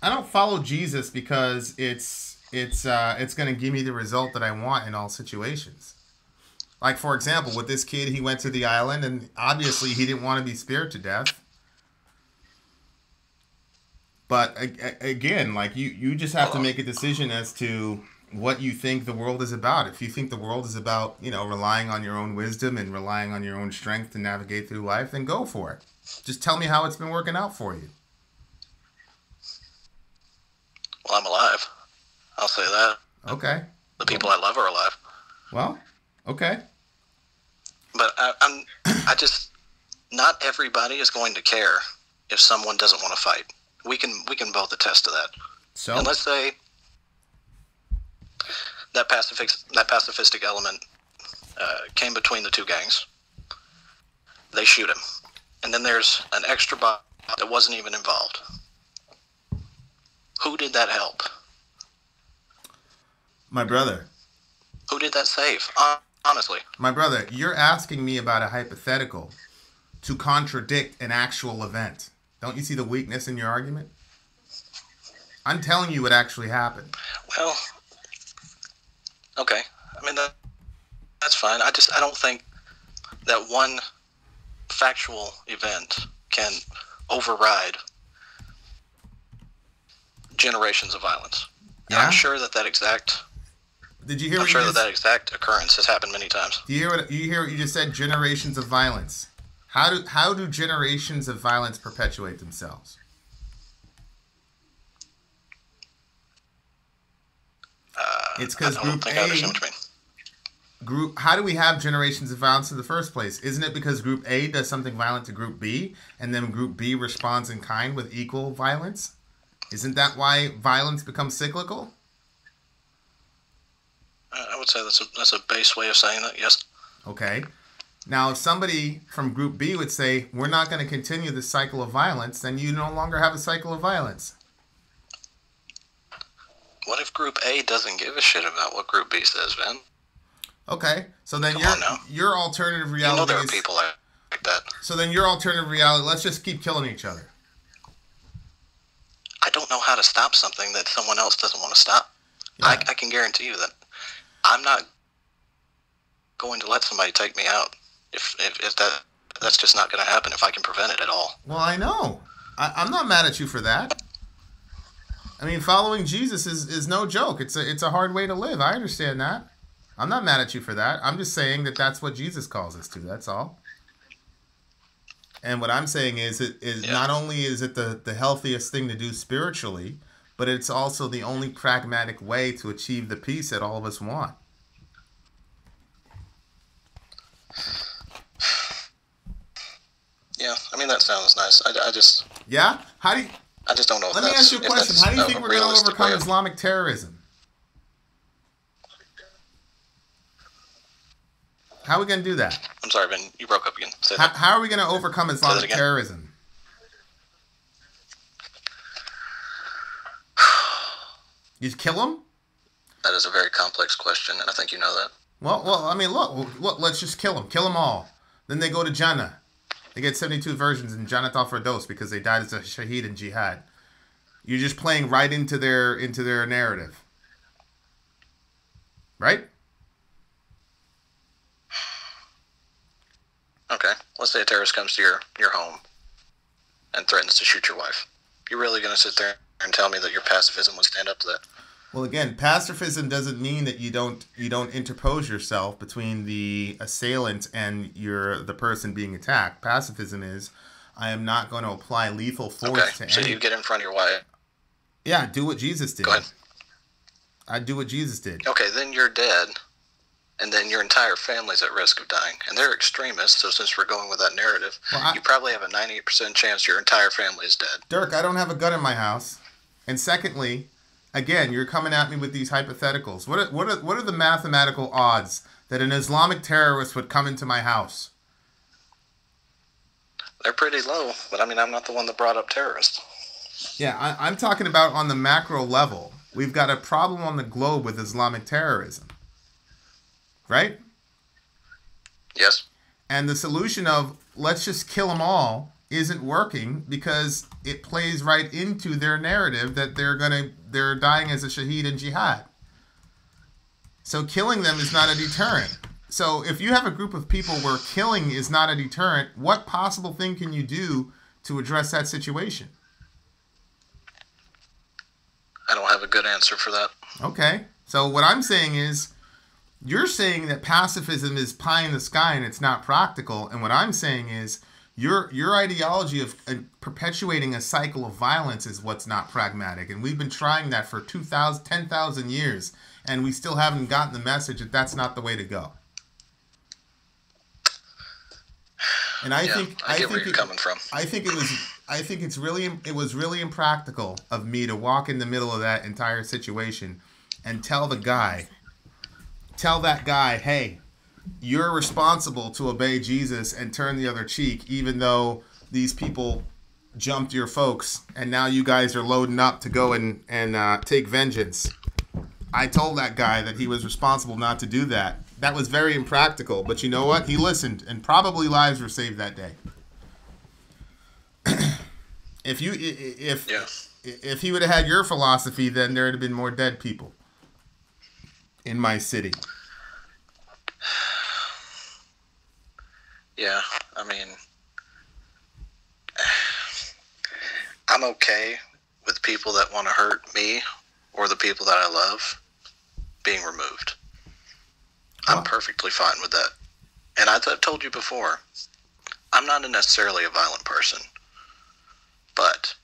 I don't follow Jesus because it's going to give me the result that I want in all situations. Like, for example, with this kid, he went to the island, and obviously he didn't want to be speared to death. But again, like you just have to make a decision as to what you think the world is about. If you think the world is about, relying on your own wisdom and relying on your own strength to navigate through life, then go for it. Just tell me how it's been working out for you. Well, I'm alive. I'll say that. Okay. The people I love are alive. Well, okay. But I just, not everybody is going to care if someone doesn't want to fight. We can both attest to that. So? And let's say that pacifistic element came between the two gangs. They shoot him. And then there's an extra bot that wasn't even involved. Who did that help? My brother. Who did that save? Honestly. My brother, you're asking me about a hypothetical to contradict an actual event. Don't you see the weakness in your argument? I'm telling you what actually happened. Well, okay. I mean, that's fine. I don't think that one factual event can override generations of violence. Yeah? I'm sure that exact. Did you hear? I'm sure that exact occurrence has happened many times. Do you hear what you just said? Generations of violence. How do generations of violence perpetuate themselves? It's because Group A. How do we have generations of violence in the first place? Isn't it because Group A does something violent to Group B, and then Group B responds in kind with equal violence? Isn't that why violence becomes cyclical? I would say that's a base way of saying that, yes. Okay. Now, if somebody from Group B would say, we're not going to continue this cycle of violence, then you no longer have a cycle of violence. What if Group A doesn't give a shit about what Group B says, man? Okay, so then your alternative reality you know there are people like that. So then your alternative reality, let's just keep killing each other. I don't know how to stop something that someone else doesn't want to stop. Yeah. I can guarantee you that I'm not going to let somebody take me out if that's just not going to happen if I can prevent it at all. Well, I know. I'm not mad at you for that. I mean, following Jesus is no joke. It's a hard way to live. I understand that. I'm not mad at you for that. I'm just saying that that's what Jesus calls us to. That's all. And what I'm saying is not only is it the healthiest thing to do spiritually, but it's also the only pragmatic way to achieve the peace that all of us want. Yeah, I mean, that sounds nice. I just... Yeah? How do you... I just don't know Let me ask you a question. How do you think we're going to overcome Islamic terrorism? How are we going to do that? I'm sorry, Ben. You broke up again. How are we going to overcome Islamic terrorism? You kill them? That is a very complex question, and I think you know that. Well, I mean, look, let's just kill them. Kill them all. Then they go to Jannah. They get 72 versions in Jannat al-Firdaus because they died as a shaheed in jihad. You're just playing right into their narrative. Right? Okay. Let's say a terrorist comes to your home and threatens to shoot your wife. You're really going to sit there and tell me that your pacifism would stand up to that? Well, again, pacifism doesn't mean that you don't interpose yourself between the assailant and the person being attacked. Pacifism is, I am not going to apply lethal force to anyone. So you get in front of your wife. Yeah, do what Jesus did. Go ahead. I do what Jesus did. Okay, then you're dead, and then your entire family's at risk of dying. And they're extremists, so since we're going with that narrative, you probably have a 98% chance your entire family is dead. Dirk, I don't have a gun in my house. And secondly, again, you're coming at me with these hypotheticals. What are the mathematical odds that an Islamic terrorist would come into my house? They're pretty low, but I mean, I'm not the one that brought up terrorists. Yeah, I'm talking about on the macro level. We've got a problem on the globe with Islamic terrorism. Right? Yes. And the solution of let's just kill them all isn't working because it plays right into their narrative that they're dying as a shaheed in jihad. So killing them is not a deterrent. So if you have a group of people where killing is not a deterrent, what possible thing can you do to address that situation? I don't have a good answer for that. Okay. So what I'm saying is, you're saying that pacifism is pie in the sky and it's not practical. And what I'm saying is, your ideology of perpetuating a cycle of violence is what's not pragmatic. And we've been trying that for 10,000 years. And we still haven't gotten the message that that's not the way to go. And I think where you're coming from. I think it was really impractical of me to walk in the middle of that entire situation and tell that guy, hey, you're responsible to obey Jesus and turn the other cheek, even though these people jumped your folks and now you guys are loading up to go and take vengeance. I told that guy that he was responsible not to do that. That was very impractical, but you know what? He listened, and probably lives were saved that day. If he would have had your philosophy, then there would have been more dead people in my city. Yeah, I mean, I'm okay with people that want to hurt me or the people that I love being removed. I'm perfectly fine with that. And I've told you before, I'm not necessarily a violent person. But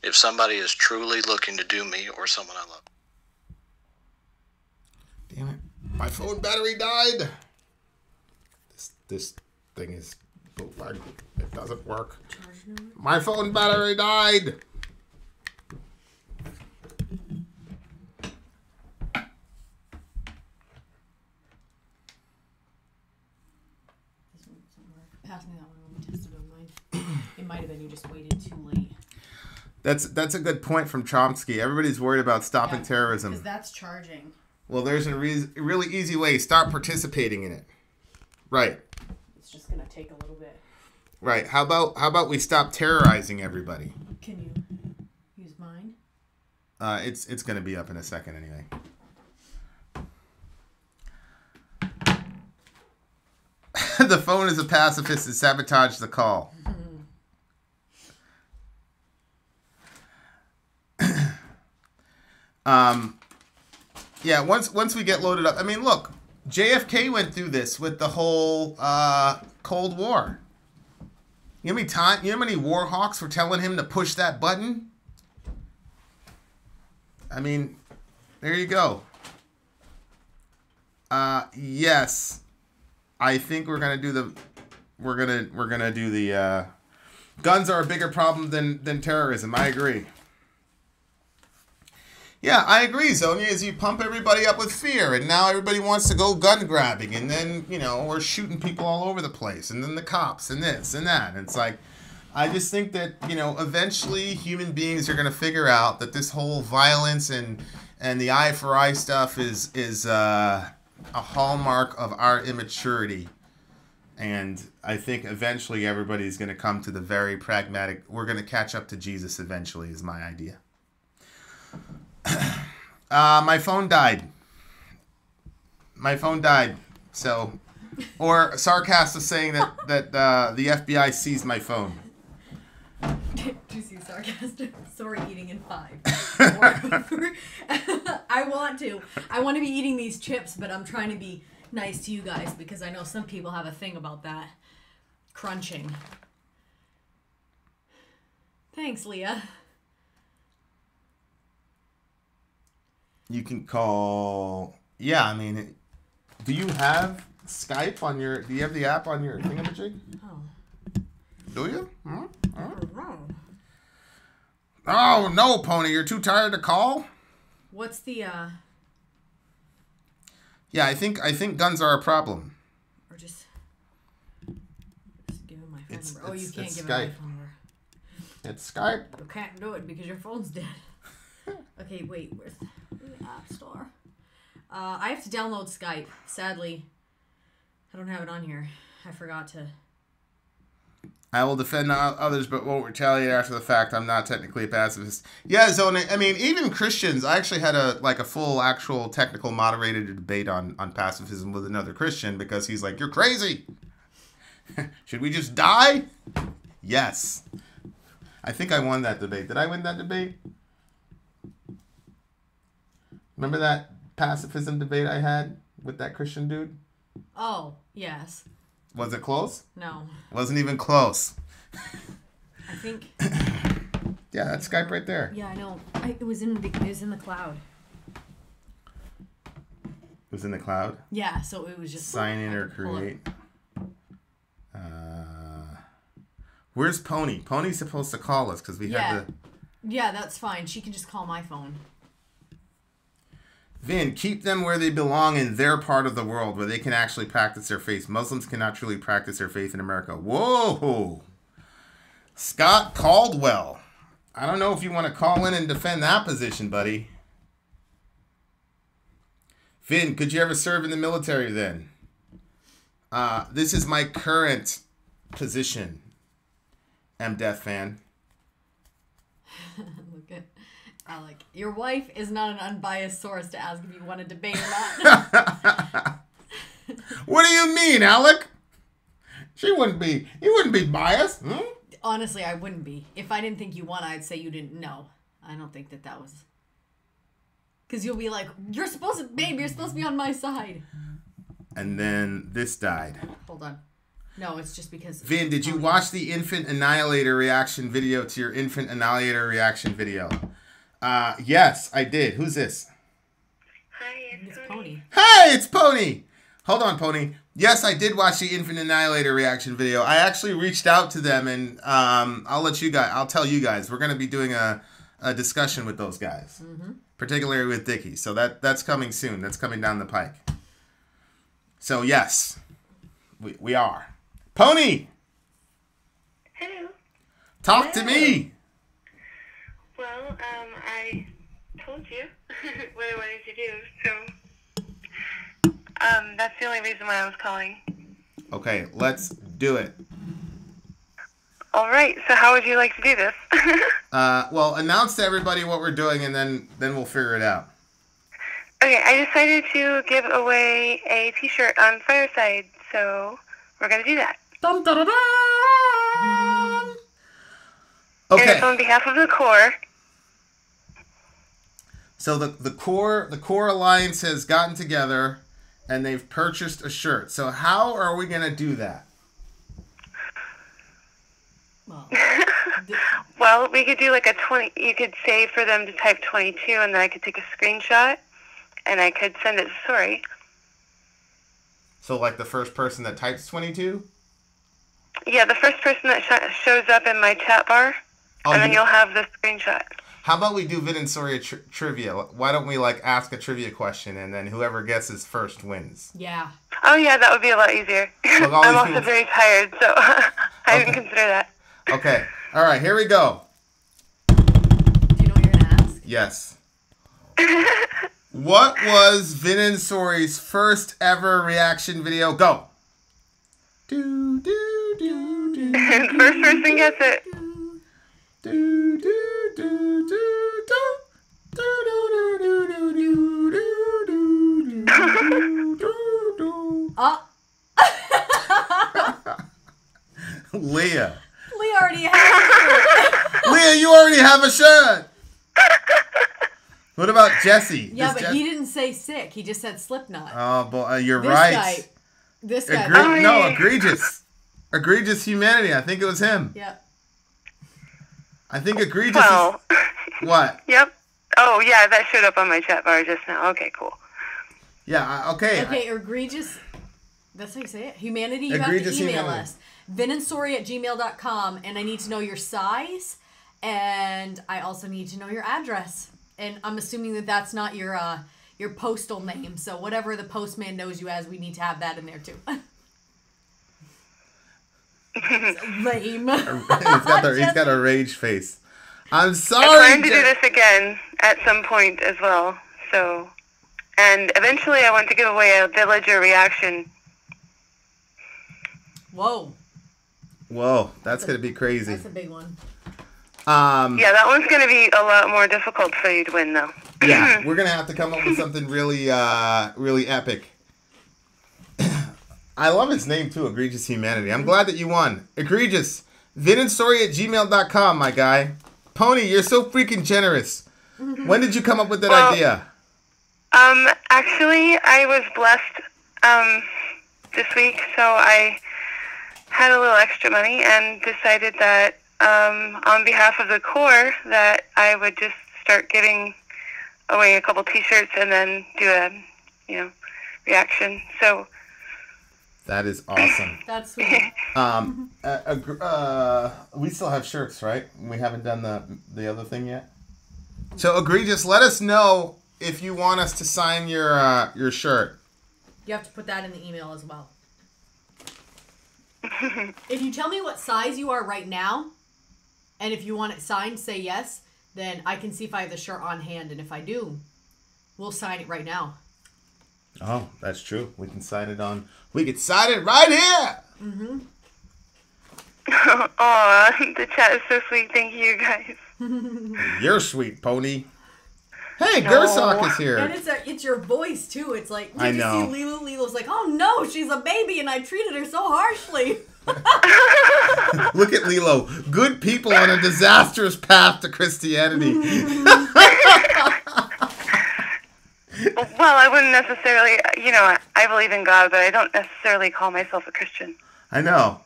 if somebody is truly looking to do me or someone I love. Damn it. My phone battery died. This thing is bootleg. It doesn't work. My phone battery died. Pass me that one when we tested on mine. It might have been you just waited too late. That's a good point from Chomsky. Everybody's worried about stopping terrorism. Because that's charging. Well, there's a really easy way. Start participating in it. Right. It's just gonna take a little bit. Right. How about we stop terrorizing everybody? Can you use mine? It's gonna be up in a second anyway. The phone is a pacifist and sabotaged the call. Yeah, once we get loaded up, I mean, look, JFK went through this with the whole Cold War. You know how many war hawks were telling him to push that button? I mean, there you go. Yes. I think we're gonna do the guns are a bigger problem than terrorism. I agree. Yeah, I agree, Zonia, as you pump everybody up with fear, and now everybody wants to go gun grabbing, and then, we're shooting people all over the place, and then the cops, and this, and that. And it's like, I just think that, eventually human beings are going to figure out that this whole violence and the eye for eye stuff is a hallmark of our immaturity. And I think eventually everybody's going to come to the very pragmatic, we're going to catch up to Jesus eventually, is my idea. My phone died. So, or Sarcast is saying that the FBI seized my phone. Juicy sarcastic. Sorry, eating in 5. I want to be eating these chips, but I'm trying to be nice to you guys because I know some people have a thing about that crunching. Thanks, Leah. You can call. Yeah, I mean, do you have Skype on your? Do you have the app on your thingamajig? Oh. Do you? Huh? Wrong. Oh no, Pony! You're too tired to call. What's the? Yeah, I think guns are a problem. Or just give him my phone number. Oh, you can't give him my phone number. It's Skype. You can't do it because your phone's dead. Okay, wait. Where's the App Store? I have to download Skype. Sadly, I don't have it on here. I forgot to. I will defend others, but won't retaliate after the fact. I'm not technically a pacifist. Yeah, Zonia. I mean, even Christians. I actually had a full, actual, technical, moderated debate on pacifism with another Christian because he's like, "You're crazy. Should we just die?" Yes. I think I won that debate. Did I win that debate? Remember that pacifism debate I had with that Christian dude? Oh, yes. Was it close? No. Wasn't even close. I think. Yeah, that's Skype right there. Yeah, I know. It was in the cloud. It was in the cloud? Yeah, so it was just sign in or create. Where's Pony? Pony's supposed to call us because we had to... Yeah, that's fine. She can just call my phone. Vin, keep them where they belong in their part of the world where they can actually practice their faith. Muslims cannot truly practice their faith in America. Whoa! Scott Caldwell. I don't know if you want to call in and defend that position, buddy. Vin, could you ever serve in the military then? This is my current position. M-Death fan. Look at Alec. Your wife is not an unbiased source to ask if you want to debate or not. What do you mean, Alec? You wouldn't be biased. Hmm? Honestly, I wouldn't be. If I didn't think you won, I'd say you didn't know. I don't think that was... Because you'll be like, you're supposed to be on my side. And then this died. Hold on. No, it's just because... Vin, did you watch the Infant Annihilator reaction video to your Infant Annihilator reaction video? Yes, I did. Who's this? Hi, It's Pony. Hey, it's Pony! Hold on, Pony. Yes, I did watch the Infant Annihilator reaction video. I actually reached out to them, and I'll tell you guys. We're going to be doing a discussion with those guys. Mm-hmm. Particularly with Dickie. So that's coming soon. That's coming down the pike. So, yes. We are. Pony! Hello. Talk to me! Well, I told you what I wanted to do, so that's the only reason why I was calling. Okay, let's do it. All right, so how would you like to do this? Well, announce to everybody what we're doing, and then we'll figure it out. Okay, I decided to give away a t-shirt on Fireside, so we're going to do that. Dum, da, da, da. Okay. And it's on behalf of the Corps. So the Core Alliance has gotten together, and they've purchased a shirt. So how are we going to do that? Well, we could do like a 20, you could say for them to type 22, and then I could take a screenshot, and I could send it to Sorry. So like the first person that types 22? Yeah, the first person that shows up in my chat bar, and then you'll have the screenshot. How about we do Vid and Soria trivia? Why don't we like ask a trivia question, and then whoever guesses first wins? Yeah. Oh yeah, that would be a lot easier. I'm also very tired, so I didn't consider that. Okay. All right, here we go. Do you know what you're going to ask? Yes. What was Vin and Sori's first ever reaction video? Go. Do, do, do, do, First person gets it. do, do, do, do, do, do, do, do, do, do, do, do, do. Leah. Leah already has a shirt. Leah, you already have a shirt. What about Jesse? Yeah, but he didn't say sick. He just said Slipknot. Oh, boy, you're This right. This guy. No, egregious. Egregious Humanity. I think it was him. Yeah. I think egregious. Well. What? Yep. Oh yeah, that showed up on my chat bar just now. Okay, cool. Yeah. Okay. Okay, egregious. That's how you say it. Humanity. You Egregious have to email Humanity. us. vinandsorry@gmail.com, and I need to know your size, and I also need to know your address. And I'm assuming that that's not your postal name. So whatever the postman knows you as, we need to have that in there too. Lame. He's got a rage face. I'm sorry. I plan to do this again at some point as well. So, and eventually I want to give away a villager reaction. Whoa, that's gonna be crazy. that's a big one. Yeah, that one's going to be a lot more difficult for you to win, though. Yeah, we're gonna have to come up with something really, really epic. I love his name too, Egregious Humanity. I'm glad that you won. Egregious. vinandsorry@gmail.com, my guy. Pony, you're so freaking generous. When did you come up with that idea? Actually, I was blessed this week, so I had a little extra money and decided that on behalf of the Corps that I would just start giving away a couple T-shirts and then do a, reaction. So That is awesome. That's sweet. We still have shirts, right? We haven't done the other thing yet. So egregious, let us know if you want us to sign your shirt. You have to put that in the email as well. If you tell me what size you are right now, and if you want it signed, say yes, then I can see if I have the shirt on hand, and if I do, we'll sign it right now. Oh, that's true. We can sign it right here. Mm-hmm. Aw, the chat is so sweet. Thank you, guys. You're sweet, pony. Hey, Gersock is here. And it's your voice, too. It's like, I know. You see Lilu? Lilu's like, oh no, she's a baby and I treated her so harshly. Look at Lilo. Good people on a disastrous path to Christianity. Well, I wouldn't necessarily, I believe in God, but I don't necessarily call myself a Christian. I know.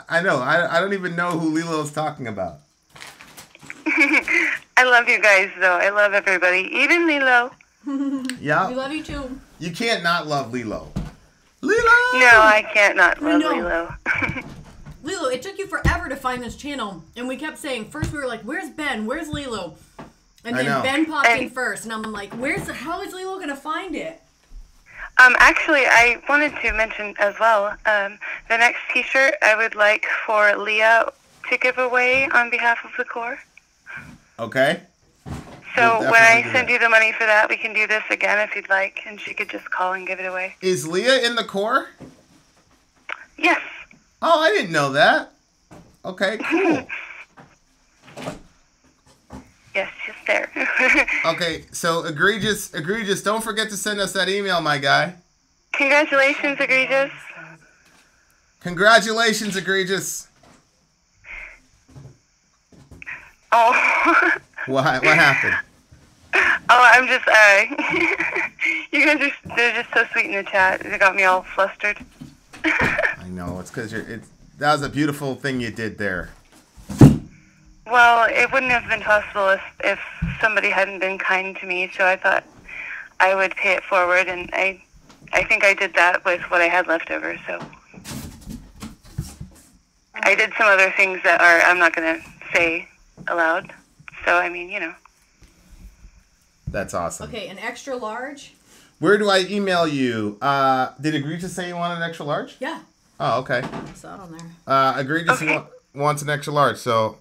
I don't even know who Lilo's talking about. I love you guys, though. I love everybody, even Lilo. Yeah. We love you, too. You can't not love Lilo. Lilo! No, I can't not love Lilo. Lilo, it took you forever to find this channel, and we kept saying, first we were like, where's Ben? Where's Lilo? And then Ben popped in first, and I'm like, how is Lilo going to find it? Actually, I wanted to mention as well, the next t-shirt I would like for Leah to give away on behalf of the Corps. Okay. So when I send you the money for that, we can do this again if you'd like, and she could just call and give it away. Is Leah in the Corps? Yes. Oh, I didn't know that. Okay, cool. Yes, she's there. Okay, so egregious, don't forget to send us that email, my guy. Congratulations, Egregious. Congratulations, Egregious. Oh. What happened? Oh, I'm just, you guys they're just so sweet in the chat. It got me all flustered. I know, it's because that was a beautiful thing you did there. Well, it wouldn't have been possible if somebody hadn't been kind to me, so I thought I would pay it forward, and I think I did that with what I had left over, so. I did some other things that I'm not going to say aloud, so I mean, That's awesome. Okay, an extra large? Where do I email you? Did Egregious say you want an extra large? Yeah. Oh, okay. I saw it on there. Egregious wants an extra large, so.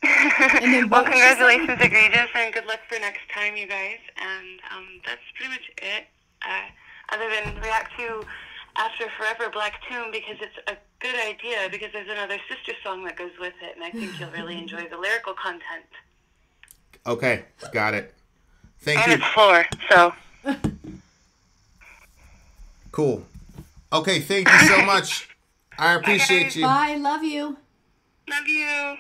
Well, congratulations, Egregious, and good luck for next time, you guys. And that's pretty much it. Other than react to After Forever Black Tomb, because it's a good idea, because there's another sister song that goes with it, and I think you'll really enjoy the lyrical content. Okay, got it. Thank you. And you. it's 4, so. Cool. Okay, thank you so much. I appreciate you. Bye, love you. Love you.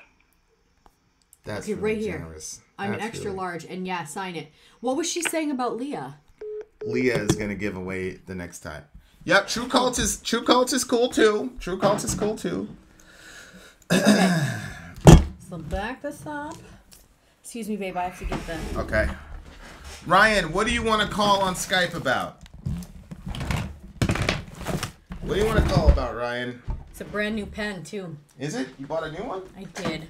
That's okay, really right here. generous. I'm an extra large, and yeah, sign it. What was she saying about Leah? Leah is gonna give away the next time. Yep, True Cult is cool too. True Cult is cool too. Okay. So back this up. Excuse me, babe. I have to get the. Okay. Ryan, what do you want to call on Skype about? What do you want to call about, Ryan? It's a brand new pen too. Is it? You bought a new one? I did.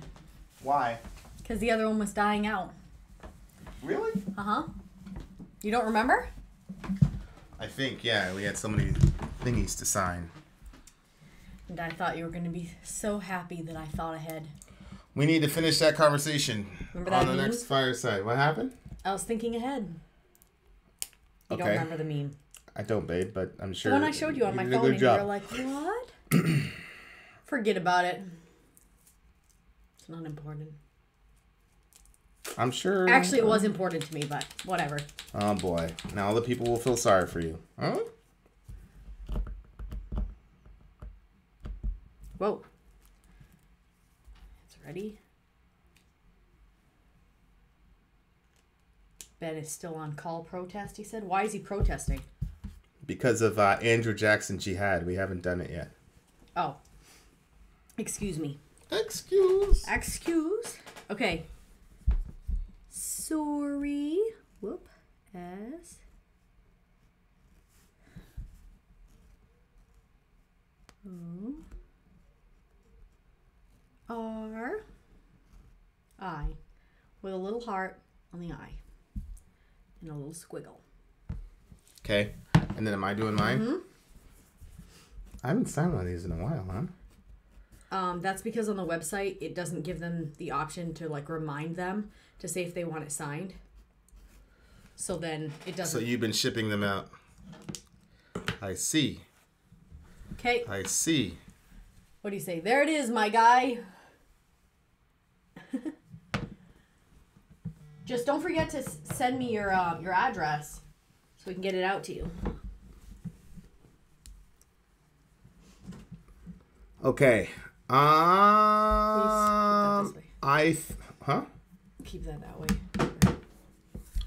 Why? Because the other one was dying out. Really? Uh-huh. You don't remember? I think, yeah. We had so many thingies to sign. And I thought you were going to be so happy that I thought ahead. We need to finish that conversation on the next fireside. What happened? I was thinking ahead. You don't remember the meme. I don't, babe, but I'm sure. The one I showed you on my phone, and you were like, what? Forget about it. It's not important. I'm sure. Actually, it was important to me, but whatever. Oh, boy. Now all the people will feel sorry for you. Huh? Whoa. It's ready. Ben is still on call protest, he said. Why is he protesting? Because of Andrew Jackson Jihad. We haven't done it yet. Oh. Excuse me. Excuse. Okay. Sorry. Whoop. O-R-I with a little heart on the I and a little squiggle. Okay. And then am I doing mine? Mm-hmm. I haven't signed one of these in a while, huh? That's because on the website, it doesn't give them the option to like remind them to say if they want it signed. So then it doesn't. So you've been shipping them out. I see. Okay. I see. What do you say? There it is, my guy. Just don't forget to send me your address so we can get it out to you. Okay. Keep that way.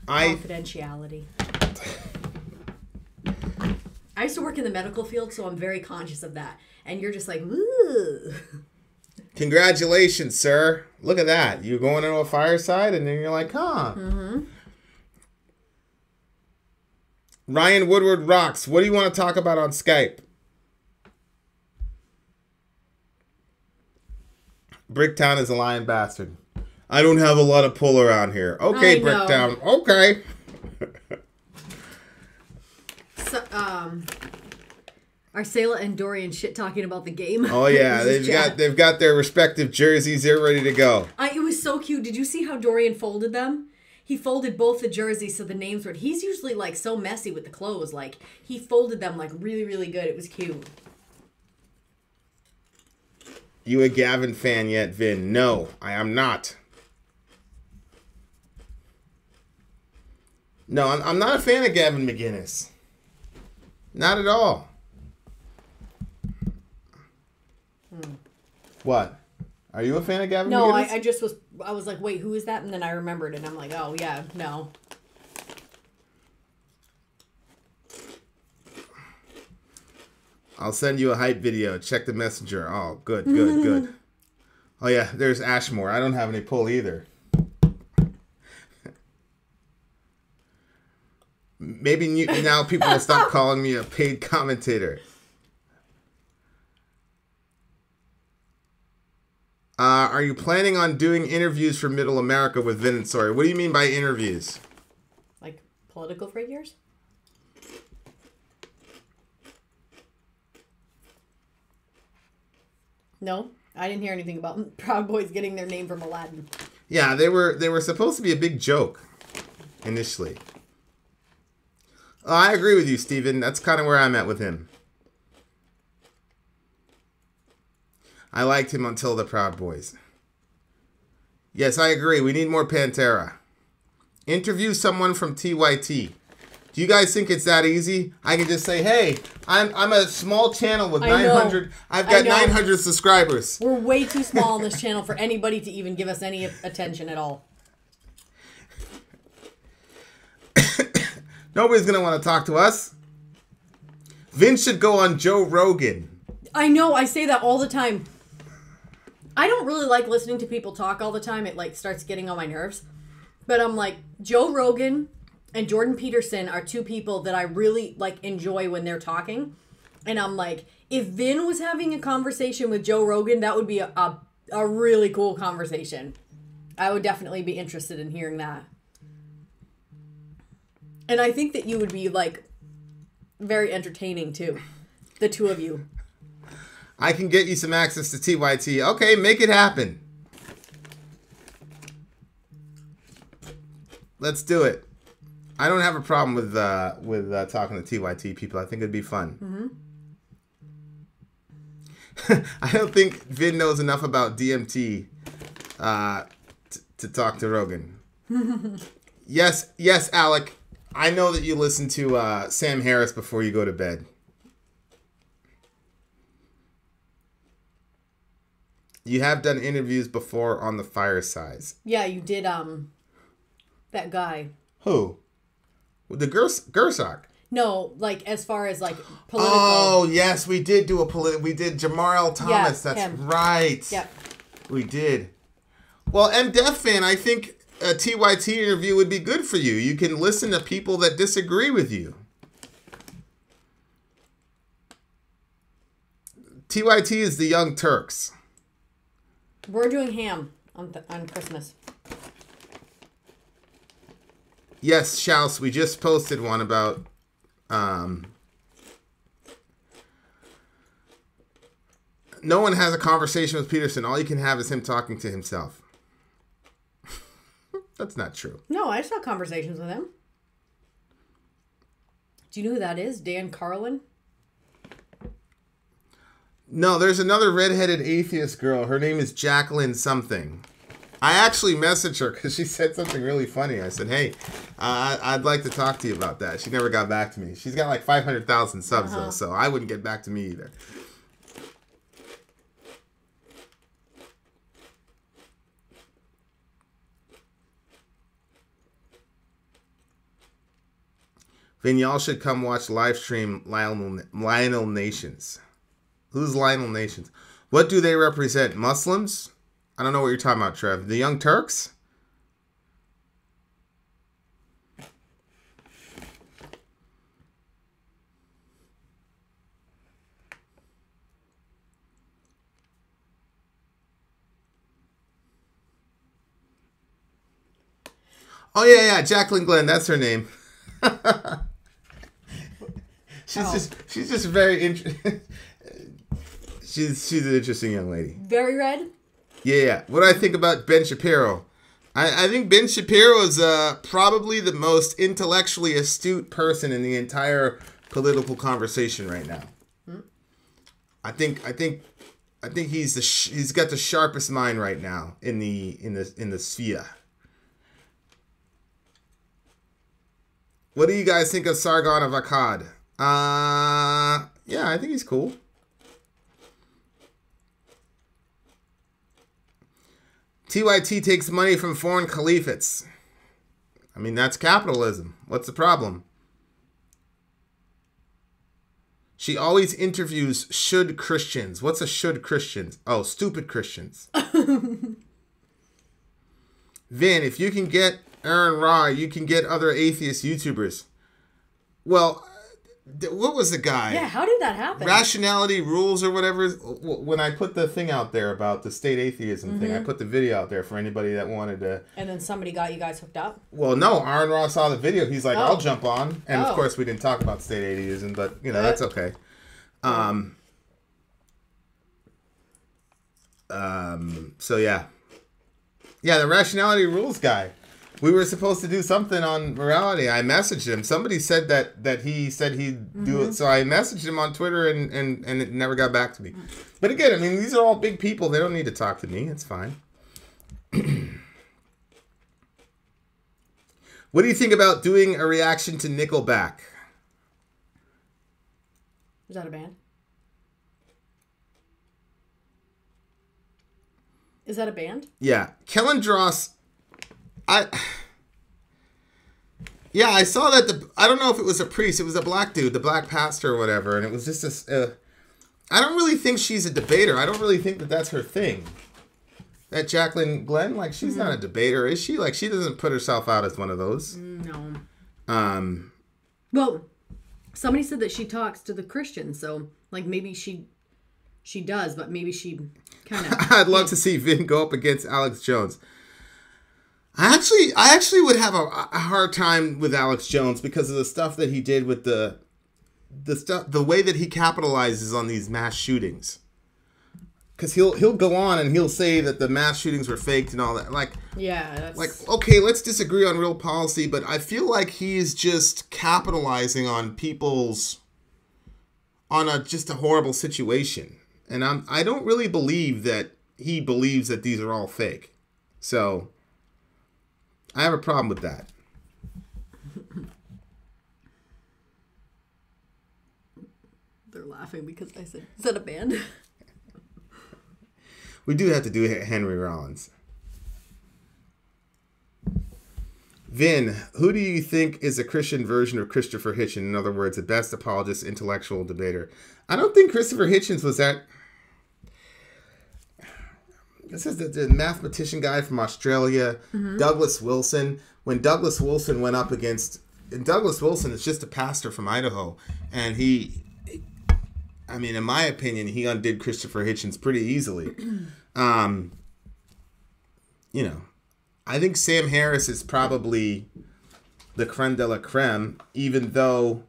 I Confidentiality. I used to work in the medical field, so I'm very conscious of that. And you're just like, ooh. Congratulations, sir. Look at that. You're going into a fireside, and then you're like, huh. Mm-hmm. Ryan Woodward rocks. What do you want to talk about on Skype? Bricktown is a lying bastard. I don't have a lot of pull around here. Okay, Bricktown. Okay. So, Arcela and Dorian shit talking about the game. Oh yeah, they've got their respective jerseys. They're ready to go. It was so cute. Did you see how Dorian folded them? He folded both the jerseys so the names were. He's usually like so messy with the clothes. Like he folded them like really, really good. It was cute. You a Gavin fan yet, Vin? No, I am not. No, I'm not a fan of Gavin McGinnis. Not at all. What? Are you a fan of Gavin McGinnis? No, I was like, wait, who is that? And then I remembered, and I'm like, oh, yeah, no. I'll send you a hype video. Check the messenger. Oh, good, good, good. Oh, yeah, there's Ashmore. I don't have any pull either. Maybe now people will stop calling me a paid commentator. Are you planning on doing interviews for Middle America with Vin and Sawyer? What do you mean by interviews? Like political figures? No, I didn't hear anything about Proud Boys getting their name from Aladdin. Yeah, they were supposed to be a big joke initially. I agree with you, Steven. That's kind of where I'm at with him. I liked him until the Proud Boys. Yes, I agree. We need more Pantera. Interview someone from TYT. Do you guys think it's that easy? I can just say, hey, I'm a small channel with 900. I've got 900 subscribers. We're way too small on this channel for anybody to even give us any attention at all. Nobody's going to want to talk to us. Vince should go on Joe Rogan. I know. I say that all the time. I don't really like listening to people talk all the time. It like starts getting on my nerves. But I'm like, Joe Rogan and Jordan Peterson are two people that I really like enjoy when they're talking. And I'm like, if Vin was having a conversation with Joe Rogan, that would be a really cool conversation. I would definitely be interested in hearing that. And I think that you would be like very entertaining too. The two of you. I can get you some access to TYT. Okay, make it happen. Let's do it. I don't have a problem with talking to TYT people. I think it'd be fun. Mm-hmm. I don't think Vin knows enough about DMT to talk to Rogan. Yes, Alec. I know that you listen to Sam Harris before you go to bed. You have done interviews before on the Firesides. Yeah, you did. That guy. Who? The Gersock. No, like as far as like political. Oh yes, we did do we did Jamar L. Thomas. Yeah, that's him. right. Yep. We did. Well, Death Fan, I think a TYT interview would be good for you. You can listen to people that disagree with you. TYT is the Young Turks. We're doing ham on Christmas. Yes, Chaus, we just posted one about no one has a conversation with Peterson. All you can have is him talking to himself. That's not true. No, I saw conversations with him. Do you know who that is? Dan Carlin? No, there's another redheaded atheist girl. Her name is Jacqueline something. I actually messaged her because she said something really funny. I said, hey, I'd like to talk to you about that. She never got back to me. She's got like 500,000 subs, though, so I wouldn't get back to me either. Then y'all should come watch live stream Lionel Nations. Who's Lionel Nations? What do they represent? Muslims? I don't know what you're talking about, Trev. The Young Turks? Oh, yeah, Jacqueline Glenn. That's her name. She's just very interesting. She's an interesting young lady. Very red? Yeah. What do I think about Ben Shapiro? I think Ben Shapiro is probably the most intellectually astute person in the entire political conversation right now. I think he's got the sharpest mind right now in the sphere. What do you guys think of Sargon of Akkad? Yeah, I think he's cool. TYT takes money from foreign caliphates. I mean, that's capitalism. What's the problem? She always interviews should Christians. What's a should Christians? Oh, stupid Christians. Vin, if you can get Aaron Ra, you can get other atheist YouTubers. Well, what was the guy? Yeah, how did that happen? Rationality Rules or whatever. When I put the thing out there about the state atheism thing, I put the video out there for anybody that wanted to. And then somebody got you guys hooked up? Well, no. Aaron Ra saw the video. He's like, I'll jump on. And of course, we didn't talk about state atheism, but, you know, that's okay. So, yeah. Yeah, the Rationality Rules guy. We were supposed to do something on morality. I messaged him. Somebody said that he said he'd do it. So I messaged him on Twitter and it never got back to me. But again, I mean, these are all big people. They don't need to talk to me. It's fine. What do you think about doing a reaction to Nickelback? Is that a band? Is that a band? Yeah. Kellen Dross... I saw that I don't know if it was a priest. It was a black dude, the black pastor or whatever. And it was just I don't really think she's a debater. I don't really think that that's her thing. That Jacqueline Glenn, like, she's not a debater, is she? Like, she doesn't put herself out as one of those. No. Well, somebody said that she talks to the Christians, so, like, maybe she does, but maybe she kind of... I'd love to see Vin go up against Alex Jones. I actually would have a hard time with Alex Jones because of the stuff that he did with the way that he capitalizes on these mass shootings. Because he'll go on and he'll say that the mass shootings were faked and all that. Like, yeah, that's... like, okay, let's disagree on real policy, but I feel like he's just capitalizing on just a horrible situation, and I don't really believe that he believes that these are all fake. So I have a problem with that. They're laughing because I said, is that a band? We do have to do Henry Rollins. Vin, who do you think is a Christian version of Christopher Hitchens? In other words, the best apologist, intellectual debater. I don't think Christopher Hitchens was that... This is the mathematician guy from Australia, Douglas Wilson. When Douglas Wilson went up against... And Douglas Wilson is just a pastor from Idaho. And he I mean, in my opinion, he undid Christopher Hitchens pretty easily. You know, I think Sam Harris is probably the creme de la creme, even though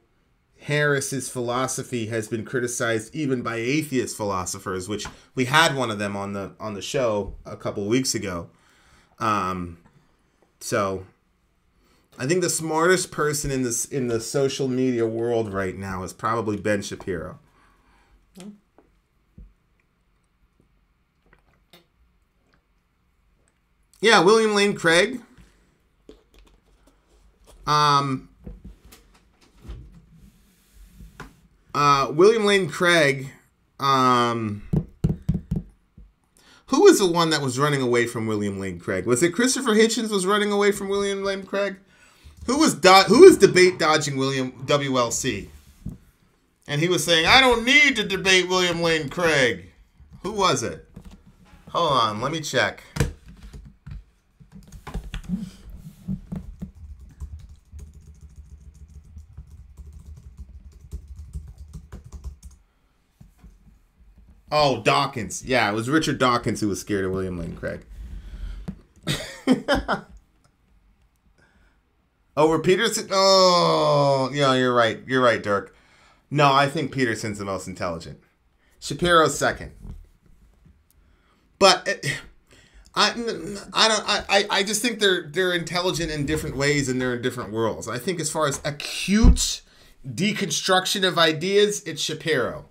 Harris's philosophy has been criticized even by atheist philosophers, which we had one of them on the show a couple of weeks ago. So I think the smartest person in the social media world right now is probably Ben Shapiro. Yeah, William Lane Craig. William Lane Craig. Who was the one that was running away from William Lane Craig? Was it Christopher Hitchens was running away from William Lane Craig? Who was debate dodging William WLC? And he was saying, I don't need to debate William Lane Craig. Who was it? Hold on, let me check. Oh, Dawkins. Yeah, it was Richard Dawkins who was scared of William Lane Craig. Over Peterson? Oh, yeah, you're right. You're right, Dirk. No, I think Peterson's the most intelligent. Shapiro's second. But I just think they're intelligent in different ways and they're in different worlds. I think as far as acute deconstruction of ideas, it's Shapiro.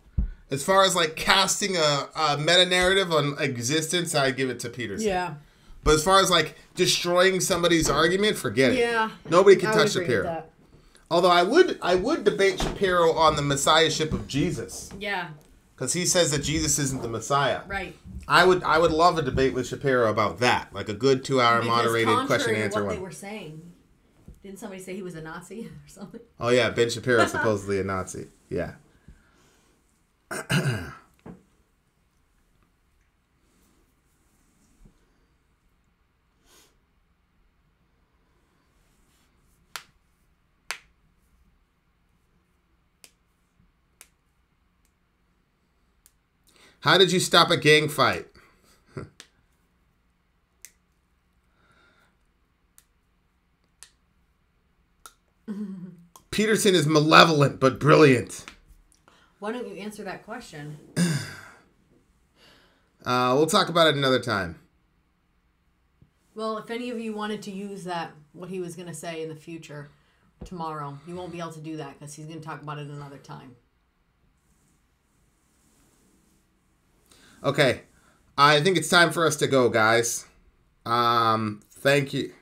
As far as like casting a meta-narrative on existence, I give it to Peterson. Yeah. But as far as like destroying somebody's argument, forget it. Yeah. Nobody can touch Shapiro. Although I would debate Shapiro on the messiahship of Jesus. Yeah. Because he says that Jesus isn't the Messiah. Right. I would love a debate with Shapiro about that. Like a good 2-hour moderated question and answer what one. They were saying. Didn't somebody say he was a Nazi or something? Oh yeah, Ben Shapiro is supposedly a Nazi. Yeah. How did you stop a gang fight? Peterson is malevolent but brilliant. Why don't you answer that question? We'll talk about it another time. Well, if any of you wanted to use that, what he was going to say in the future, tomorrow, you won't be able to do that because he's going to talk about it another time. Okay. I think it's time for us to go, guys. Thank you.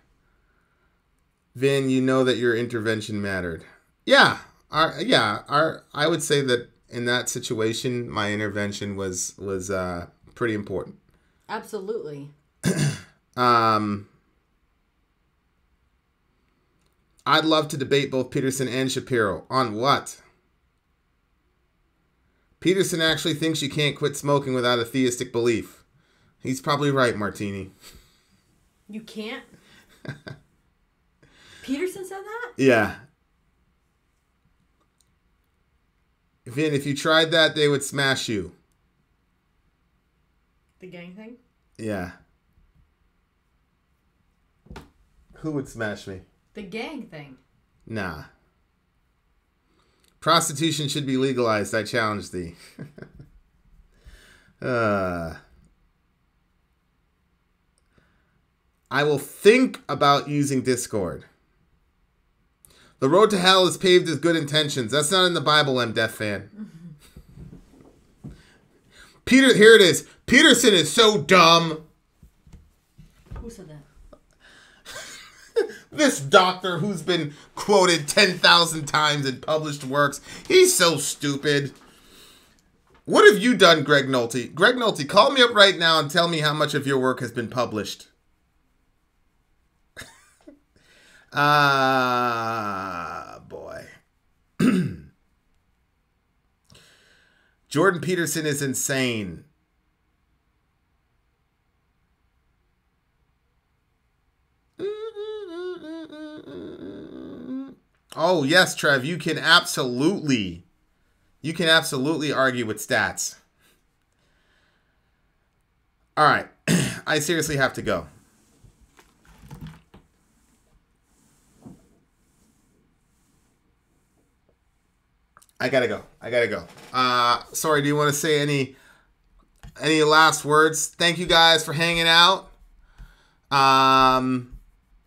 Vin, you know that your intervention mattered. Yeah. I would say that in that situation, my intervention was pretty important. Absolutely. I'd love to debate both Peterson and Shapiro. On what? Peterson actually thinks you can't quit smoking without a theistic belief. He's probably right, Martini. You can't? Peterson said that? Yeah. Vin, if you tried that, they would smash you. The gang thing? Yeah. Who would smash me? The gang thing. Nah. Prostitution should be legalized. I challenge thee. I will think about using Discord. The road to hell is paved with good intentions. That's not in the Bible, I'm Death fan. Here it is. Peterson is so dumb. Who said that? This doctor who's been quoted 10,000 times in published works. He's so stupid. What have you done, Greg Nolte? Greg Nolte, call me up right now and tell me how much of your work has been published. Boy. Jordan Peterson is insane. Oh, yes, Trev, you can absolutely You can absolutely argue with stats. All right. I seriously have to go. I gotta go. Sorry, do you want to say any last words? Thank you guys for hanging out.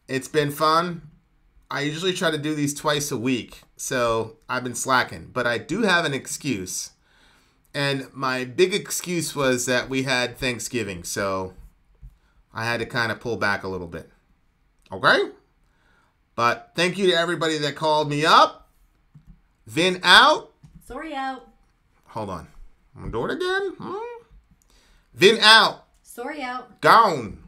It's been fun. I usually try to do these twice a week, so I've been slacking. But I do have an excuse. And my big excuse was that we had Thanksgiving, so I had to kind of pull back a little bit. Okay? But thank you to everybody that called me up. Vin out. Sorry out. Hold on. I'm going to do it again. Vin out. Sorry out. Gone.